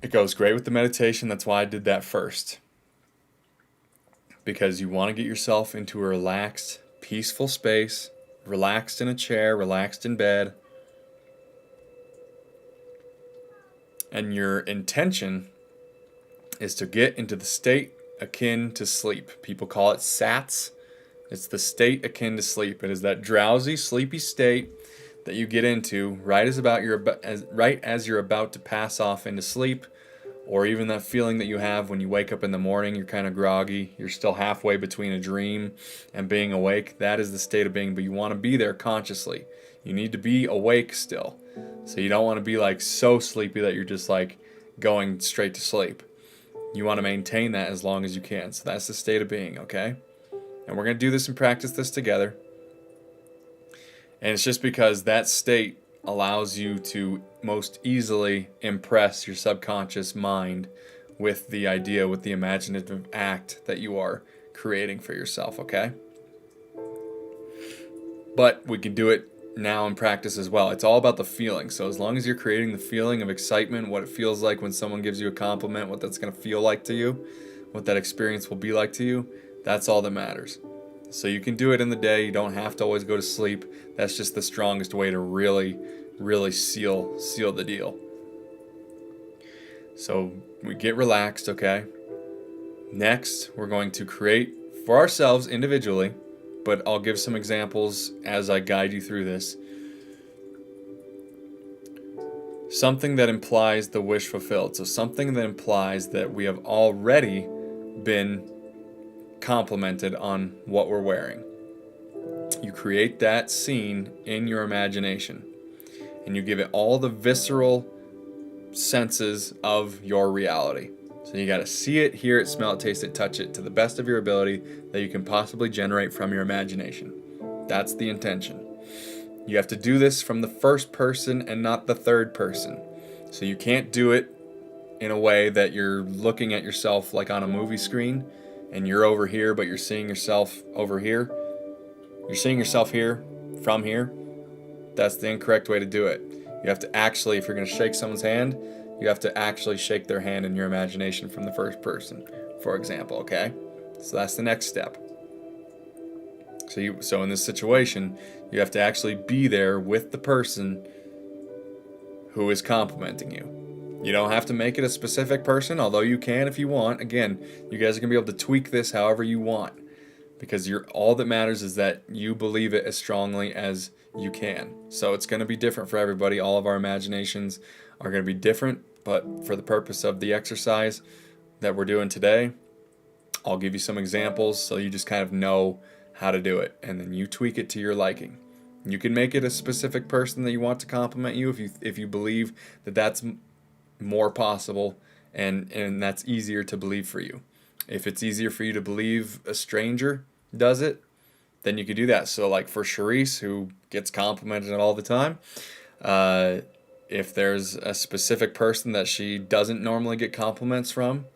It goes great with the meditation. That's why I did that first. Because you want to get yourself into a relaxed, peaceful space, relaxed in a chair, relaxed in bed. And your intention is to get into the state akin to sleep. People call it SATS. It's the state akin to sleep. It is that drowsy, sleepy state that you get into right as you're about to pass off into sleep, or even that feeling that you have when you wake up in the morning, you're kind of groggy, you're still halfway between a dream and being awake. That is the state of being, but you want to be there consciously. You need to be awake still. So you don't want to be like so sleepy that you're just like going straight to sleep. You want to maintain that as long as you can. So that's the state of being, okay? And we're going to do this and practice this together. And it's just because that state allows you to most easily impress your subconscious mind with the idea, with the imaginative act that you are creating for yourself, okay? But we can do it now in practice as well. It's all about the feeling. So as long as you're creating the feeling of excitement, what it feels like when someone gives you a compliment, what that's going to feel like to you, what that experience will be like to you, that's all that matters. So you can do it in the day. You don't have to always go to sleep. That's just the strongest way to really, really seal the deal. So we get relaxed, okay? Next, we're going to create for ourselves individually, but I'll give some examples as I guide you through this. Something that implies the wish fulfilled. So something that implies that we have already been complimented on what we're wearing. You create that scene in your imagination, and you give it all the visceral senses of your reality. So you got to see it, hear it, smell it, taste it, touch it to the best of your ability that you can possibly generate from your imagination. That's the intention. You have to do this from the first person and not the third person. So you can't do it in a way that you're looking at yourself like on a movie screen and you're over here, but you're seeing yourself over here. You're seeing yourself here from here. That's the incorrect way to do it. You have to actually, if you're going to shake someone's hand, you have to actually shake their hand in your imagination from the first person, for example, okay? So that's the next step. So in this situation, you have to actually be there with the person who is complimenting you. You don't have to make it a specific person, although you can if you want. Again, you guys are going to be able to tweak this however you want, because all that matters is that you believe it as strongly as you can. So it's going to be different for everybody. All of our imaginations are going to be different, but for the purpose of the exercise that we're doing today, I'll give you some examples so you just kind of know how to do it, and then you tweak it to your liking. You can make it a specific person that you want to compliment you if you believe that that's more possible and that's easier to believe for you. If it's easier for you to believe a stranger does it, then you could do that. So like for Charisse, who gets complimented all the time, if there's a specific person that she doesn't normally get compliments from,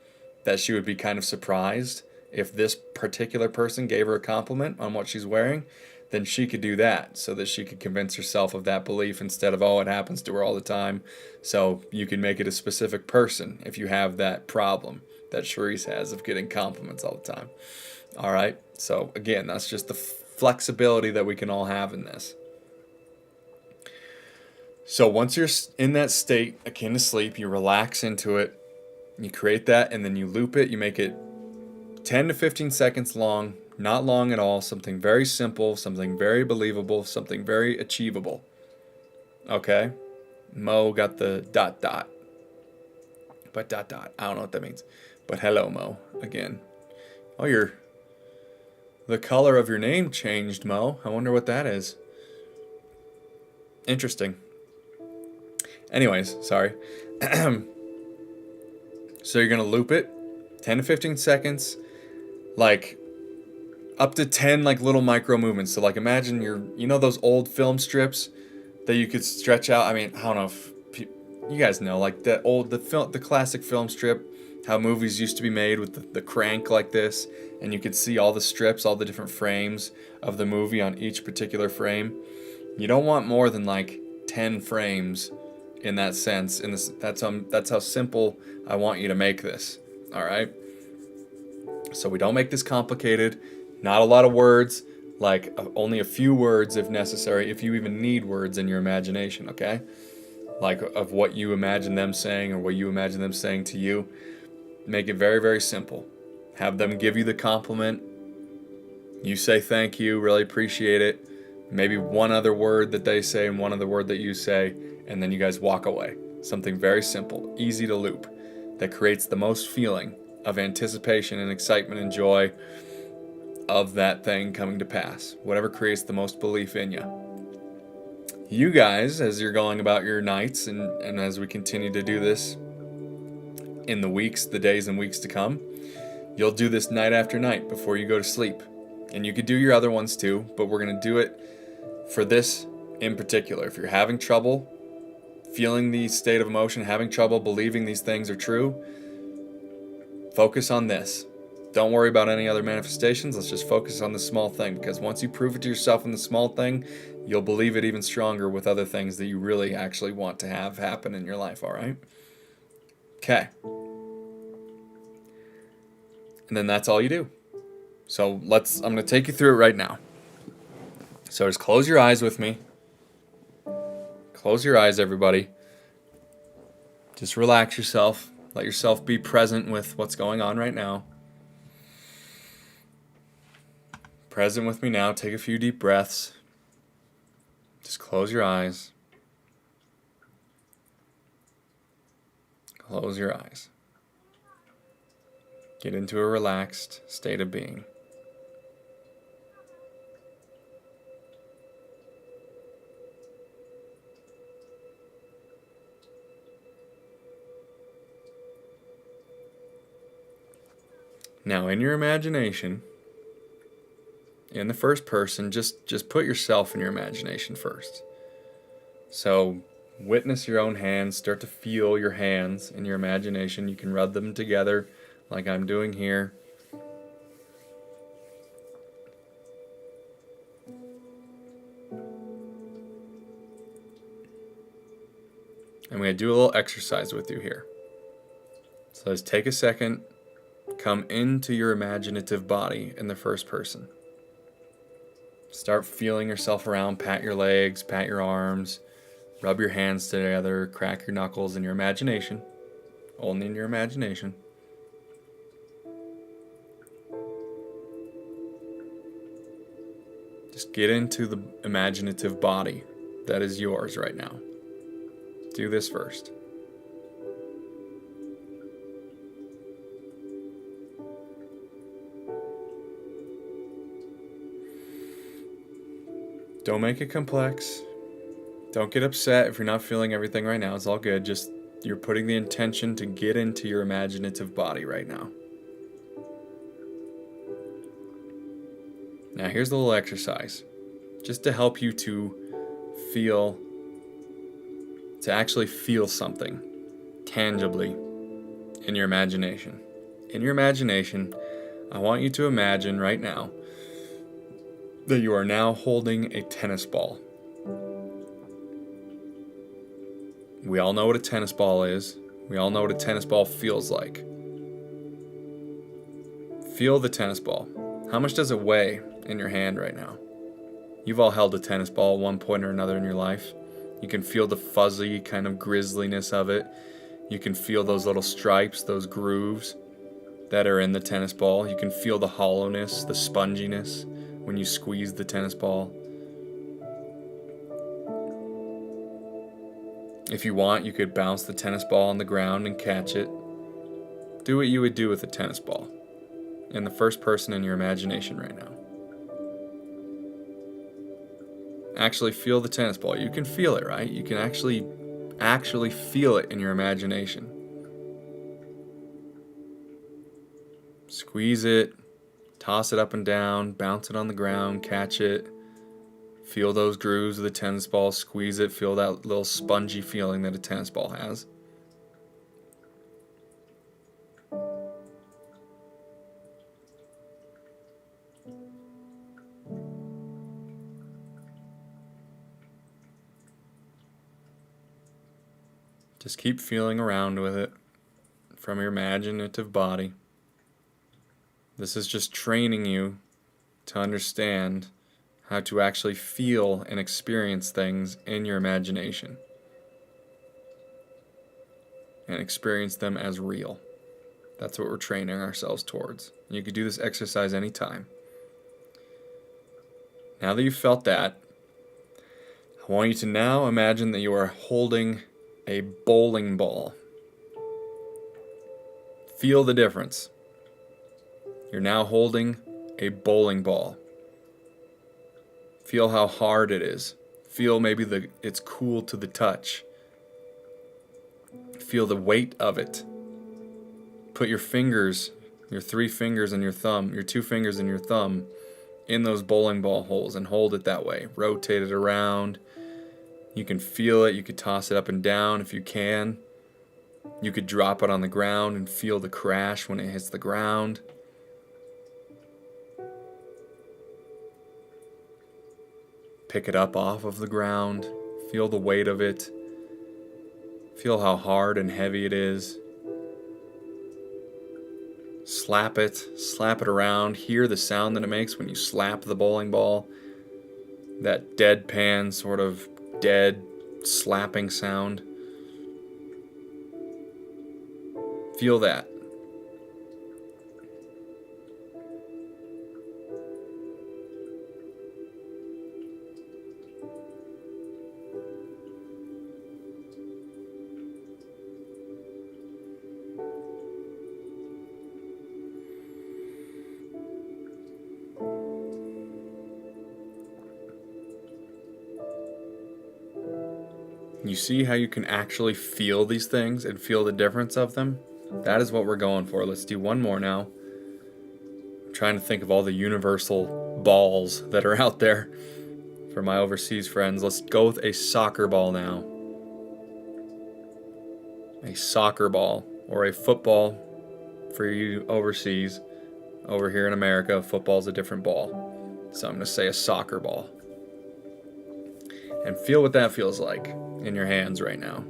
that she would be kind of surprised if this particular person gave her a compliment on what she's wearing, then she could do that so that she could convince herself of that belief instead of, oh, it happens to her all the time. So you can make it a specific person if you have that problem that Charisse has of getting compliments all the time. All right. So again, that's just the flexibility that we can all have in this. So once you're in that state akin to sleep, you relax into it, you create that, and then you loop it. You make it 10 to 15 seconds long, not long at all, something very simple, something very believable, something very achievable. Okay? Mo got the ... But ... I don't know what that means. But hello, Mo, again. Oh, the color of your name changed, Mo. I wonder what that is. Interesting. Anyways, sorry. So you're going to loop it 10 to 15 seconds, like up to 10 like little micro movements. So like imagine you know those old film strips that you could stretch out. I mean, I don't know if you guys know, like the classic film strip, how movies used to be made with the crank like this, and you could see all the strips, all the different frames of the movie on each particular frame. You don't want more than like 10 frames in that sense. That's how simple I want you to make this. All right. So we don't make this complicated. Not a lot of words, like only a few words if necessary, if you even need words in your imagination, okay? Like of what you imagine them saying or what you imagine them saying to you. Make it very, very simple. Have them give you the compliment. You say thank you, really appreciate it. Maybe one other word that they say and one other word that you say, and then you guys walk away. Something very simple, easy to loop, that creates the most feeling of anticipation and excitement and joy of that thing coming to pass. Whatever creates the most belief in you. You guys, as you're going about your nights and as we continue to do this in the days and weeks to come, you'll do this night after night before you go to sleep. And you could do your other ones too, but we're going to do it for this in particular. If you're having trouble feeling the state of emotion, having trouble believing these things are true, focus on this. Don't worry about any other manifestations. Let's just focus on the small thing, because once you prove it to yourself in the small thing, you'll believe it even stronger with other things that you really actually want to have happen in your life, all right? Okay. And then that's all you do. So I'm going to take you through it right now. So just close your eyes with me. Close your eyes, everybody. Just relax yourself. Let yourself be present with what's going on right now. Present with me now. Take a few deep breaths. Just close your eyes. Close your eyes. Get into a relaxed state of being. Now, in your imagination, in the first person, just put yourself in your imagination first. So, witness your own hands. Start to feel your hands in your imagination. You can rub them together like I'm doing here. I'm going to do a little exercise with you here. So let's take a second. Come into your imaginative body in the first person. Start feeling yourself around. Pat your legs, pat your arms, rub your hands together, crack your knuckles in your imagination. Only in your imagination. Just get into the imaginative body that is yours right now. Do this first. Don't make it complex. Don't get upset if you're not feeling everything right now. It's all good. Just you're putting the intention to get into your imaginative body right now. Now here's the little exercise. Just to help you to actually feel something tangibly in your imagination. In your imagination, I want you to imagine right now that you are now holding a tennis ball. We all know what a tennis ball is. We all know what a tennis ball feels like. Feel the tennis ball. How much does it weigh in your hand right now? You've all held a tennis ball at one point or another in your life. You can feel the fuzzy kind of grisliness of it. You can feel those little stripes, those grooves that are in the tennis ball. You can feel the hollowness, the sponginess when you squeeze the tennis ball. If you want, you could bounce the tennis ball on the ground and catch it. Do what you would do with a tennis ball in the first person in your imagination right now. Actually feel the tennis ball. You can feel it, right? You can actually feel it in your imagination. Squeeze it, toss it up and down, bounce it on the ground, catch it. Feel those grooves of the tennis ball, squeeze it, feel that little spongy feeling that a tennis ball has. Just keep feeling around with it from your imaginative body. This is just training you to understand how to actually feel and experience things in your imagination and experience them as real. That's what we're training ourselves towards. You could do this exercise anytime. Now that you've felt that, I want you to now imagine that you are holding a bowling ball. Feel the difference. You're now holding a bowling ball. Feel how hard it is. Feel maybe it's cool to the touch. Feel the weight of it. Put your fingers, your 3 fingers and your thumb, your 2 fingers and your thumb in those bowling ball holes and hold it that way. Rotate it around. You can feel it. You could toss it up and down if you can. You could drop it on the ground and feel the crash when it hits the ground. Pick it up off of the ground. Feel the weight of it. Feel how hard and heavy it is. slap it around. Hear the sound that it makes when you slap the bowling ball. That deadpan, sort of dead slapping sound. Feel that. You see how you can actually feel these things and feel the difference of them? That is what we're going for. Let's do one more now. I'm trying to think of all the universal balls that are out there for my overseas friends. Let's go with a soccer ball now. A soccer ball, or a football for you overseas. Over here in America, football's a different ball. So I'm going to say a soccer ball. And feel what that feels like in your hands right now.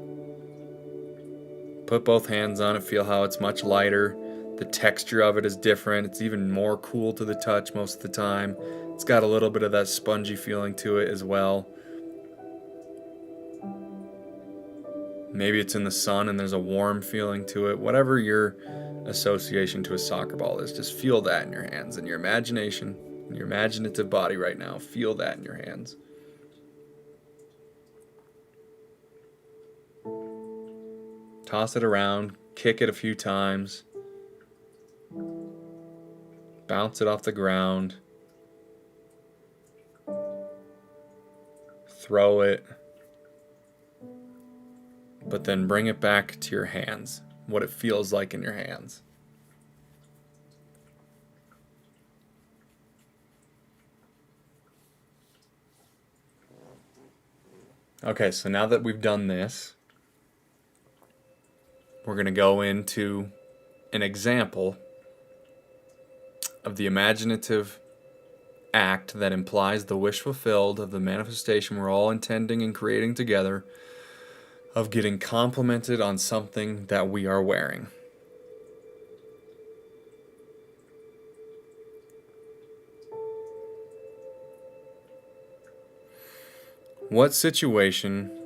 Put both hands on it, feel how it's much lighter. The texture of it is different. It's even more cool to the touch most of the time. It's got a little bit of that spongy feeling to it as well. Maybe it's in the sun and there's a warm feeling to it. Whatever your association to a soccer ball is, just feel that in your hands, in your imagination, in your imaginative body right now. Feel that in your hands. Toss it around, kick it a few times, bounce it off the ground, throw it, but then bring it back to your hands, what it feels like in your hands. Okay, so now that we've done this, we're going to go into an example of the imaginative act that implies the wish fulfilled of the manifestation we're all intending and creating together of getting complimented on something that we are wearing. What situation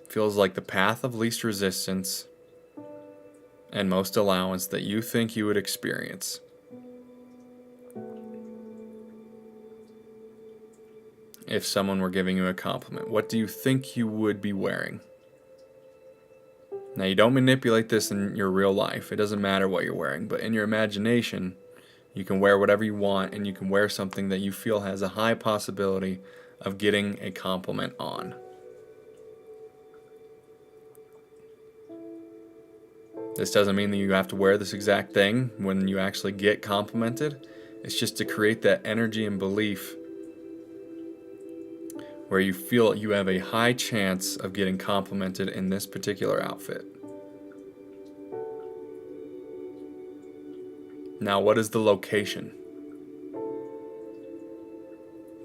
feels like the path of least resistance and most allowance that you think you would experience? If someone were giving you a compliment, what do you think you would be wearing? Now, you don't manipulate this in your real life. It doesn't matter what you're wearing, but in your imagination, you can wear whatever you want, and you can wear something that you feel has a high possibility of getting a compliment on. This doesn't mean that you have to wear this exact thing when you actually get complimented. It's just to create that energy and belief where you feel you have a high chance of getting complimented in this particular outfit. Now, what is the location?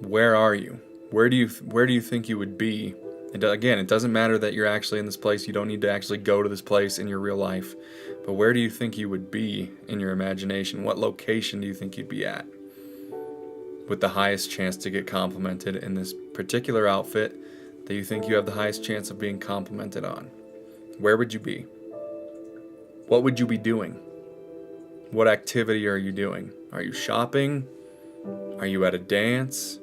Where are you? Where do you think you would be? Again, it doesn't matter that you're actually in this place. You don't need to actually go to this place in your real life. But where do you think you would be in your imagination? What location do you think you'd be at with the highest chance to get complimented in this particular outfit that you think you have the highest chance of being complimented on? Where would you be? What would you be doing? What activity are you doing? Are you shopping? Are you at a dance?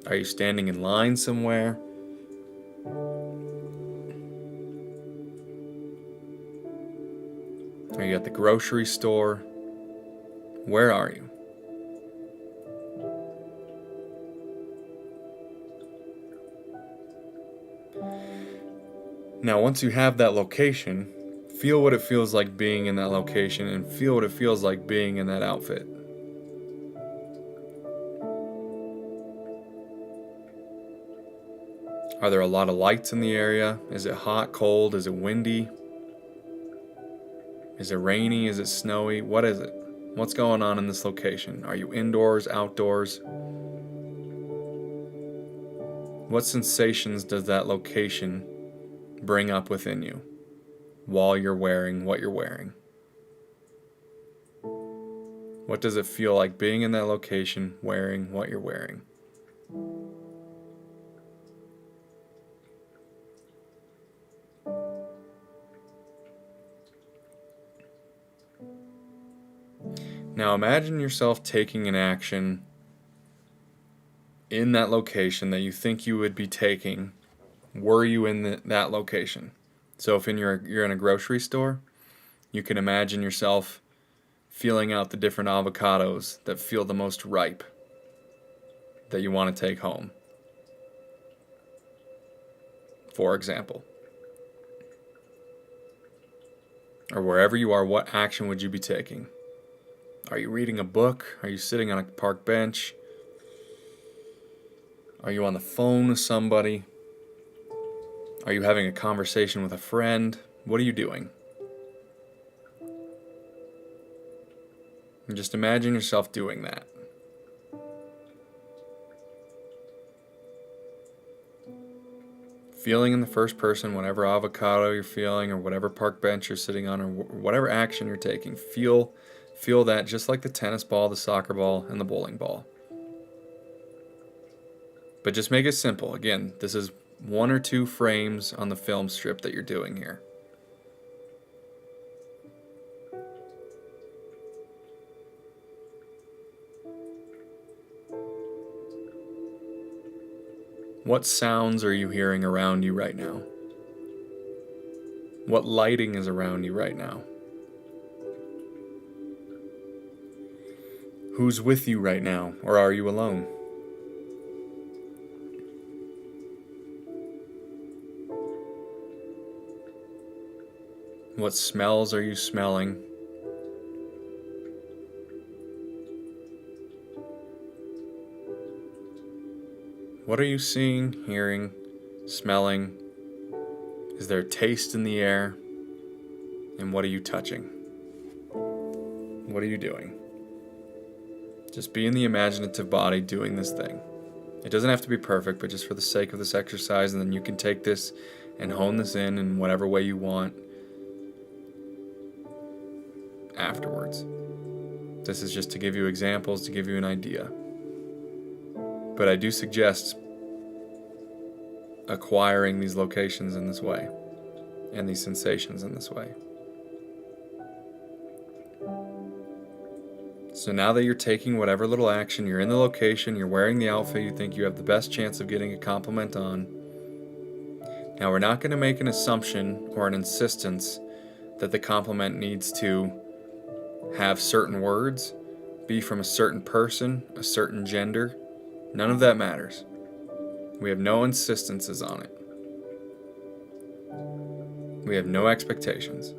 Are you standing in line somewhere? Are you at the grocery store? Where are you? Now, once you have that location, feel what it feels like being in that location and feel what it feels like being in that outfit. Are there a lot of lights in the area? Is it hot, cold? Is it windy? Is it rainy? Is it snowy? What is it? What's going on in this location? Are you indoors, outdoors? What sensations does that location bring up within you while you're wearing what you're wearing? What does it feel like being in that location, wearing what you're wearing? Now imagine yourself taking an action in that location that you think you would be taking were you in that location. So if you're in a grocery store, you can imagine yourself feeling out the different avocados that feel the most ripe that you want to take home, for example. Or wherever you are, what action would you be taking? Are you reading a book? Are you sitting on a park bench? Are you on the phone with somebody? Are you having a conversation with a friend? What are you doing? And just imagine yourself doing that. Feeling in the first person, whatever avocado you're feeling, or whatever park bench you're sitting on, or whatever action you're taking, feel that just like the tennis ball, the soccer ball, and the bowling ball. But just make it simple. Again, this is 1 or 2 frames on the film strip that you're doing here. What sounds are you hearing around you right now? What lighting is around you right now? Who's with you right now, or are you alone? What smells are you smelling? What are you seeing, hearing, smelling? Is there a taste in the air? And what are you touching? What are you doing? Just be in the imaginative body doing this thing. It doesn't have to be perfect, but just for the sake of this exercise, and then you can take this and hone this in whatever way you want afterwards. This is just to give you examples, to give you an idea. But I do suggest acquiring these locations in this way and these sensations in this way. So now that you're taking whatever little action, you're in the location, you're wearing the outfit you think you have the best chance of getting a compliment on. Now we're not going to make an assumption or an insistence that the compliment needs to have certain words, be from a certain person, a certain gender. None of that matters. We have no insistences on it. We have no expectations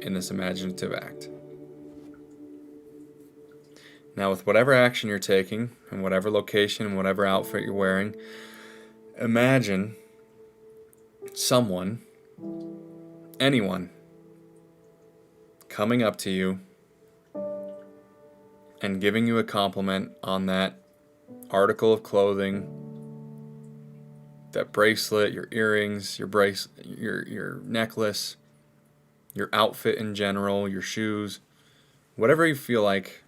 in this imaginative act. Now, with whatever action you're taking, and whatever location, and whatever outfit you're wearing, imagine someone, anyone, coming up to you and giving you a compliment on that article of clothing, that bracelet, your earrings, your necklace, your outfit in general, your shoes, whatever you feel like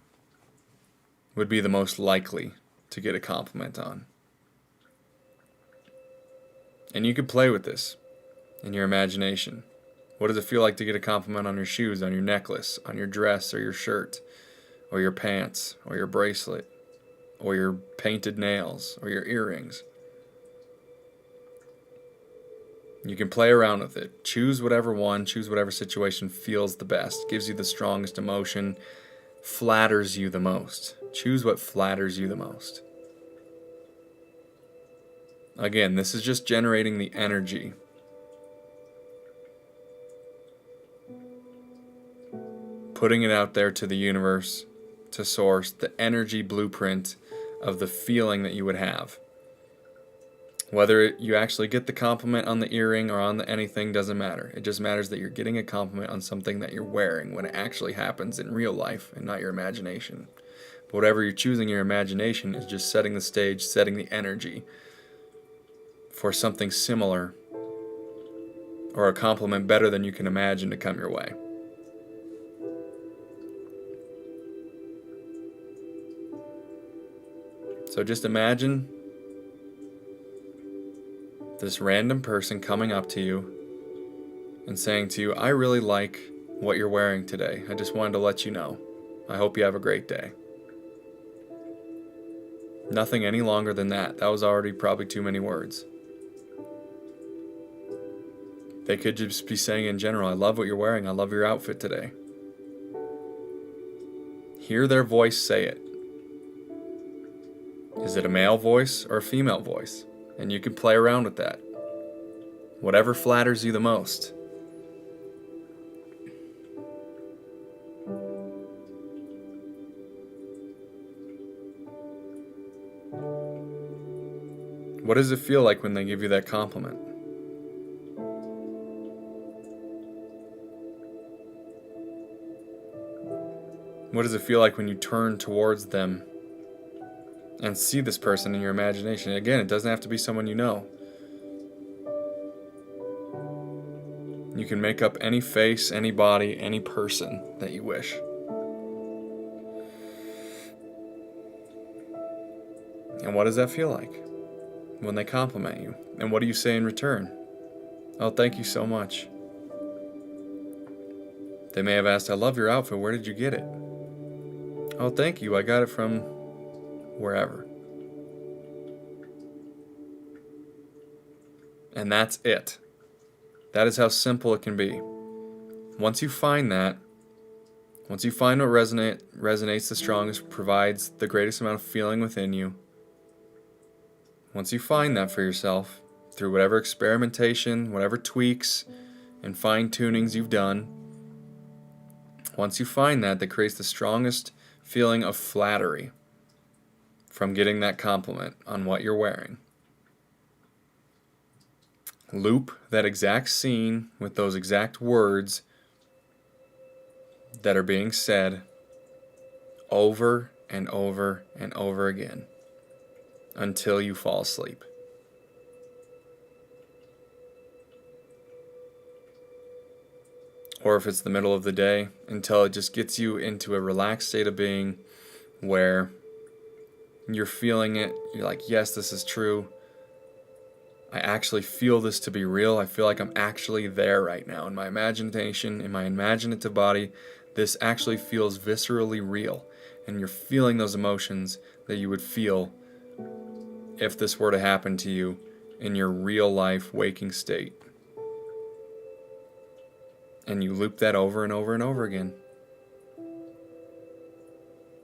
would be the most likely to get a compliment on. And you could play with this in your imagination. What does it feel like to get a compliment on your shoes, on your necklace, on your dress or your shirt, or your pants, or your bracelet, or your painted nails, or your earrings? You can play around with it. Choose whatever one, choose whatever situation feels the best, gives you the strongest emotion, flatters you the most. Choose what flatters you the most. Again, this is just generating the energy. Putting it out there to the universe, to source, the energy blueprint of the feeling that you would have. Whether you actually get the compliment on the earring or on the anything doesn't matter. It just matters that you're getting a compliment on something that you're wearing when it actually happens in real life and not your imagination. But whatever you're choosing your imagination is just setting the stage, setting the energy for something similar or a compliment better than you can imagine to come your way. So just imagine this random person coming up to you and saying to you, I really like what you're wearing today. I just wanted to let you know. I hope you have a great day. Nothing any longer than that. That was already probably too many words. They could just be saying in general, I love what you're wearing. I love your outfit today. Hear their voice say it. Is it a male voice or a female voice? And you can play around with that. Whatever flatters you the most. What does it feel like when they give you that compliment? What does it feel like when you turn towards them and see this person in your imagination? Again, it doesn't have to be someone you know. You can make up any face, any body, any person that you wish. And what does that feel like when they compliment you? And what do you say in return? Oh, thank you so much. They may have asked, I love your outfit. Where did you get it? Oh, thank you. I got it from wherever. And that's it. That is how simple it can be. Once you find that, once you find what resonates the strongest, provides the greatest amount of feeling within you, once you find that for yourself, through whatever experimentation, whatever tweaks and fine-tunings you've done, once you find that creates the strongest feeling of flattery from getting that compliment on what you're wearing, loop that exact scene with those exact words that are being said over and over and over again until you fall asleep. Or if it's the middle of the day, until it just gets you into a relaxed state of being where you're feeling it. You're like, yes, this is true. I actually feel this to be real. I feel like I'm actually there right now. In my imagination, in my imaginative body, this actually feels viscerally real. And you're feeling those emotions that you would feel if this were to happen to you in your real life waking state. And you loop that over and over and over again.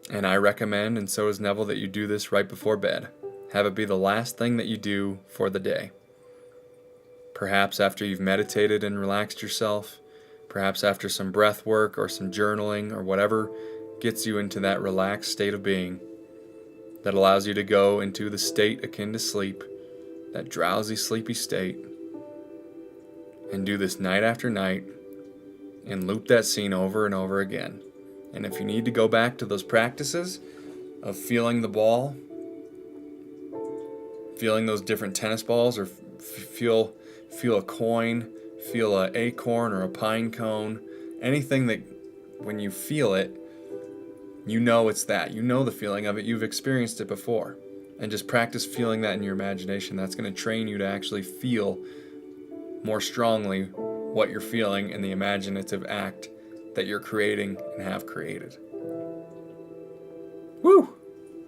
And I recommend, and so does Neville, that you do this right before bed. Have it be the last thing that you do for the day. Perhaps after you've meditated and relaxed yourself. Perhaps after some breath work or some journaling or whatever gets you into that relaxed state of being that allows you to go into the state akin to sleep, that drowsy, sleepy state, and do this night after night and loop that scene over and over again. And if you need to go back to those practices of feeling the ball, feeling those different tennis balls, or feel a coin, feel an acorn or a pine cone, anything that when you feel it, you know it's that. You know the feeling of it. You've experienced it before. And just practice feeling that in your imagination. That's going to train you to actually feel more strongly what you're feeling in the imaginative act that you're creating and have created. Woo!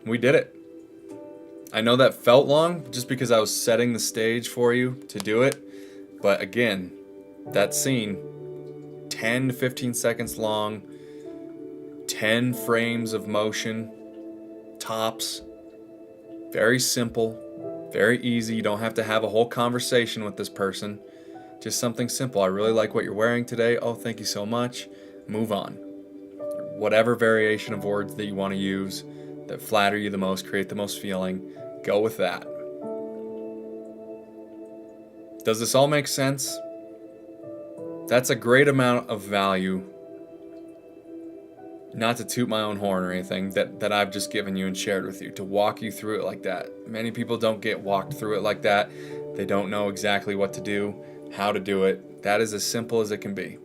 We did it. I know that felt long just because I was setting the stage for you to do it. But again, that scene, 10 to 15 seconds long, 10 frames of motion, tops, very simple, very easy. You don't have to have a whole conversation with this person. Just something simple. I really like what you're wearing today. Oh, thank you so much. Move on. Whatever variation of words that you want to use that flatter you the most, create the most feeling, go with that. Does this all make sense? That's a great amount of value. Not to toot my own horn or anything, that I've just given you and shared with you, to walk you through it like that. Many people don't get walked through it like that. They don't know exactly what to do, how to do it. That is as simple as it can be.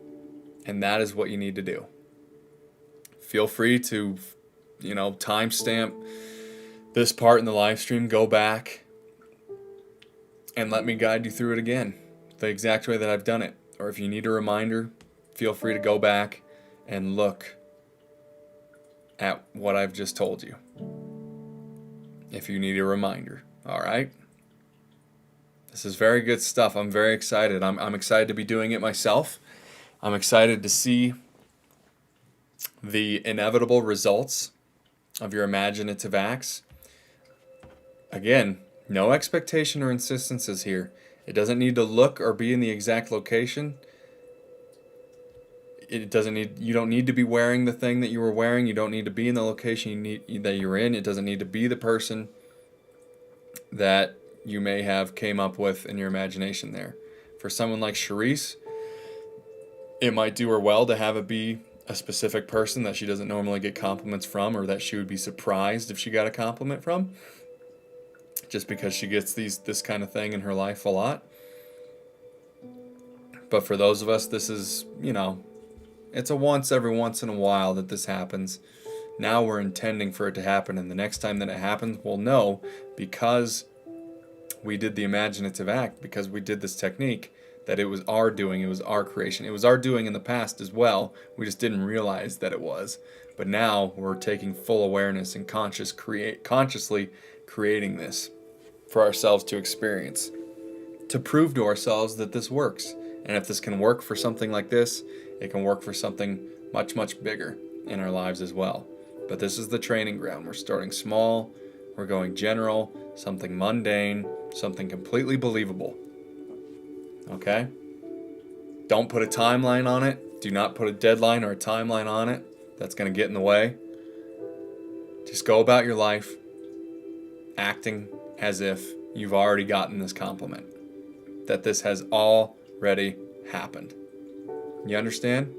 And that is what you need to do. Feel free to, timestamp this part in the live stream, go back and let me guide you through it again, the exact way that I've done it. Or if you need a reminder, feel free to go back and look at what I've just told you. If you need a reminder, all right? This is very good stuff. I'm very excited. I'm excited to be doing it myself. I'm excited to see the inevitable results of your imaginative acts. Again, no expectation or insistences here. It doesn't need to look or be in the exact location. You don't need to be wearing the thing that you were wearing. You don't need to be in the location that you're in. It doesn't need to be the person that you may have came up with in your imagination there. For someone like Charisse, it might do her well to have it be a specific person that she doesn't normally get compliments from, or that she would be surprised if she got a compliment from, just because she gets this kind of thing in her life a lot. But for those of us, this is, it's a once every once in a while that this happens. Now we're intending for it to happen, and the next time that it happens, we'll know, because we did the imaginative act, because we did this technique, that it was our doing, it was our creation. It was our doing in the past as well. We just didn't realize that it was. But now we're taking full awareness and consciously creating this for ourselves to experience, to prove to ourselves that this works. And if this can work for something like this, it can work for something much, much bigger in our lives as well. But this is the training ground. We're starting small, we're going general, something mundane, something completely believable. Okay? Don't put a timeline on it. Do not put a deadline or a timeline on it. That's going to get in the way. Just go about your life acting as if you've already gotten this compliment, that this has already happened. You understand?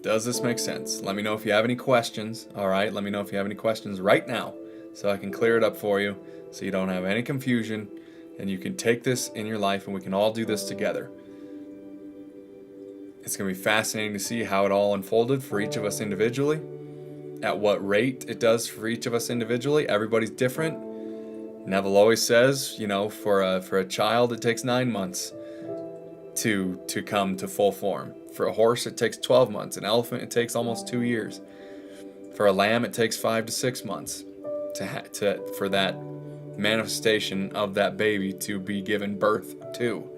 Does this make sense? Let me know if you have any questions. All right, let me know if you have any questions right now so I can clear it up for you, so you don't have any confusion, and you can take this in your life and we can all do this together. It's going to be fascinating to see how it all unfolded for each of us individually, at what rate it does for each of us individually. Everybody's different. Neville always says, for a child it takes 9 months to come to full form. For a horse it takes 12 months. An elephant it takes almost 2 years. For a lamb it takes 5 to 6 months for that manifestation of that baby to be given birth to.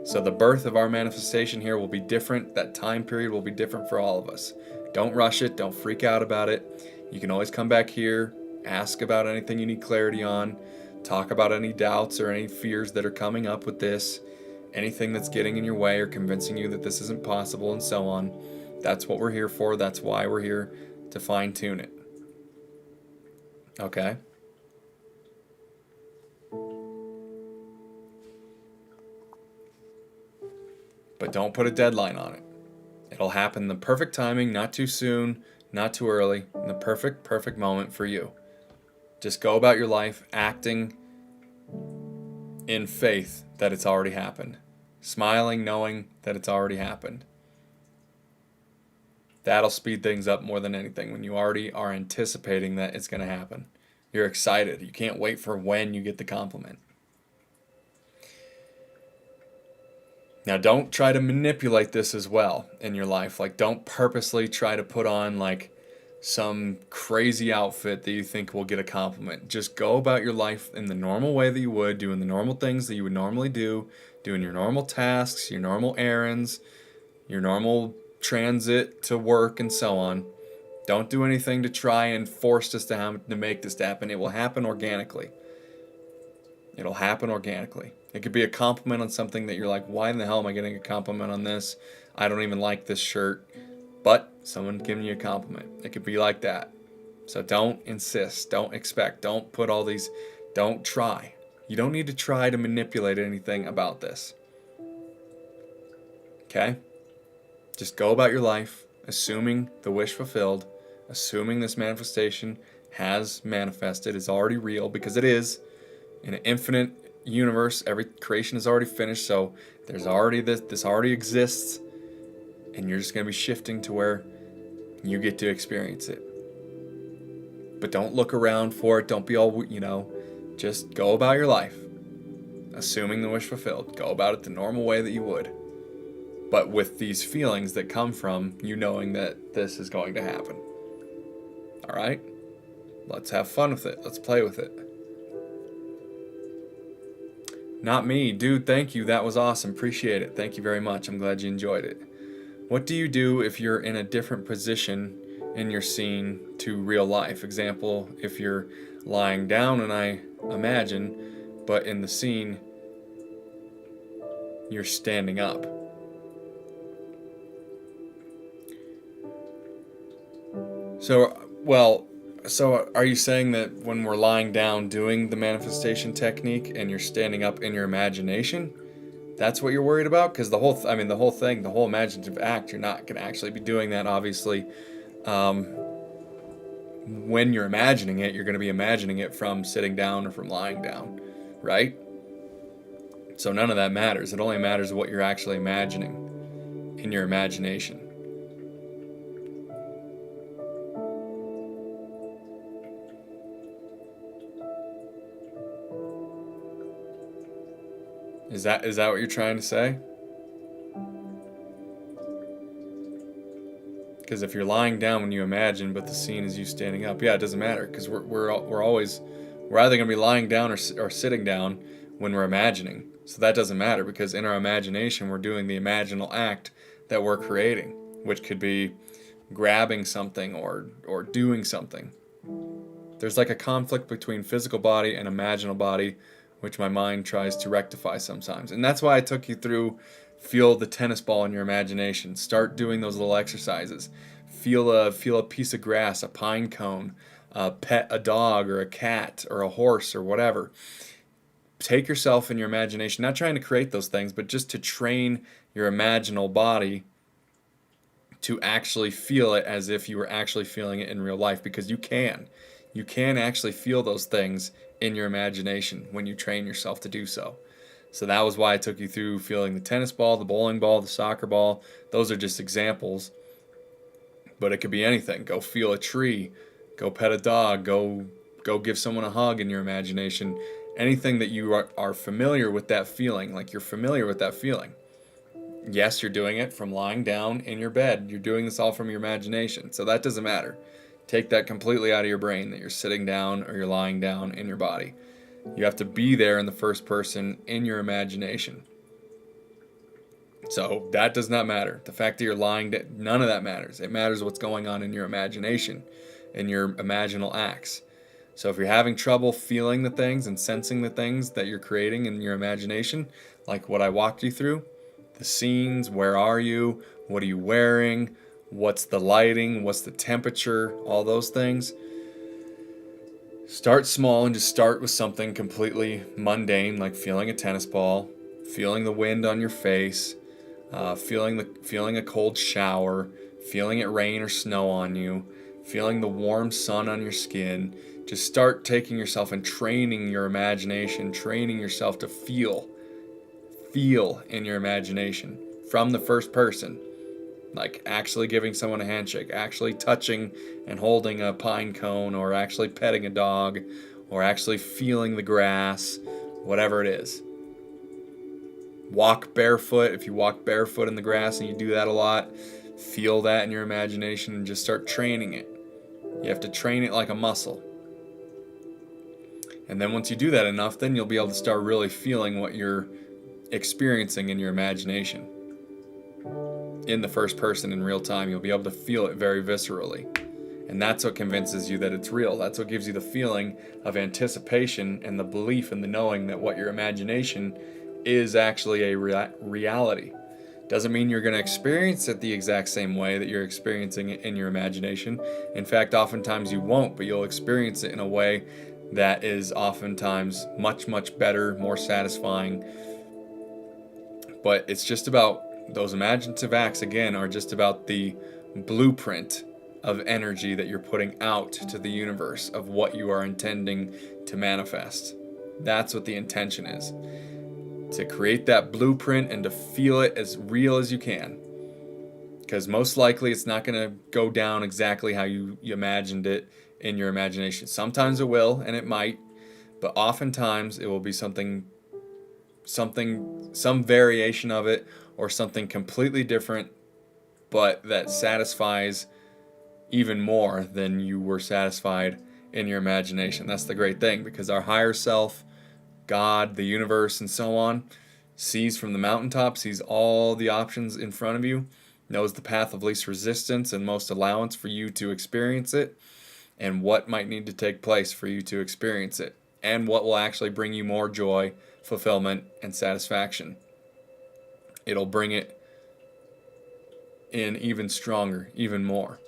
So the birth of our manifestation here will be different. That time period will be different for all of us. Don't rush it. Don't freak out about it. You can always come back here, ask about anything you need clarity on, talk about any doubts or any fears that are coming up with this, anything that's getting in your way or convincing you that this isn't possible, and so on. That's what we're here for. That's why we're here, to fine-tune it. Okay? But don't put a deadline on it. It'll happen in the perfect timing, not too soon, not too early, in the perfect moment for you. Just go about your life acting in faith that it's already happened. Smiling, knowing that it's already happened. That'll speed things up more than anything, when you already are anticipating that it's going to happen. You're excited. You can't wait for when you get the compliment. Now, don't try to manipulate this as well in your life. Like, don't purposely try to put on like some crazy outfit that you think will get a compliment. Just go about your life in the normal way that you would, doing the normal things that you would normally do, doing your normal tasks, your normal errands, your normal transit to work, and so on. Don't do anything to try and force this to make this happen. It will happen organically. It'll happen organically. It could be a compliment on something that you're like, why in the hell am I getting a compliment on this? I don't even like this shirt. But someone giving you a compliment. It could be like that. So don't insist. Don't expect. Don't put all these. Don't try. You don't need to try to manipulate anything about this. Okay? Just go about your life, assuming the wish fulfilled, assuming this manifestation has manifested, is already real, because it is. In an infinite universe, every creation is already finished, so there's already this already exists, and you're just going to be shifting to where you get to experience it. But don't look around for it. Don't be all, just go about your life. Assuming the wish fulfilled. Go about it the normal way that you would. But with these feelings that come from you knowing that this is going to happen. All right? Let's have fun with it. Let's play with it. Not me. Dude, thank you. That was awesome. Appreciate it. Thank you very much. I'm glad you enjoyed it. What do you do if you're in a different position in your scene to real life? Example, if you're lying down, and I imagine, but in the scene, you're standing up. So are you saying that when we're lying down doing the manifestation technique and you're standing up in your imagination, that's what you're worried about? Because the whole imaginative act, you're not going to actually be doing that, obviously. When you're imagining it, you're going to be imagining it from sitting down or from lying down, right? So none of that matters. It only matters what you're actually imagining in your imagination. Is that what you're trying to say? Because if you're lying down when you imagine, but the scene is you standing up, yeah, it doesn't matter. Because we're either going to be lying down or sitting down when we're imagining. So that doesn't matter, because in our imagination we're doing the imaginal act that we're creating, which could be grabbing something or doing something. There's like a conflict between physical body and imaginal body, which my mind tries to rectify sometimes. And that's why I took you through feel the tennis ball in your imagination. Start doing those little exercises. Feel a piece of grass, a pine cone, pet a dog or a cat or a horse or whatever. Take yourself in your imagination, not trying to create those things, but just to train your imaginal body to actually feel it as if you were actually feeling it in real life, because you can. You can actually feel those things in your imagination when you train yourself to do so. So that was why I took you through feeling the tennis ball, the bowling ball, the soccer ball. Those are just examples. But it could be anything. Go feel a tree. Go pet a dog. Go give someone a hug in your imagination. Anything that you are familiar with that feeling, like you're familiar with that feeling. Yes, you're doing it from lying down in your bed. You're doing this all from your imagination. So that doesn't matter. Take that completely out of your brain, that you're sitting down or you're lying down in your body. You have to be there in the first person in your imagination. So that does not matter. The fact that you're lying down, none of that matters. It matters what's going on in your imagination, in your imaginal acts. So if you're having trouble feeling the things and sensing the things that you're creating in your imagination, like what I walked you through, the scenes, where are you, what are you wearing, what's the lighting, what's the temperature, all those things. Start small and just start with something completely mundane, like feeling a tennis ball, feeling the wind on your face, feeling a cold shower, feeling it rain or snow on you, feeling the warm sun on your skin. Just start taking yourself and training your imagination, training yourself to feel in your imagination from the first person. Like actually giving someone a handshake, actually touching and holding a pine cone, or actually petting a dog, or actually feeling the grass, whatever it is. Walk barefoot. If you walk barefoot in the grass and you do that a lot, feel that in your imagination and just start training it. You have to train it like a muscle. And then once you do that enough, then you'll be able to start really feeling what you're experiencing in your imagination. In the first person in real time, you'll be able to feel it very viscerally. And that's what convinces you that it's real. That's what gives you the feeling of anticipation and the belief and the knowing that what your imagination is actually a reality. Doesn't mean you're going to experience it the exact same way that you're experiencing it in your imagination. In fact, oftentimes you won't, but you'll experience it in a way that is oftentimes much, much better, more satisfying. But it's just about those imaginative acts, again, are just about the blueprint of energy that you're putting out to the universe of what you are intending to manifest. That's what the intention is. To create that blueprint and to feel it as real as you can. Because most likely it's not going to go down exactly how you imagined it in your imagination. Sometimes it will, and it might, but oftentimes it will be some variation of it, or something completely different, but that satisfies even more than you were satisfied in your imagination. That's the great thing, because our higher self, God, the universe, and so on, sees from the mountaintop, sees all the options in front of you, knows the path of least resistance and most allowance for you to experience it, and what might need to take place for you to experience it, and what will actually bring you more joy, fulfillment, and satisfaction. It'll bring it in even stronger, even more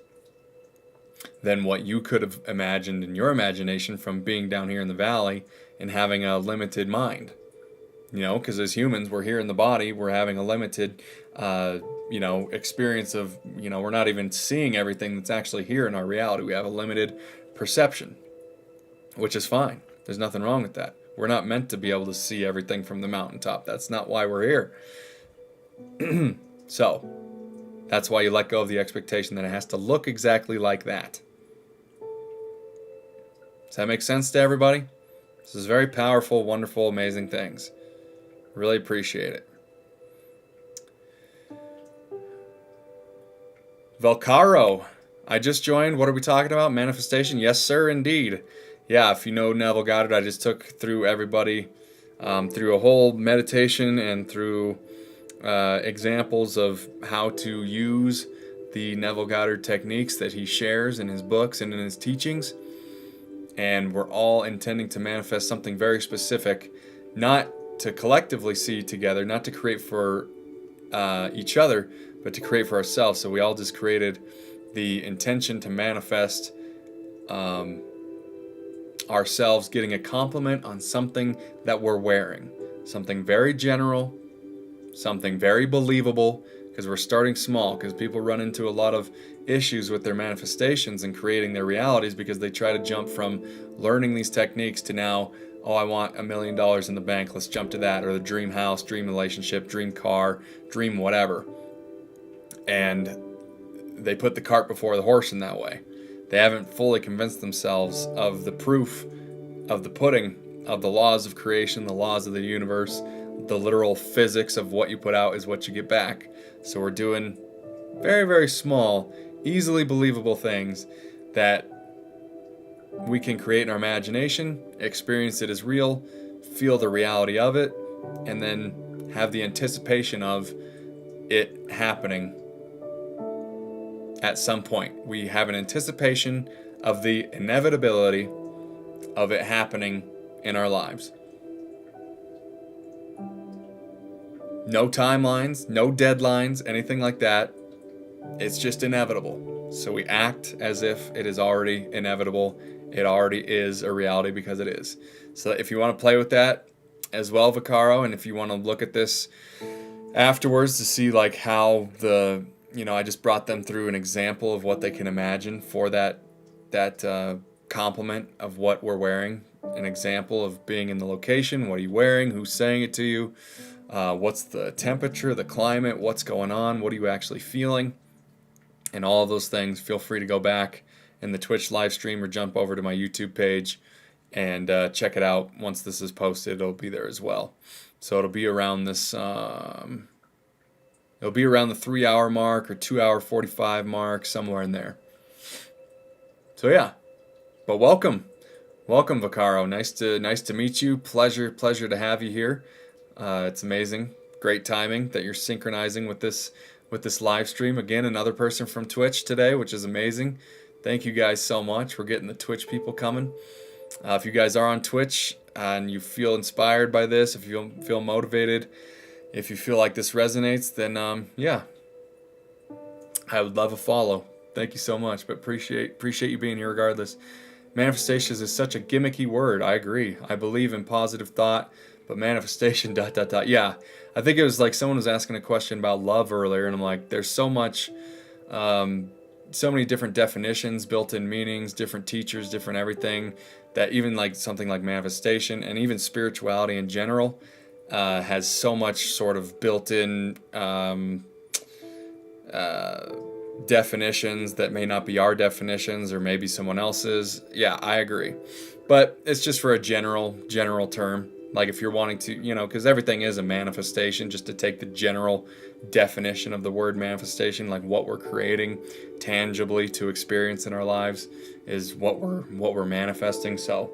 than what you could have imagined in your imagination from being down here in the valley and having a limited mind. Because as humans, we're here in the body, we're having a limited, experience of, we're not even seeing everything that's actually here in our reality. We have a limited perception, which is fine. There's nothing wrong with that. We're not meant to be able to see everything from the mountaintop. That's not why we're here. So, that's why you let go of the expectation that it has to look exactly like that. Does that make sense to everybody? This is very powerful, wonderful, amazing things. Really appreciate it. Valcaro, I just joined. What are we talking about? Manifestation? Yes, sir, indeed. Yeah, if you know Neville Goddard, I just took through everybody through a whole meditation and through examples of how to use the Neville Goddard techniques that he shares in his books and in his teachings. And we're all intending to manifest something very specific, not to collectively see together, not to create for each other, but to create for ourselves. So we all just created the intention to manifest ourselves getting a compliment on something that we're wearing. Something very general, something very believable, because we're starting small, because people run into a lot of issues with their manifestations and creating their realities because they try to jump from learning these techniques to now, oh, I want $1 million in the bank, let's jump to that, or the dream house, dream relationship, dream car, dream whatever. And they put the cart before the horse in that way. They haven't fully convinced themselves of the proof of the pudding, of the laws of creation, the laws of the universe, the literal physics of what you put out is what you get back. So we're doing very, very small, easily believable things that we can create in our imagination, experience it as real, feel the reality of it, and then have the anticipation of it happening at some point. We have an anticipation of the inevitability of it happening in our lives. No timelines, no deadlines, anything like that. It's just inevitable. So we act as if it is already inevitable. It already is a reality because it is. So if you want to play with that as well, Vaccaro, and if you want to look at this afterwards to see like how the, I just brought them through an example of what they can imagine for that compliment of what we're wearing. An example of being in the location. What are you wearing? Who's saying it to you? What's the temperature, the climate, what's going on, what are you actually feeling, and all of those things. Feel free to go back in the Twitch live stream or jump over to my YouTube page and check it out. Once this is posted, it'll be there as well. So it'll be around this, it'll be around the 3-hour mark or 2-hour 45 mark, somewhere in there. So yeah, but welcome, Vaccaro. Nice to meet you. Pleasure to have you here. It's amazing, great timing that you're synchronizing with this live stream. Again, another person from Twitch today, which is amazing. Thank you guys so much. We're getting the Twitch people coming. If you guys are on Twitch and you feel inspired by this, if you feel motivated, if you feel like this resonates, then yeah, I would love a follow. Thank you so much, but appreciate you being here regardless. Manifestations is such a gimmicky word. I agree. I believe in positive thought, but manifestation ... Yeah, I think it was like someone was asking a question about love earlier, and I'm like, there's so much, so many different definitions, built-in meanings, different teachers, different everything, that even like something like manifestation and even spirituality in general has so much sort of built-in definitions that may not be our definitions or maybe someone else's. Yeah, I agree. But it's just for a general term. Like if you're wanting to, because everything is a manifestation, just to take the general definition of the word manifestation, like what we're creating tangibly to experience in our lives is what we're manifesting. So,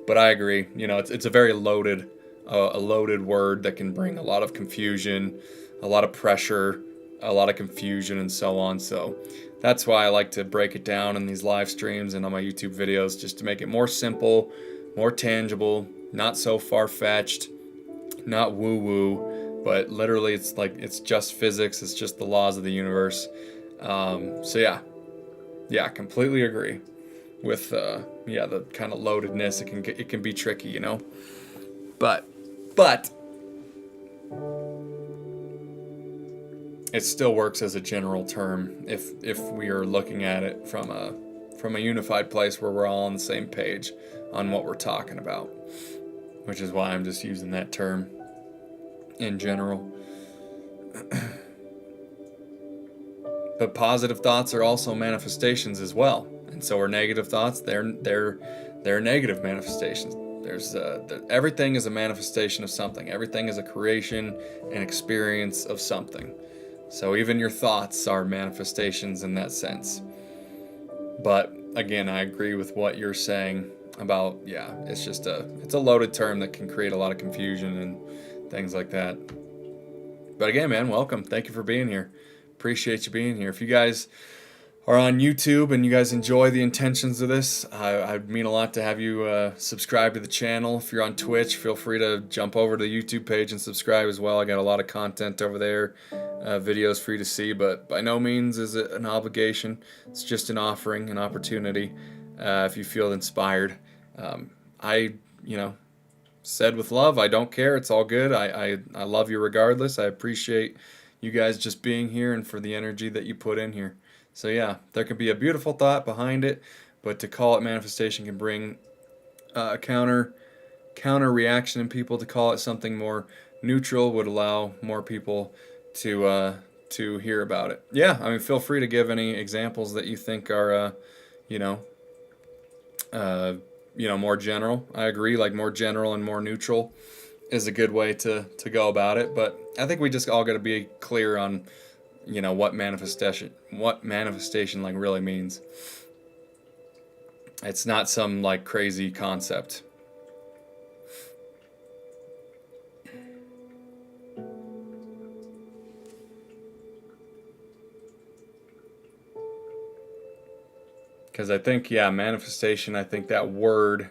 but I agree, it's a very loaded word that can bring a lot of confusion, a lot of pressure, a lot of confusion, and so on. So that's why I like to break it down in these live streams and on my YouTube videos, just to make it more simple, more tangible, not so far-fetched, not woo-woo, but literally it's just physics, it's just the laws of the universe. So yeah, completely agree with the kind of loadedness. It can be tricky, but it still works as a general term if we are looking at it from a unified place where we're all on the same page on what we're talking about, which is why I'm just using that term in general. But positive thoughts are also manifestations as well, and so are negative thoughts. They're negative manifestations. Everything is a manifestation of something. Everything is a creation and experience of something. So even your thoughts are manifestations in that sense. But again, I agree with what you're saying about, it's just it's a loaded term that can create a lot of confusion and things like that. But again, man, welcome. Thank you for being here. Appreciate you being here. If you guys are on YouTube and you guys enjoy the intentions of this, I'd mean a lot to have you subscribe to the channel. If you're on Twitch, feel free to jump over to the YouTube page and subscribe as well. I got a lot of content over there, videos for you to see, but by no means is it an obligation. It's just an offering, an opportunity. If you feel inspired, I said with love, I don't care. It's all good. I love you regardless. I appreciate you guys just being here and for the energy that you put in here. So yeah, there could be a beautiful thought behind it, but to call it manifestation can bring a counter reaction in people. To call it something more neutral would allow more people to hear about it. Yeah, I mean, feel free to give any examples that you think are more general. I agree, like more general and more neutral is a good way to go about it. But I think we just all got to be clear on what manifestation like really means. It's not some like crazy concept. Because I think, manifestation, I think that word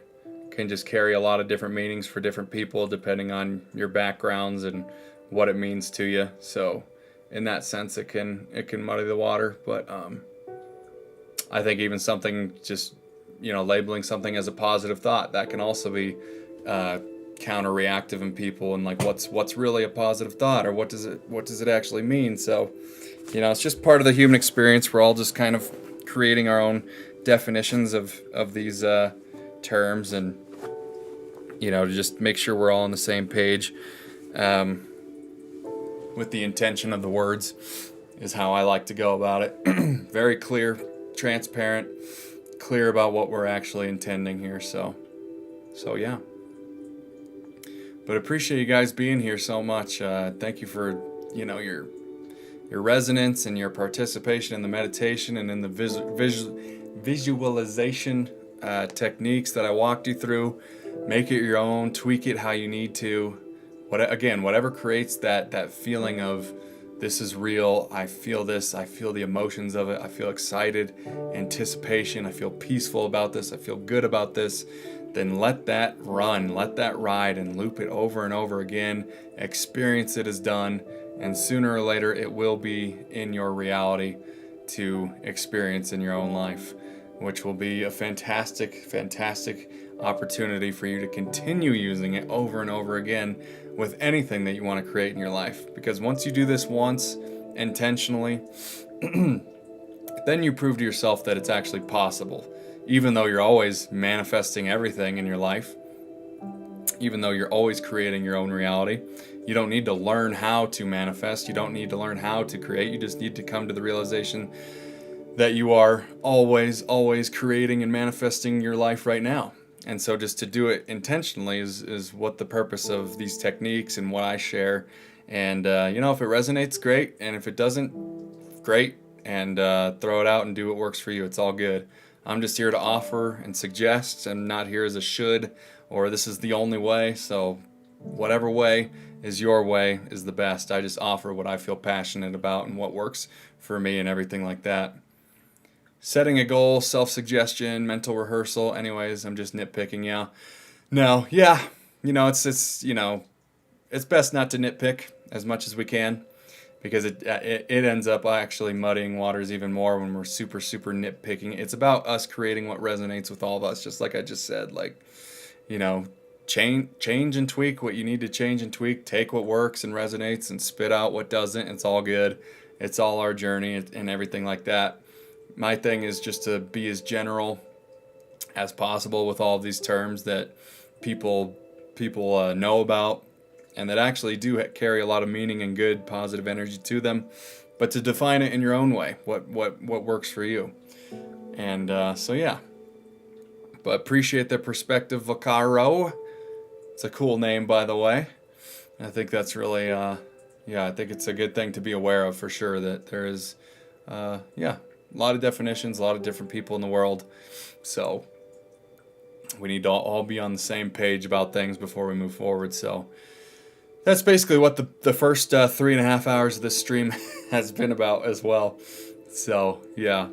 can just carry a lot of different meanings for different people depending on your backgrounds and what it means to you. So in that sense, it can muddy the water. But I think even something just, labeling something as a positive thought, that can also be counter-reactive in people, and like what's really a positive thought, or what does it actually mean? So, it's just part of the human experience. We're all just kind of creating our own definitions of these terms, and to just make sure we're all on the same page with the intention of the words is how I like to go about it. Very clear, transparent, clear about what we're actually intending here. So yeah. But appreciate you guys being here so much. Thank you for your resonance and your participation in the meditation and in the visualization techniques that I walked you through. Make it your own, tweak it how you need to. Whatever creates that feeling of this is real, I feel this, I feel the emotions of it, I feel excited, anticipation, I feel peaceful about this, I feel good about this, then let that run, let that ride, and loop it over and over again. Experience it as done, and sooner or later it will be in your reality to experience in your own life, which will be a fantastic opportunity for you to continue using it over and over again with anything that you want to create in your life. Because once you do this once intentionally, then you prove to yourself that it's actually possible. Even though you're always manifesting everything in your life, even though you're always creating your own reality, you don't need to learn how to manifest. You don't need to learn how to create. You just need to come to the realization that you are always creating and manifesting your life right now. And so just to do it intentionally is what the purpose of these techniques and what I share. And, if it resonates, great. And if it doesn't, great. And throw it out and do what works for you. It's all good. I'm just here to offer and suggest. I'm not here as a should or this is the only way. So whatever way is your way is the best. I just offer what I feel passionate about and what works for me and everything like that. Setting a goal, self-suggestion, mental rehearsal. Anyways, I'm just nitpicking, yeah. No, yeah, it's it's best not to nitpick as much as we can, because it ends up actually muddying waters even more when we're super nitpicking. It's about us creating what resonates with all of us, just like I just said. Like, change and tweak what you need to change and tweak. Take what works and resonates and spit out what doesn't. It's all good. It's all our journey and everything like that. My thing is just to be as general as possible with all of these terms that people know about and that actually do carry a lot of meaning and good positive energy to them, but to define it in your own way, what works for you. And so yeah, but appreciate the perspective, Vocaro. It's a cool name, by the way. I think that's really I think it's a good thing to be aware of, for sure, that there is a lot of definitions, a lot of different people in the world. So we need to all be on the same page about things before we move forward. So that's basically what the first 3.5 hours of this stream has been about as well. So yeah.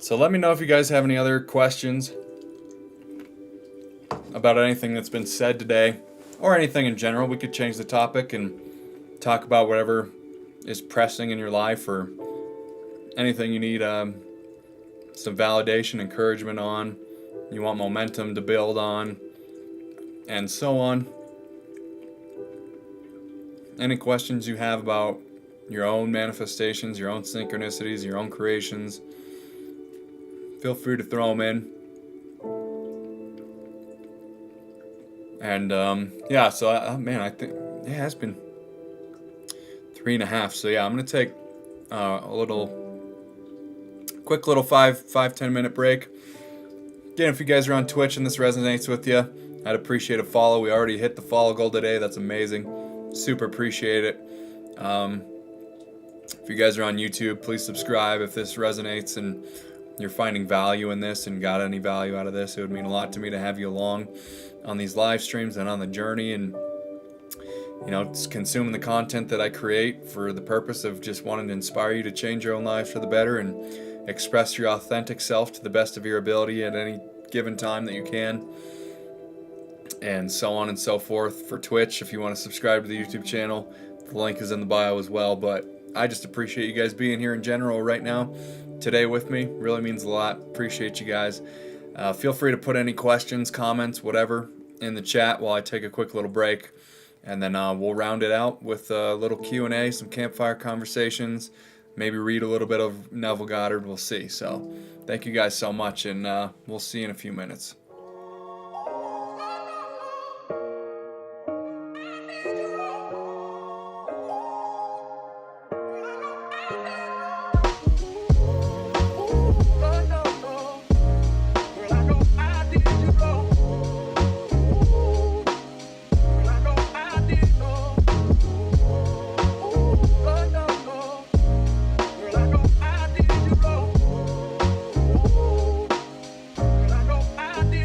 So let me know if you guys have any other questions about anything that's been said today, or anything in general. We could change the topic and talk about whatever is pressing in your life, or anything you need some validation, encouragement on, you want momentum to build on, and so on. Any questions you have about your own manifestations, your own synchronicities, your own creations, feel free to throw them in. And so I think it's been 3.5. So yeah, I'm gonna take a quick little 5-10 minute break. Again, if you guys are on Twitch and this resonates with you, I'd appreciate a follow. We already hit the follow goal today. That's amazing. Super appreciate it. If you guys are on YouTube, please subscribe if this resonates and you're finding value in this and got any value out of this. It would mean a lot to me to have you along on these live streams and on the journey, and it's consuming the content that I create for the purpose of just wanting to inspire you to change your own lives for the better and express your authentic self to the best of your ability at any given time that you can, and so on and so forth. For Twitch, if you want to subscribe to the YouTube channel, the link is in the bio as well. But I just appreciate you guys being here in general right now today with me. Really means a lot. Appreciate you guys. Feel free to put any questions, comments, whatever in the chat while I take a quick little break, and then we'll round it out with a little Q&A, some campfire conversations, maybe read a little bit of Neville Goddard. We'll see. So thank you guys so much, and we'll see you in a few minutes. I did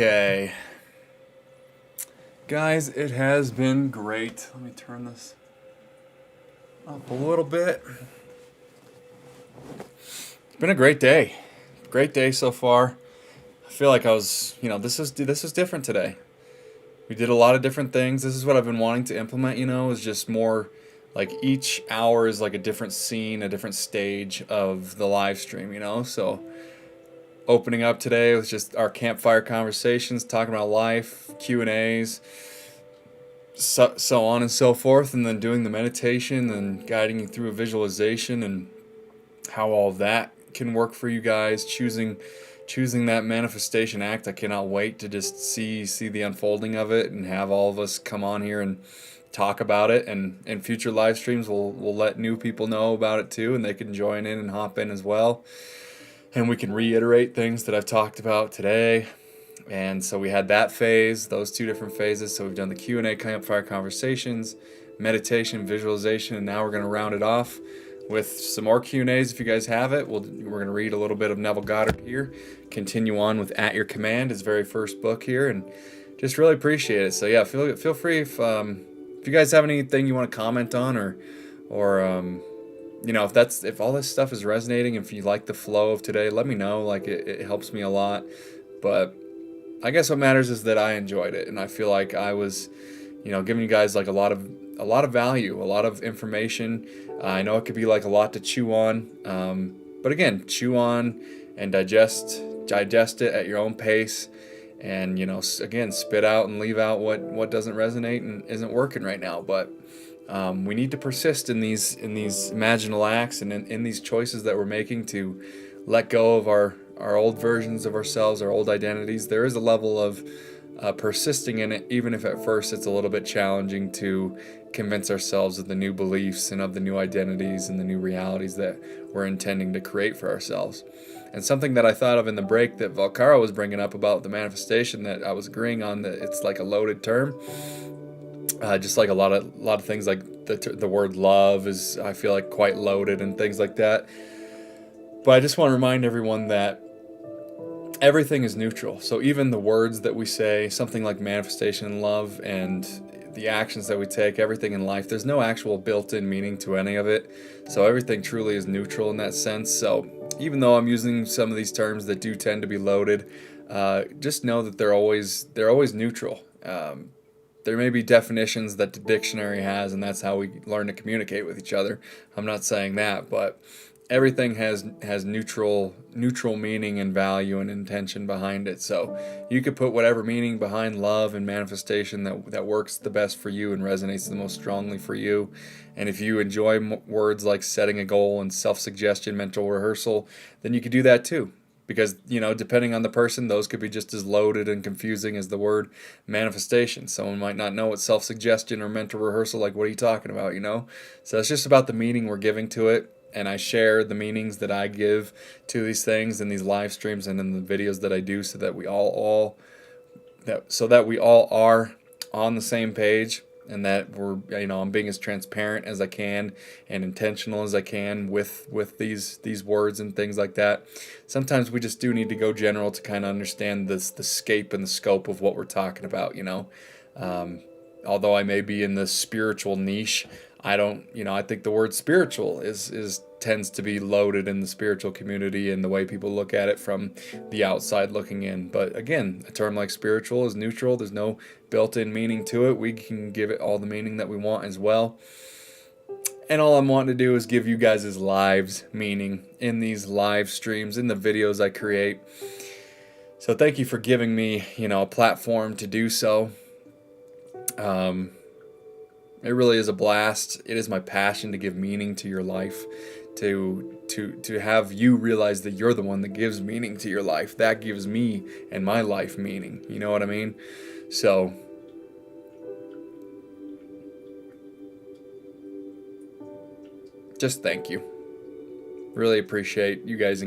Okay. Guys, it has been great. Let me turn this up a little bit. It's been a great day. Great day so far. I feel like I was, this was different today. We did a lot of different things. This is what I've been wanting to implement, is just more like each hour is like a different scene, a different stage of the live stream, So opening up today with just our campfire conversations, talking about life, Q&As, so on and so forth, and then doing the meditation and guiding you through a visualization and how all that can work for you guys, choosing that manifestation act. I cannot wait to just see the unfolding of it and have all of us come on here and talk about it, and in future live streams we'll let new people know about it too, and they can join in and hop in as well, and we can reiterate things that I've talked about today. And so we had that phase, those two different phases. So we've done the Q&A, campfire conversations, meditation, visualization, and now we're going to round it off with some more Q&As. If you guys have it, we're going to read a little bit of Neville Goddard here, continue on with At Your Command, his very first book here, and just really appreciate it. So yeah, feel free if you guys have anything you want to comment on, or if all this stuff is resonating, if you like the flow of today, let me know. Like it helps me a lot. But I guess what matters is that I enjoyed it, and I feel like I was, giving you guys like a lot of value, a lot of information. I know it could be like a lot to chew on, but again, chew on and digest it at your own pace, and again, spit out and leave out what doesn't resonate and isn't working right now. But we need to persist in these imaginal acts and in these choices that we're making to let go of our old versions of ourselves, our old identities. There is a level of persisting in it, even if at first it's a little bit challenging to convince ourselves of the new beliefs and of the new identities and the new realities that we're intending to create for ourselves. And something that I thought of in the break that Valcara was bringing up about the manifestation, that I was agreeing on, that it's like a loaded term. Just like a lot of things, like the word love is, I feel like, quite loaded and things like that. But I just want to remind everyone that everything is neutral. So even the words that we say, something like manifestation and love, and the actions that we take, everything in life, there's no actual built-in meaning to any of it. So everything truly is neutral in that sense. So even though I'm using some of these terms that do tend to be loaded, just know that they're always neutral. There may be definitions that the dictionary has, and that's how we learn to communicate with each other. I'm not saying that, but everything has neutral meaning and value and intention behind it. So you could put whatever meaning behind love and manifestation that works the best for you and resonates the most strongly for you. And if you enjoy words like setting a goal and self-suggestion, mental rehearsal, then you could do that too. Because, depending on the person, those could be just as loaded and confusing as the word manifestation. Someone might not know what self-suggestion or mental rehearsal, like, what are you talking about, So it's just about the meaning we're giving to it. And I share the meanings that I give to these things in these live streams and in the videos that I do, so that we all are on the same page, and that we're, I'm being as transparent as I can and intentional as I can with these words and things like that. Sometimes we just do need to go general to kind of understand the scope and the scope of what we're talking about. Although I may be in the spiritual niche, I think the word spiritual tends to be loaded in the spiritual community and the way people look at it from the outside looking in. But again, a term like spiritual is neutral. There's no built-in meaning to it. We can give it all the meaning that we want as well. And all I'm wanting to do is give you guys' lives meaning in these live streams, in the videos I create. So thank you for giving me, a platform to do so. It really is a blast. It is my passion to give meaning to your life, to have you realize that you're the one that gives meaning to your life. That gives me and my life meaning. You know what I mean? So just thank you. Really appreciate you guys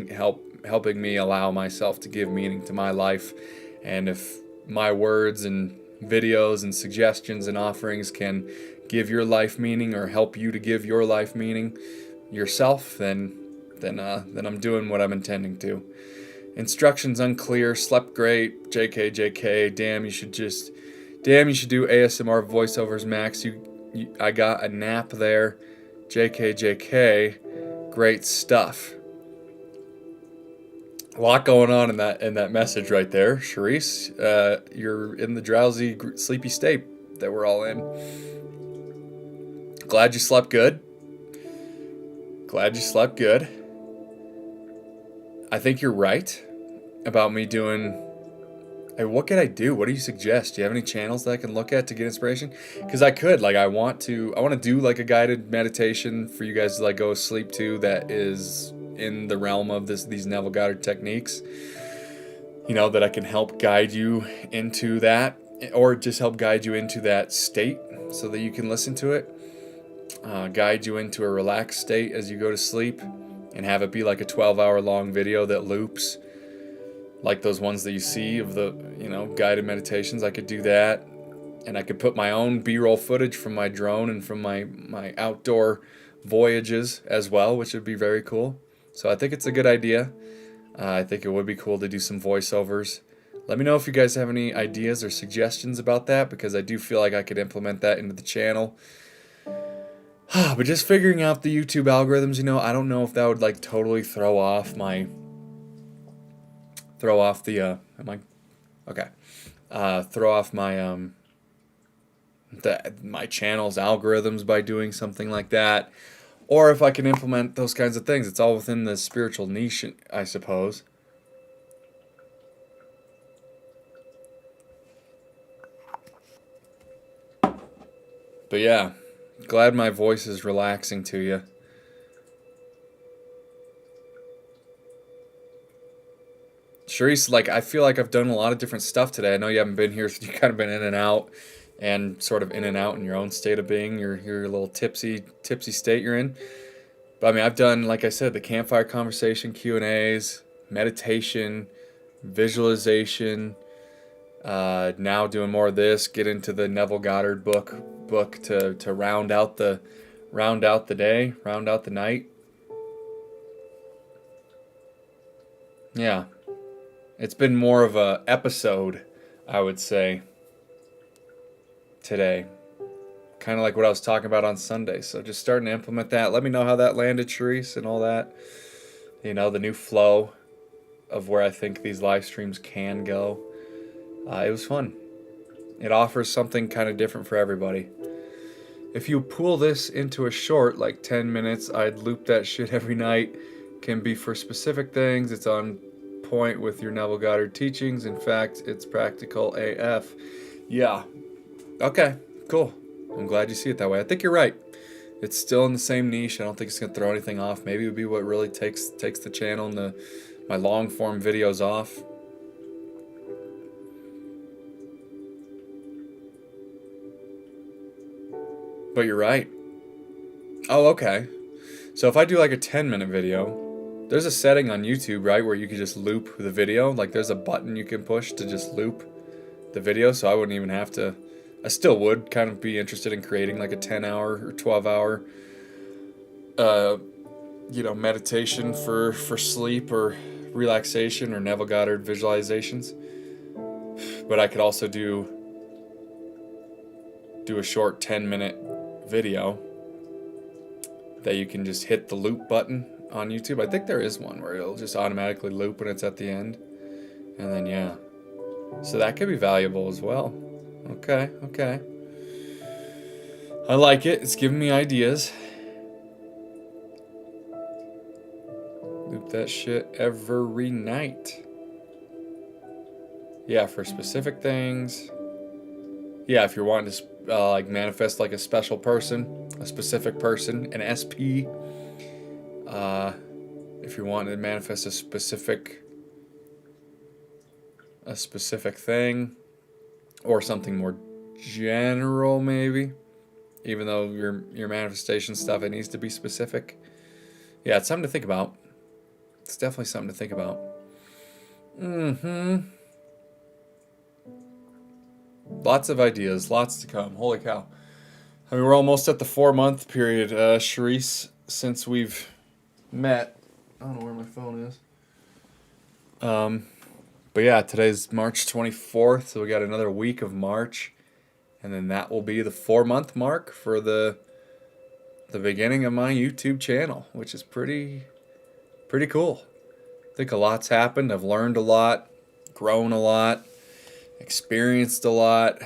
helping me allow myself to give meaning to my life. And if my words and videos and suggestions and offerings can give your life meaning, or help you to give your life meaning yourself, then I'm doing what I'm intending to. Instructions unclear. Slept great. JK, JK. Damn, you should do ASMR voiceovers, Max. I got a nap there. JK, JK. Great stuff. A lot going on in that message right there, Charisse. You're in the drowsy, sleepy state that we're all in. Glad you slept good. I think you're right about me doing. Hey, what could I do? What do you suggest? Do you have any channels that I can look at to get inspiration? Because I could, like, I want to do like a guided meditation for you guys to like go sleep to that is in the realm of these Neville Goddard techniques. You know, that I can help guide you into that, or just help guide you into that state so that you can listen to it. Guide you into a relaxed state as you go to sleep, and have it be like a 12-hour long video that loops, like those ones that you see of the, guided meditations. I could do that, and I could put my own B-roll footage from my drone and from my outdoor voyages as well, which would be very cool. So I think it's a good idea. I think it would be cool to do some voiceovers. Let me know if you guys have any ideas or suggestions about that, because I do feel like I could implement that into the channel. But just figuring out the YouTube algorithms, I don't know if that would like totally throw off my my channel's algorithms by doing something like that, or if I can implement those kinds of things. It's all within the spiritual niche, I suppose. But yeah, glad my voice is relaxing to you. Charisse, like, I feel like I've done a lot of different stuff today. I know you haven't been here, so you've kind of been in and out, and sort of in and out in your own state of being, your little tipsy state you're in. But I mean, I've done, like I said, the campfire conversation, Q&As, meditation, visualization. Now doing more of this. Get into the Neville Goddard book to round out the day, round out the night. Yeah. It's been more of a episode, I would say, today. Kind of like what I was talking about on Sunday. So just starting to implement that. Let me know how that landed, Charisse, and all that. The new flow of where I think these live streams can go. It was fun. It offers something kind of different for everybody. If you pull this into a short, like 10 minutes, I'd loop that shit every night. Can be for specific things. It's on point with your Neville Goddard teachings. In fact, it's practical AF. Yeah. Okay, cool. I'm glad you see it that way. I think you're right. It's still in the same niche. I don't think it's going to throw anything off. Maybe it would be what really takes the channel and my long form videos off. But you're right. Oh, okay. So if I do like a 10-minute video, there's a setting on YouTube, right, where you can just loop the video. Like there's a button you can push to just loop the video, so I wouldn't even have to. I still would kind of be interested in creating like a 10-hour or 12-hour meditation for sleep or relaxation or Neville Goddard visualizations. But I could also do a short 10-minute video that you can just hit the loop button on YouTube. I think there is one where it'll just automatically loop when it's at the end. And then, yeah. So that could be valuable as well. Okay. I like it. It's giving me ideas. Loop that shit every night. Yeah, for specific things. Yeah, if you're wanting to like manifest like a special person, a specific person, an SP. If you're wanting to manifest a specific thing, or something more general, maybe. Even though your manifestation stuff, it needs to be specific. Yeah, it's something to think about. It's definitely something to think about. Lots of ideas, lots to come. Holy cow. I mean, we're almost at the 4-month period, Charisse, since we've met. I don't know where my phone is. But yeah, today's March 24th, so we got another week of March, and then that will be the 4-month mark for the beginning of my YouTube channel, which is pretty cool. I think a lot's happened. I've learned a lot, grown a lot, experienced a lot,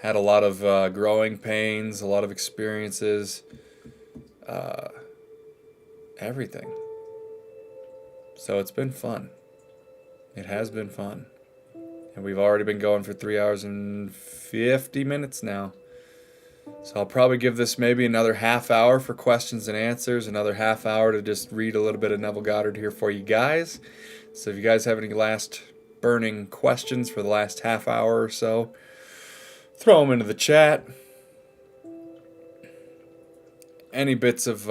had a lot of growing pains, a lot of experiences, everything. So it's been fun. It has been fun. And we've already been going for 3 hours and 50 minutes now. So I'll probably give this maybe another half hour for questions and answers, another half hour to just read a little bit of Neville Goddard here for you guys. So if you guys have any last burning questions for the last half hour or so, throw them into the chat. Any bits of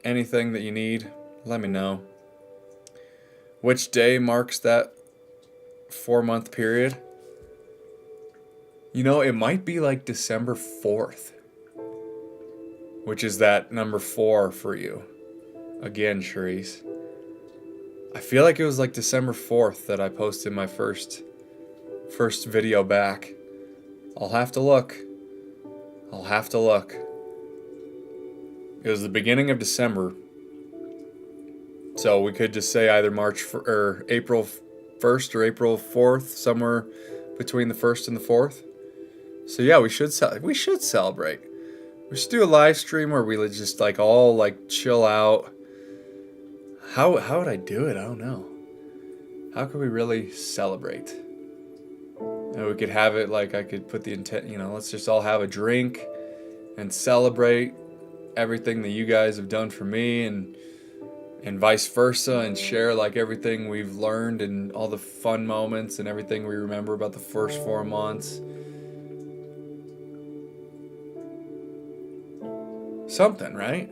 anything that you need, let me know. Which day marks that 4-month period? You know, it might be like December 4th, which is that number 4 for you. Again, Charisse. I feel like it was like December 4th that I posted my first video back. I'll have to look. It was the beginning of December. So we could just say either or April 1st or April 4th, somewhere between the 1st and the 4th. So yeah, we should celebrate. We should do a live stream where we just like all like chill out. How would I do it? I don't know. How could we really celebrate? And we could have it like I could put the intent, let's just all have a drink and celebrate everything that you guys have done for me and vice versa, and share like everything we've learned and all the fun moments and everything we remember about the first 4 months. Something, right?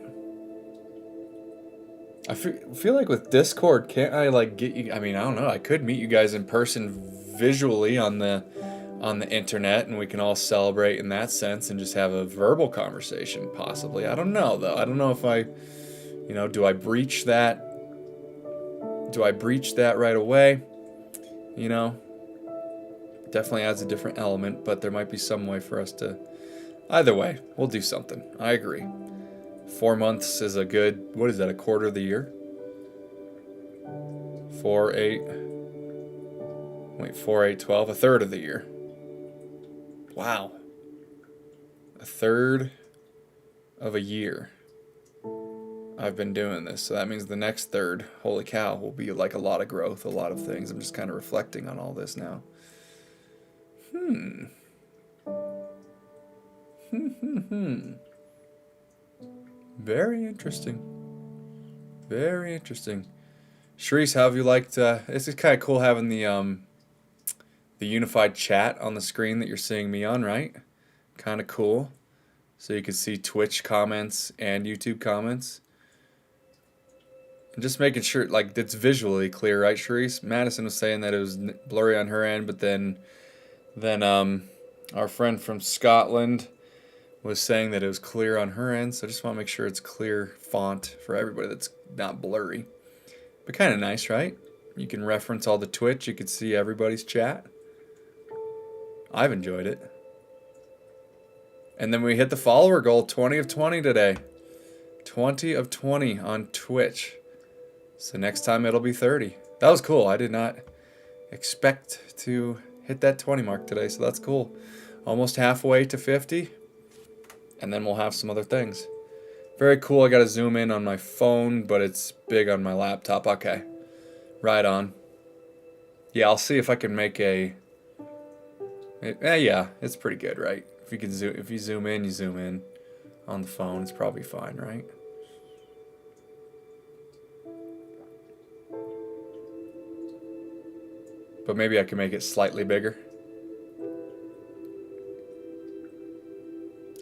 I feel like with Discord, can't I like get you? I mean, I don't know. I could meet you guys in person visually on the internet, and we can all celebrate in that sense and just have a verbal conversation, possibly. I don't know though. I don't know if I, do I breach that? Do I breach that right away? Definitely adds a different element, but there might be some way for us to. Either way, we'll do something. I agree. 4 months is a good, what is that, a quarter of the year? 4, 8, 12, a third of the year. Wow. A third of a year I've been doing this. So that means the next third, holy cow, will be like a lot of growth, a lot of things. I'm just kind of reflecting on all this now. Very interesting. Very interesting. Charisse, how have you liked, it's just kind of cool having the unified chat on the screen that you're seeing me on, right? Kind of cool. So you can see Twitch comments and YouTube comments. And just making sure, like, it's visually clear, right, Charisse? Madison was saying that it was blurry on her end, but then our friend from Scotland was saying that it was clear on her end, so I just want to make sure it's clear font for everybody that's not blurry. But kind of nice, right? You can reference all the Twitch, you can see everybody's chat. I've enjoyed it. And then we hit the follower goal, 20 of 20 today. 20 of 20 on Twitch. So next time it'll be 30. That was cool. I did not expect to hit that 20 mark today, so that's cool. Almost halfway to 50. And then we'll have some other things. Very cool. I got to zoom in on my phone, but it's big on my laptop. Okay. Right on. Yeah, I'll see if I can make a... yeah, it's pretty good, right? If you zoom in, you zoom in. On the phone, it's probably fine, right? But maybe I can make it slightly bigger.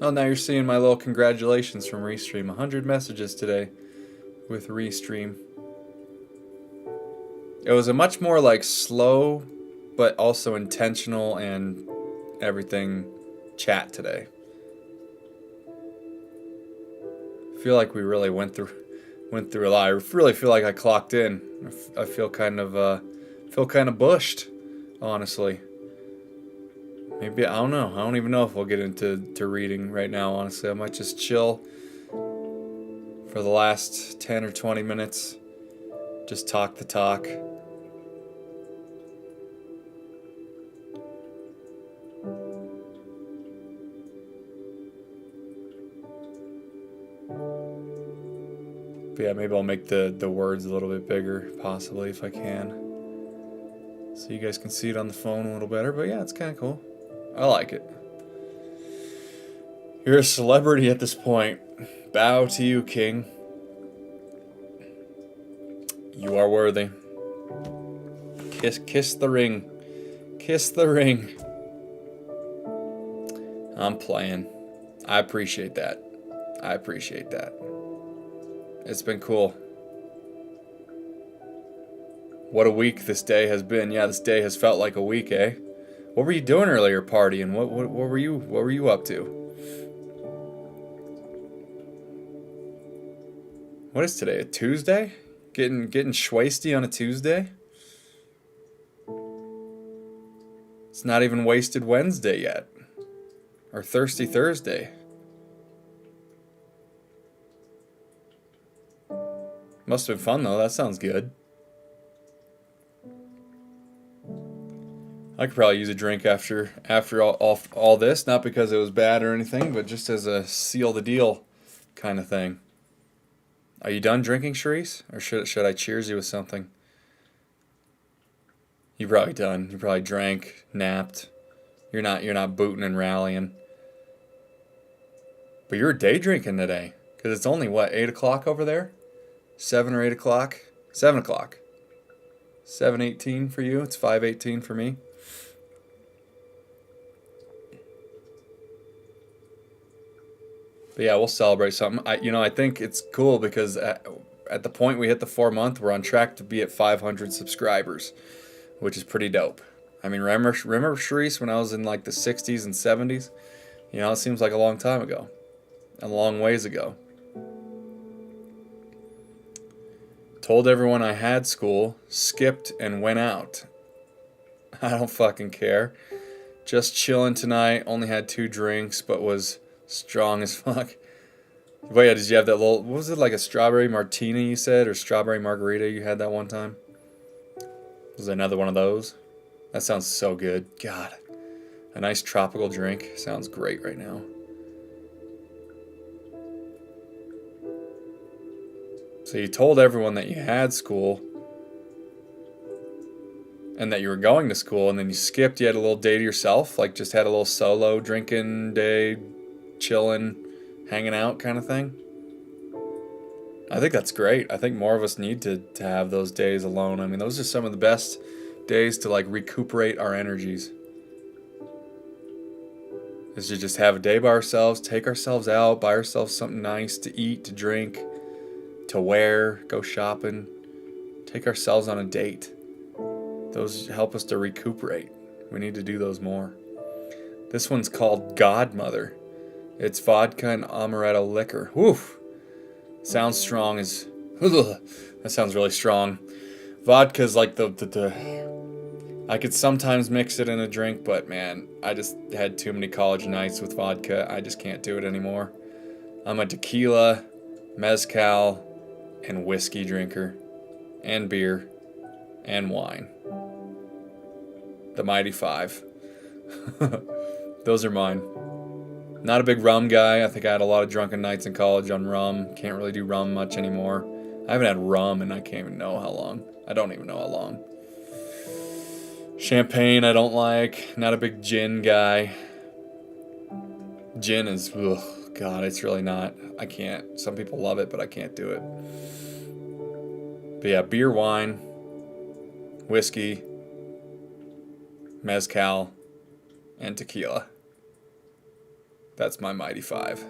Oh, now you're seeing my little congratulations from Restream. 100 messages today with Restream. It was a much more like slow, but also intentional and everything chat today. I feel like we really went through a lot. I really feel like I clocked in. I feel kind of Feel kind of bushed, honestly. Maybe, I don't know. I don't even know if we'll get into reading right now, honestly. I might just chill for the last 10 or 20 minutes. Just talk the talk. But yeah, maybe I'll make the words a little bit bigger, possibly, if I can. So you guys can see it on the phone a little better. But yeah, it's kind of cool. I like it. You're a celebrity at this point. Bow to you, King. You are worthy. Kiss the ring. Kiss the ring. I'm playing. I appreciate that. I appreciate that. It's been cool. What a week this day has been. Yeah, this day has felt like a week, eh? What were you doing earlier, partying? What were you up to? What is today? A Tuesday? Getting schwasty on a Tuesday? It's not even Wasted Wednesday yet. Or Thirsty Thursday. Must have been fun though, that sounds good. I could probably use a drink after all this, not because it was bad or anything, but just as a seal the deal kind of thing. Are you done drinking, Sharice? Or should I cheers you with something? You're probably done. You probably drank, napped. You're not booting and rallying. But you're day drinking today. Because it's only, what, 8 o'clock over there? 7 or 8 o'clock? 7 o'clock. 7:18 for you. It's 5:18 for me. But yeah, we'll celebrate something. I think it's cool because at the point we hit the 4-month, we're on track to be at 500 subscribers, which is pretty dope. I mean, remember Sharice, when I was in like the 60s and 70s? It seems like a long time ago. A long ways ago. Told everyone I had school, skipped, and went out. I don't fucking care. Just chilling tonight, only had 2 drinks, but was strong as fuck. But yeah, did you have that little, what was it, like a strawberry martini you said, or strawberry margarita you had that one time? Was there another one of those? That sounds so good. God, a nice tropical drink sounds great right now. So you told everyone that you had school and that you were going to school, and then you skipped. You had a little day to yourself, like just had a little solo drinking day, chilling, hanging out kind of thing. I think that's great. I think more of us need to have those days alone. I mean, those are some of the best days to like recuperate our energies. Is to just have a day by ourselves, take ourselves out, buy ourselves something nice to eat, to drink, to wear, go shopping, take ourselves on a date. Those help us to recuperate. We need to do those more. This one's called Godmother. It's vodka and amaretto liquor. Woof. Sounds strong as... That sounds really strong. Vodka's like I could sometimes mix it in a drink, but man, I just had too many college nights with vodka. I just can't do it anymore. I'm a tequila, mezcal, and whiskey drinker. And beer. And wine. The Mighty Five. Those are mine. Not a big rum guy. I think I had a lot of drunken nights in college on rum. Can't really do rum much anymore. I haven't had rum and I can't even know how long. I don't even know how long. Champagne I don't like. Not a big gin guy. Gin is, God, it's really not. I can't. Some people love it, but I can't do it. But yeah, beer, wine, whiskey, mezcal, and tequila. That's my Mighty Five.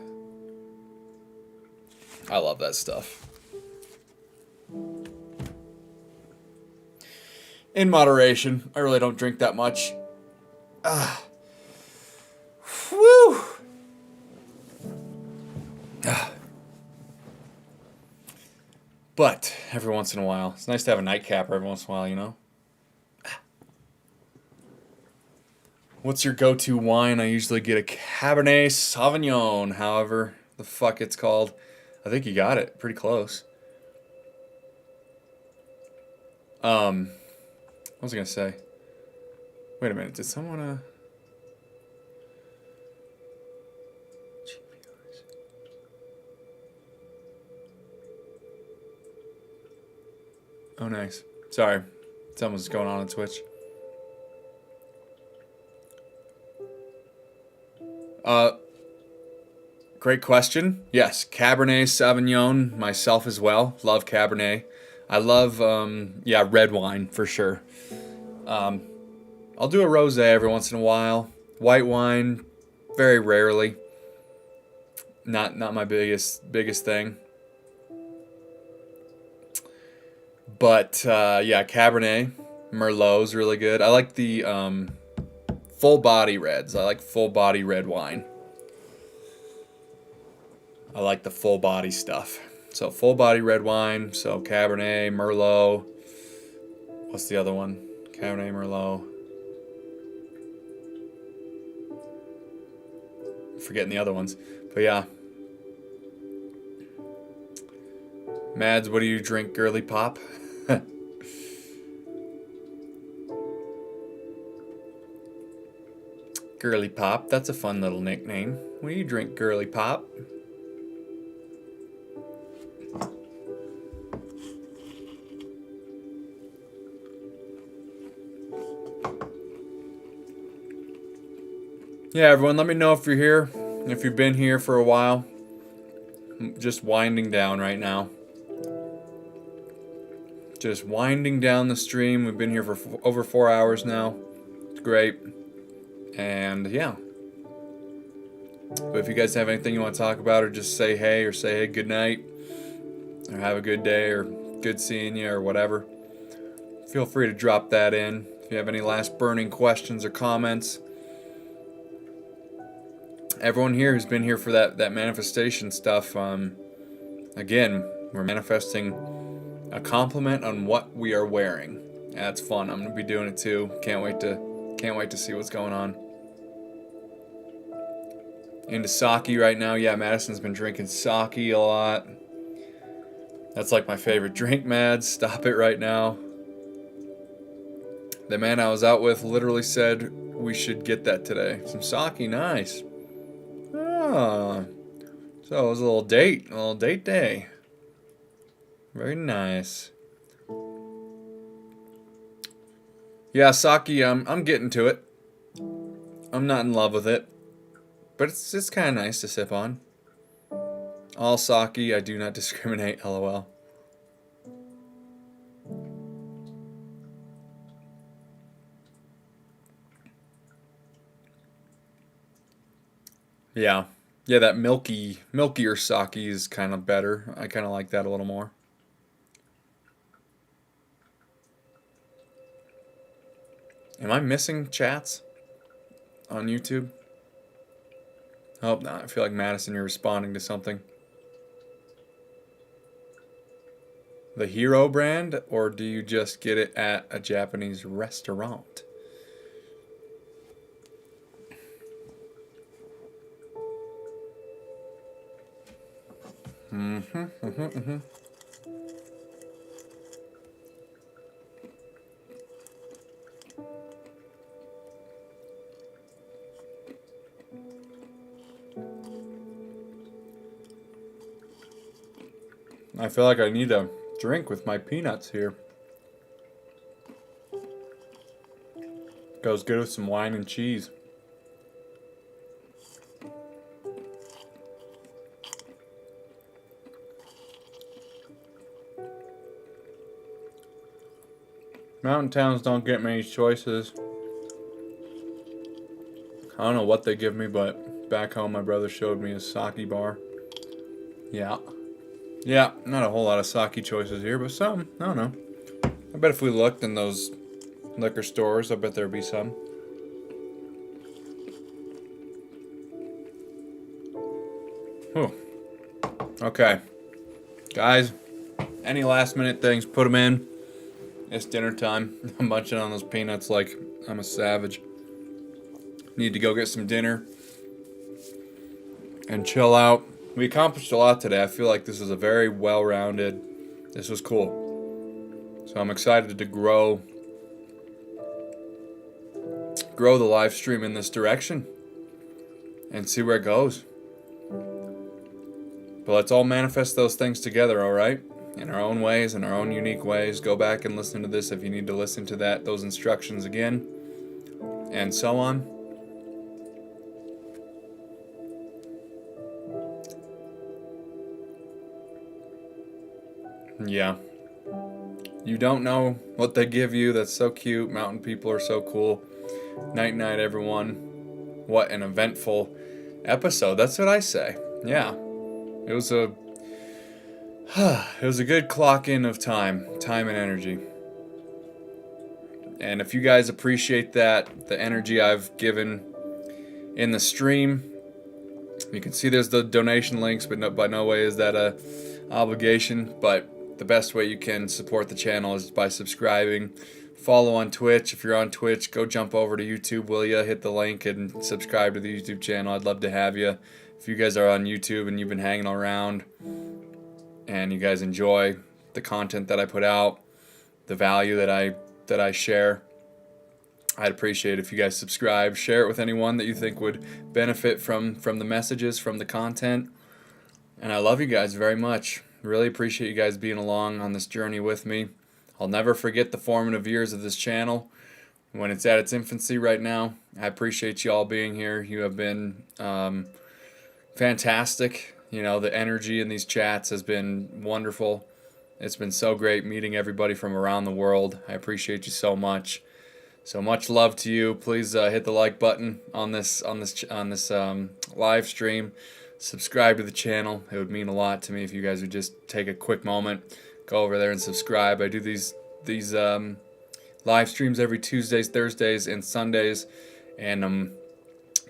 I love that stuff. In moderation. I really don't drink that much. Woo! But every once in a while, it's nice to have a nightcap every once in a while, What's your go-to wine? I usually get a Cabernet Sauvignon, however the fuck it's called. I think you got it. Pretty close. What was I gonna say? Wait a minute. Did someone Oh, nice. Sorry. Something's going on Twitch. Great question. Yes, Cabernet Sauvignon, myself as well. Love Cabernet. I love, red wine for sure. I'll do a rosé every once in a while. White wine, very rarely. Not my biggest thing. But Cabernet, Merlot's really good. I like the full body reds. I like full body red wine. I like the full body stuff. So full body red wine. So Cabernet, Merlot. What's the other one? Cabernet, Merlot. I'm forgetting the other ones. But yeah. Mads, what do you drink? Girly pop? Girly pop. That's a fun little nickname. What do you drink, girly pop? Yeah, everyone, let me know if you're here, if you've been here for a while. I'm just winding down right now. Just winding down the stream. We've been here for over 4 hours now. It's great. And yeah. But if you guys have anything you want to talk about, or just say hey, or say hey, good night, or have a good day, or good seeing you, or whatever, feel free to drop that in. If you have any last burning questions or comments. Everyone here who's been here for that manifestation stuff, again, we're manifesting a compliment on what we are wearing. That's fun. I'm gonna be doing it too. Can't wait to see what's going on. Into sake right now. Yeah, Madison's been drinking sake a lot. That's like my favorite drink, Mads. Stop it right now. The man I was out with literally said we should get that today. Some sake, nice. Oh, so it was a little date day. Very nice. Yeah, sake, I'm getting to it. I'm not in love with it, but it's kind of nice to sip on. All sake, I do not discriminate, lol. Yeah. Yeah, that milkier sake is kind of better. I kind of like that a little more. Am I missing chats on YouTube? I hope not. I feel like, Madison, you're responding to something. The Hero brand, or do you just get it at a Japanese restaurant? I feel like I need a drink with my peanuts here. Goes good with some wine and cheese. Mountain towns don't get many choices. I don't know what they give me, but back home my brother showed me a sake bar. Yeah. Yeah, not a whole lot of sake choices here, but some. I don't know. I bet if we looked in those liquor stores, I bet there'd be some. Whew. Okay. Guys, any last minute things, put them in. It's dinner time. I'm munching on those peanuts like I'm a savage. Need to go get some dinner and chill out. We accomplished a lot today. I feel like this was a very well-rounded. This was cool. So I'm excited to grow the live stream in this direction and see where it goes. But let's all manifest those things together, all right? In our own ways, in our own unique ways. Go back and listen to this if you need to listen to those instructions again, and so on. Yeah. You don't know what they give you. That's so cute. Mountain people are so cool. Night, night, everyone. What an eventful episode. That's what I say. Yeah. It was a good clock in of time and energy. And if you guys appreciate that, the energy I've given in the stream, you can see there's the donation links, but by no way is that a obligation. But the best way you can support the channel is by subscribing. Follow on Twitch. If you're on Twitch, go jump over to YouTube, will ya? Hit the link and subscribe to the YouTube channel. I'd love to have you. If you guys are on YouTube and you've been hanging around and you guys enjoy the content that I put out, the value that I share, I'd appreciate it if you guys subscribe. Share it with anyone that you think would benefit from the messages, from the content. And I love you guys very much. Really appreciate you guys being along on this journey with me. I'll never forget the formative years of this channel when it's at its infancy right now. I appreciate you all being here. You have been fantastic. You know, the energy in these chats has been wonderful. It's been so great meeting everybody from around the world. I appreciate you so much. So much love to you. Please hit the like button on this live stream. Subscribe to the channel. It would mean a lot to me if you guys would just take a quick moment, go over there and subscribe. I do these live streams every Tuesdays, Thursdays, and Sundays, and I'm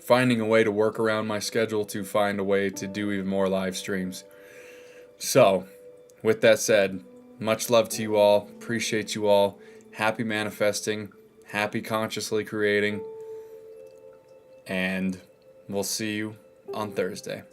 finding a way to work around my schedule to find a way to do even more live streams. So, with that said, much love to you all. Appreciate you all. Happy manifesting. Happy consciously creating. And we'll see you on Thursday.